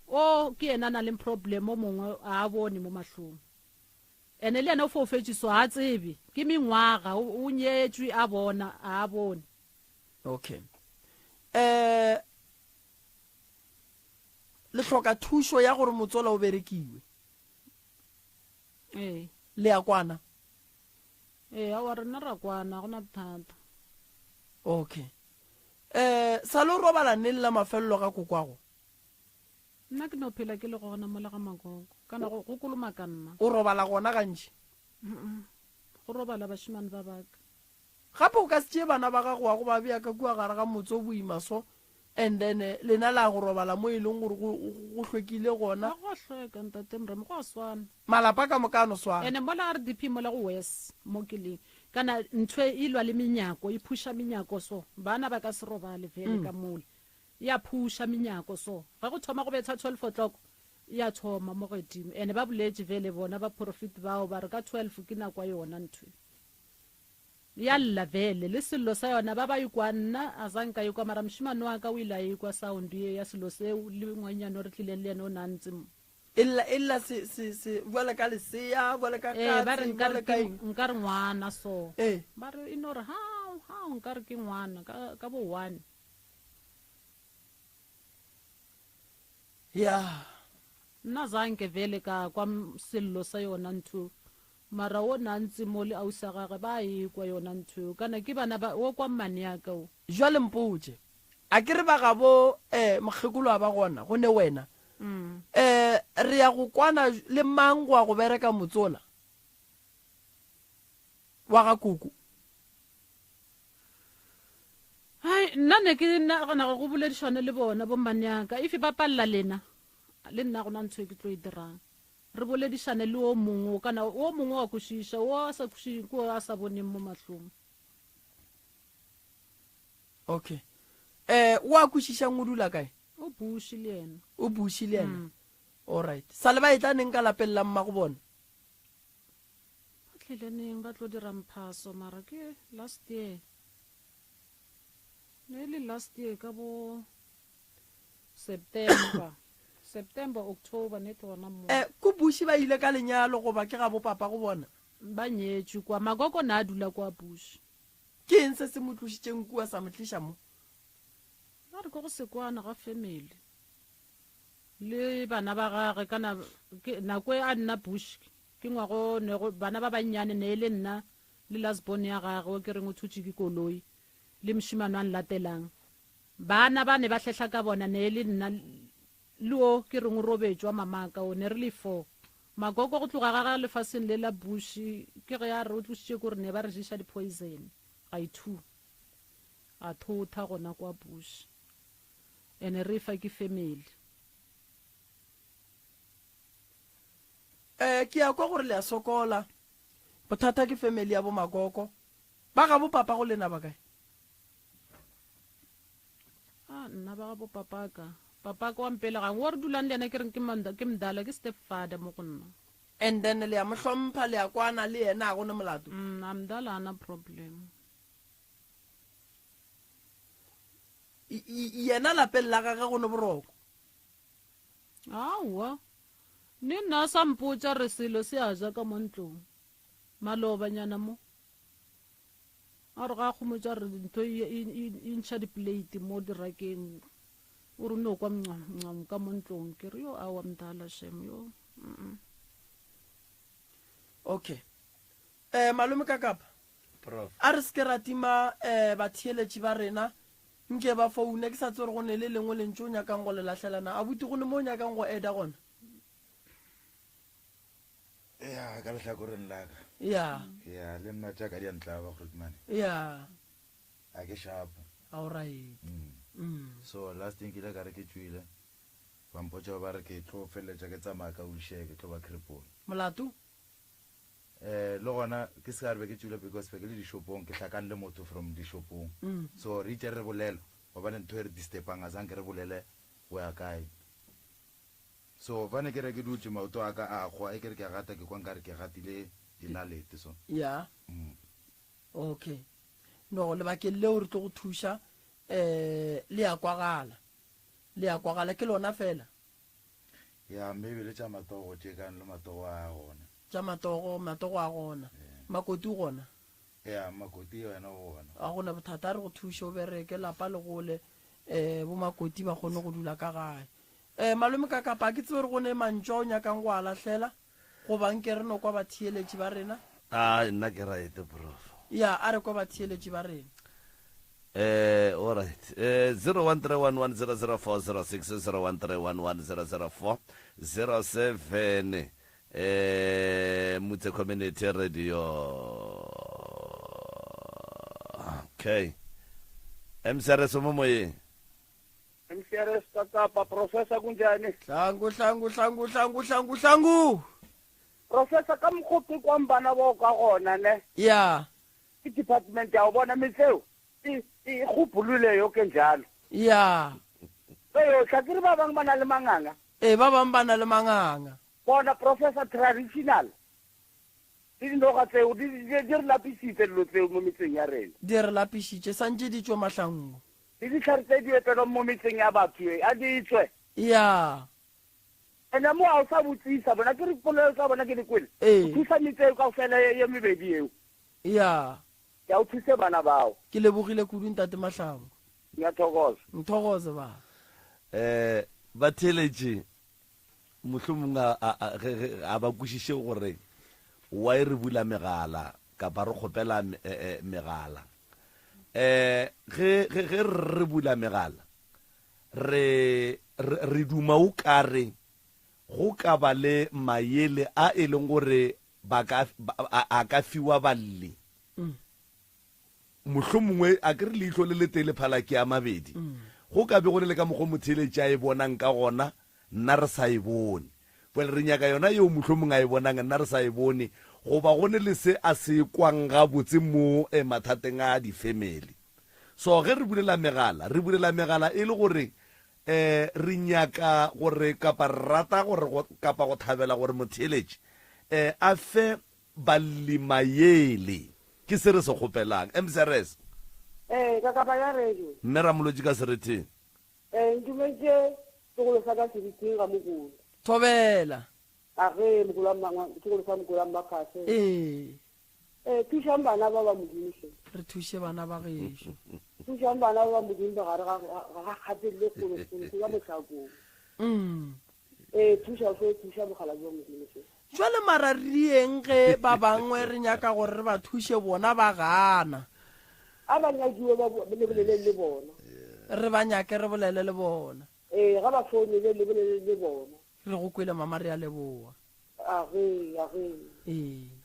o ke ena na le problem o mongwe a bone mo mahlong ene le ena o fofetšiso a tsebe ke mengwaga o nyetšwe a bona a bone okay le hloka thušo ya gore motsola o berekiwe le ya kwana a wa rena ra kwana go na bothata okay sa le o robala nne lela mafelelo ga kokwago nna ke no phela ke le gona mola ga magoko kana go koloma ka nna o robala gona gantši go robala bashimane ba baka gape o ka se tšee bana ba gago wa go ba bea ka kua gare ga motse o boima so and then lena la go robala mo e leng gore go hlwekile gona go hlweka ntatemremo go a swana malapa ka moka no swana ene mola RDP mola go wes mo keleng kana ntho e lwa le menyako e phusha menyako so bana ba ka se robale vele ka mola ya phusha menyako so ga go thoma go betsa 12 o'clock ya thoma mo godimo ene ba boletse vele bona ba profit bao ba re ka 12 ke na kwa yona ntho ya lla vele le selo sa yona ba ba ikwa nna a zanka ikwa mara mshimane wa ka o ila ikwa sound ya selo se le ngwanyana re tlile le ena o nantse illa se vola ka le se ya vola ka ka ba re nkare ngwana so ba re inore ha nkare ke ngwana ka bo 1 ya nna zanke vele ka kwa selo sa yona ntho mara o nantse mo le ausa gage ba ikwa yona ntho kana ke bana ba o kwa mane ya ka o jwale mpotse a ke re ba gabo mogekolo ba gona go ne wena re ya go kwana le mango wa go bereka motsola wa ga kuku hai nna ne ke nagana go boledišane le bona bo manyaka ife ba palla lena le nna go na ntho ke tlo e dirang re boledišane le o mongwe kana o mongwe wa kwešiša o sa kwešiše ko a sa boneng mo mahlong okay wa kwešišang o dula kae o bush le ena o bushi le ena alright sa le ba e tla neng ka lapella mma go bona ba tlile neng ba tlo dira mphaso mara ke last year ne le last year ka bo September October ne tsona mo ko bushi ba ile ka lenyalo go ba ke ga bo papa go bona ba nyetšwe kwa magoko na dula kwa bush ke eng se se mo tlošitseng kua sa mo tliša mo ba re go sekwana ga family le bana ba gagwe kana nako a nna bush ke ngwago bana ba bannyane ne le nna le lasbon ya gagwe ke reng o thutse ke koloi le mshimano an latelang bana ba ne ba hlehla ka bona ne le nna lo ke reng o robetjwa mamaka o ne re le 4 magoko go tloga ga lefaseng le la bush ke ge ya re o tlositše gore ne ba re jisha di poison ga ithu a thotha gona kwa bush ene re fa ke family ke ya kwa gore le a sokola bothata ke family ya bo magoko ba ga bo papa go lena ba kae nna ba ga bo papaka wa mpele gang wa re dulang le ena ke reng ke mdala ke stepfather mo go nna and then le ya mohlompha le ya kwana le yena a gone molato mdala ana problem yena lapeng la gage gone boroko aowa ne nna sa mpotsa re selo se a ja ka mo ntlong malobanyana mo a re ga kgomotsa re ntho e ntšha diplate mo dirakeng o re no kwa mncam ka mo ntlong ke re yo awa mdala shem yo okay malome ka kapa prof a re se ra tima batheeletši ba rena nke ba foune ke sa tsore go ne le lengwe le ntse o nyakang go le latlhelana a buti go ne mo o nyakang go eda gona ya ka lehlakoreng laka ya le nna jaaka di a ntlaba gore mane ya a ke shapo alright so last thing ke ile ka re ke tswile ba mpotsa ba re ke tlo feletša ke tsamaya ka wheelchair ke tlo ba cripple molato le gona ke se ka re be ke tswile because fe ke le dishopong ke hlakane le motho from dishopong so re itse re bolela gobane ntho e re distepang a sang ke re bolele go ya kae so vane ke re ke dutse maoto a ka a go e ke re ke gata ke kwa nka re ke gatile dinalete so ya okay no le ba ke le o re tlo go thuša le ya kwagala ke lona fela ya maybe le tša matogo tše kane le matogo a gona tša matogo a gona makoti gona ya makoti wena o gona a gona bothata re go thuša o bereke lapa le gole bo makoti ba kgone go dula ka gae malome ka kapa ke tsebe re gone mantšwa o nyakang go a latlhela goba nke re no kwa batheeletši ba rena nna ke raete prof ya a re kwa batheeletši ba rena alright 0131100406 01311004 07 Mutse Community Radio okay MCRS mo moyeng MCRS Kapa Professor kunjani hlangu Professor ka mkhophi kwambana bo ka gona ne ya department ya bona metseo e khupulule yo ke njalo ya yo tlakiri ba bang bana le manganga ba bang bana le manganga bona Professor traditional di no ga tseo di re lapisitse lo tseo mo metseng ya rena di re lapisitse santse di tswa mahlangu di tlharetse di etelo mo metseng ya batho a di tswe ya ena mo a sa butsisa bona ke re polelo tsa bona ke di kwele thusa metseo ka fela ye mebedi eo ya o thuse bana bao ke lebogile kudu ntate mahlangu ngiyathokoza ngithokoze ba batheletše mohlomong a ba kwešiše gore wa e re bula megala kapa re kgopela megala ge re bula megala re duma o kare go ka ba le maele a e leng gore a ka fiwa balle mohlomongwe a ke re leihlo le letele phala ke a mabedi go ka be go le ka mokgwa motheletša a e bonang ka gona nna re sa e bone pele re nyaka yona yeo mohlomong a e bonang nna re sa e bone goba go ne le se a se kwang gabotse mo mathateng a di-family so ge re bulela megala e le gore re nyaka gore kapa rata gore kapa go thabela gore motheletši a fe balimayele ke se re se kgopelang mcrs ka kapa ya radio mme ramolotši ka seretheng ntumetse segolo sa ka seriting ga mogolo thobela a ge segolo sa mogolo a makase thušang bana ba ba modimo re thushe bana ba gešo thušang bana ba ba modimo ba gare ga kgatelele kgolokgolo ya motlhakong thuša mogala jwa modimo jwale mara rieng ge ba bangwe re nyaka gore re ba thushe bona ba gana a ba nyakiwe le bolele le bona re ba nyake re bolele le bona ga ba founele le bolele le bona re go kwele mama re a leboga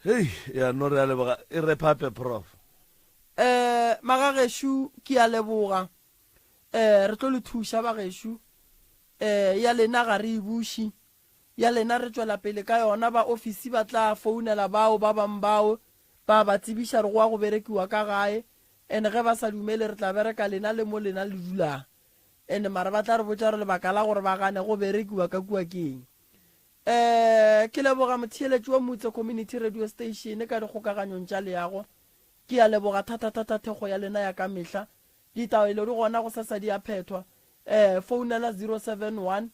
hei ya no re a leboga e re phape prof magagešo ke a leboga re tlo le thuša bagešo ya lena ga re e buši ya lena re tswela pele ka yona ba ofisi ba tla founela bao ba bang bao ba ba tsebiša re go wa go berekiwa ka gae ene ge ba sa dumele re tla bereka lena le mo lena le dulang ene mara ba tla re botša re lebaka la gore ba gane go berekiwa ka kua keng ke leboga motheeletši wa motse community radio station ka dikgokaganyong tša leago ke a leboga thata thego ya lena ya ka mehla ditaelo di gona go sasa di a phethwa founela 071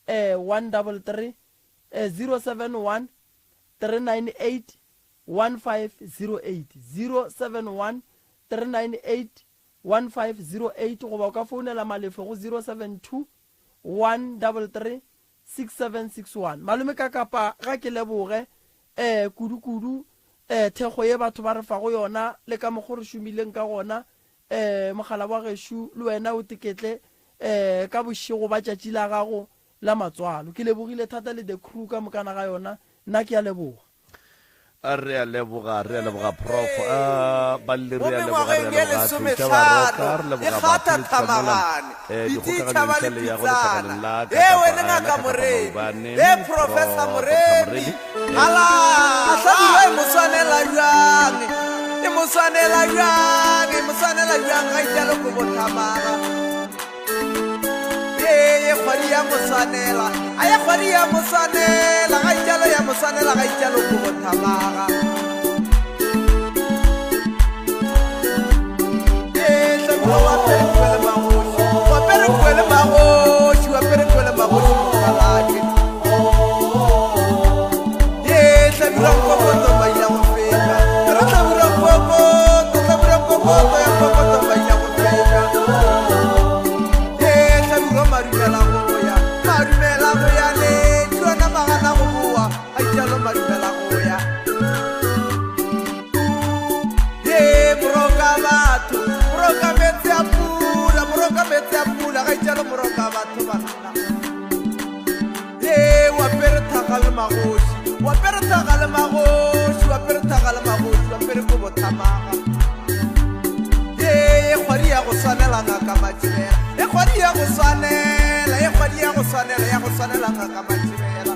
133 071 398 1508 071 398 1508 goba o ka founela malefo go 072 133 6761 malome ka kapa ga ke leboge kudu thego ye batho ba re fa go yona le ka mo go re šomileng ka gona mogala wa gešo le wena o teketle ka bošego ba tšatši la gago la matswalo ke lebogile thata le the crew ka mokana ga yona nna ke a leboga re a leboga prof balle re a leboga thuša baroka re leboga batholetšamola dikgokaganyong ya go letlhagaleng la kapaabane professor moremi ala atlabilo e moswanela jang ga italo ko botlhamara ye kgwadi ya moswanela a ye kgwadi ya moswanela ga italo ya moswanela ga italo ko botlhamara wapere magoši mokalake ye tlabira nkokoto maina go feta re tlabira nkokoto ya nkokoto maina go feta ye tlabira marumela go ya le tšona magana go boa a italo marumela go ya ye moroka batho moroka metse a pula ga italo moroka batho banna ye wapere thagale magoši wapere ko bothamaga ye kgwadi ya go swanela ngaka matšhibela ye kgwadi ya go swanela ngaka matšhibela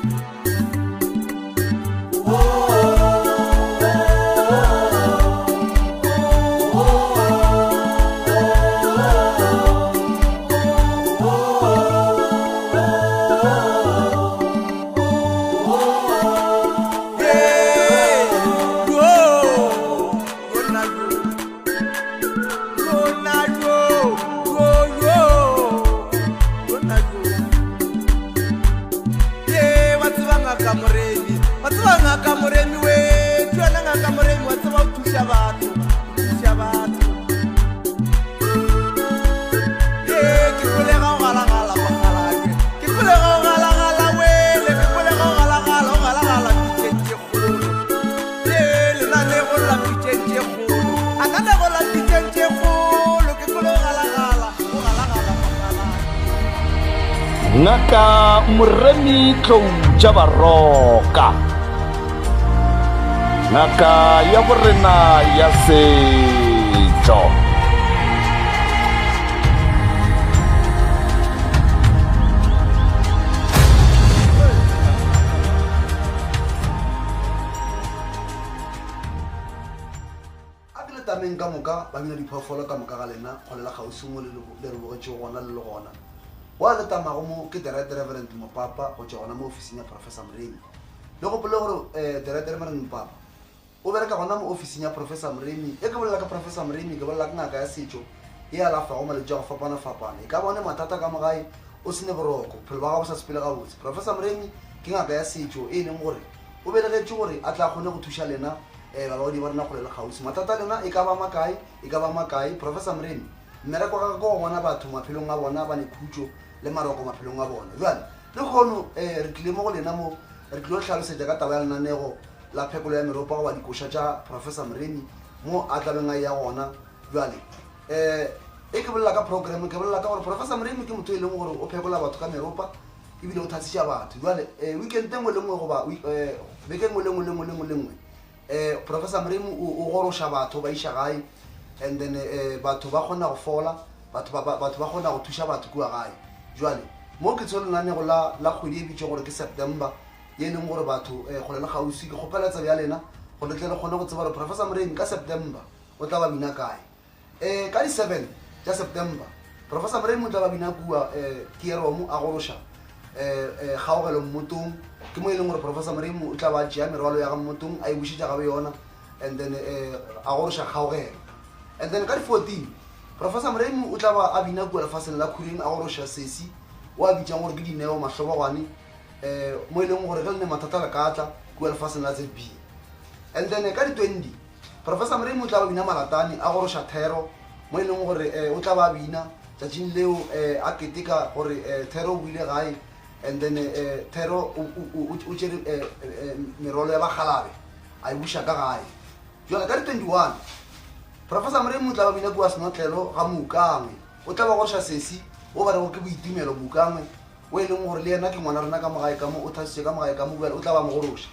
ngaka moremi we tšona ngaka moremi wa tseba o thuša batho ke kolega o galagala mogalake ke kolega o galagala wele ke kolega o galagala pitšentše kgolo lenanego la pitšentše kgolo a ka nego la pitšentše kgolo ke kolega o galagala mogalake ngaka moremi tloutša baroka ngaka ya borena ya setšo a ke le ka moka ba bina diphoofolo ka moka ga lena go lela kgausimo le re bogetšego gona le le gona wa le tamago mo ke the right reverend Mopapa go tswa gona mo officing ya Professor Mremi le go pole gore the right reverend Mopapa o bereka gona mo officing ya Professor Mremi e ke bolela ka Professor Mremi ke bolela ka ngaka ya setso e alafa go malwetse go fapana e ka bone mathata ka mogae o sene boroko phelo ba gago sa sepele ga botse Professor Mremi ke ngaka ya setso e leng gore o belegetse gore a tla kgone go thuša lena balaodi ba rena go le gausi mathata lena e ka ba makae Professor Mremi mmereko ga go bona batho maphelong a bona ba ne khutso le maroko maphelong a bona jwale le kgono re tlile mo go lena mo re tlilo tlhalosetsa ka taba ya lenanego la phekolo ya meropa go ba dikoša tša Professor Mremi mo a tlabeng a ya gona jwale e ke bolela ka program ke bolela ka gore Professor Mremi ke motho e leng gore o phekola batho ka meropa ebile o thatšiša batho jwale weekend engwe le ngwe goba beke engwe le ngwe Professor Mremi o goroša batho ba iša gae and then batho ba kgona go fola batho ba kgona go thuša batho kua gae jwale mo ke tsho lenanego la kgwedi e bitšwe gore ke September ye leng gore batho go le gausi ke kgopeletsa ya lena go letle le kgone go tseba gore Professor Mremi ka September o tla ba bina kae ka di 7 tša September Professor Mremi o tla ba bina kua Kieromo a goroša kgaogelo mmotong ke mo e leng gore Professor Mremi o tla ba tšea merwalo ya ga mmotong a e bušetša gabe yona and then a goroša kgaogelo and then ka di 14 Professor Mremi o tla ba a bina kua lefaseng la Khuleng a goroša sesi o a bitšang gore ke dineo mahlobogwane mo e leng gore ge le ne mathata le katla kua lefaseng la ZB and then ka di 20 Professor Mremi o tla ba bina malatane a goroša Thero mo e leng gore o tla ba bina tšatšing leo a keteka gore Thero o buile gae and then Thero o tšere merolo ya bagalabe a e buša ka gae jwale ka di 21 Professor Mremi o tla ba bina kua Senotlelo ga Mookangwe o tla ba goroša sesi o ba rego ke boitumelo Mookangwe o e leng gore le yena ke ngwana rena ka mogae ka mo o thasitše ka mogae ka mo o tla ba mogoroša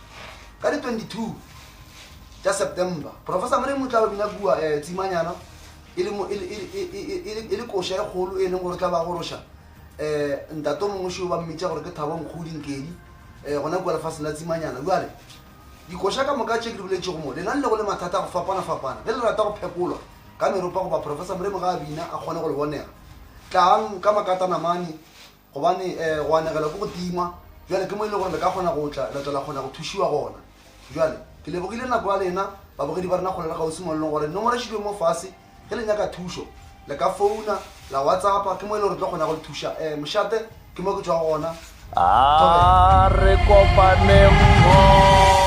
ka di 22 tša September Professor Mremi o tla ba bina kua Tsimanyana e le koša e kgolo e leng gore tla ba goroša ntato mongwe šeo ba mmetša gore ke Thabo Nkgodinkedi gona kua lefaseng la Tsimanyana jwale dikoša ka moka tše ke di boletšego mo lena le go le mathata go fapana ge le rata go phekolwa ka meropa goba Professor Mremi ga a bina a kgone go le bonega tlang ka makatanamane gobane go anegela ke go tima jwale ke mo e le gore le ka kgona go tla la kgona go thušiwa gona jwale ke lebogile nako ya lena babogedi ba rena kgole le gausi mo leng gore nomoro e šilwe mo fase ge le nyaka thušo le ka founa la WhatsAppa ke mo e le gore tlo kgona go le thuša mošate ke mo ke tswa gona a re kopaneng mo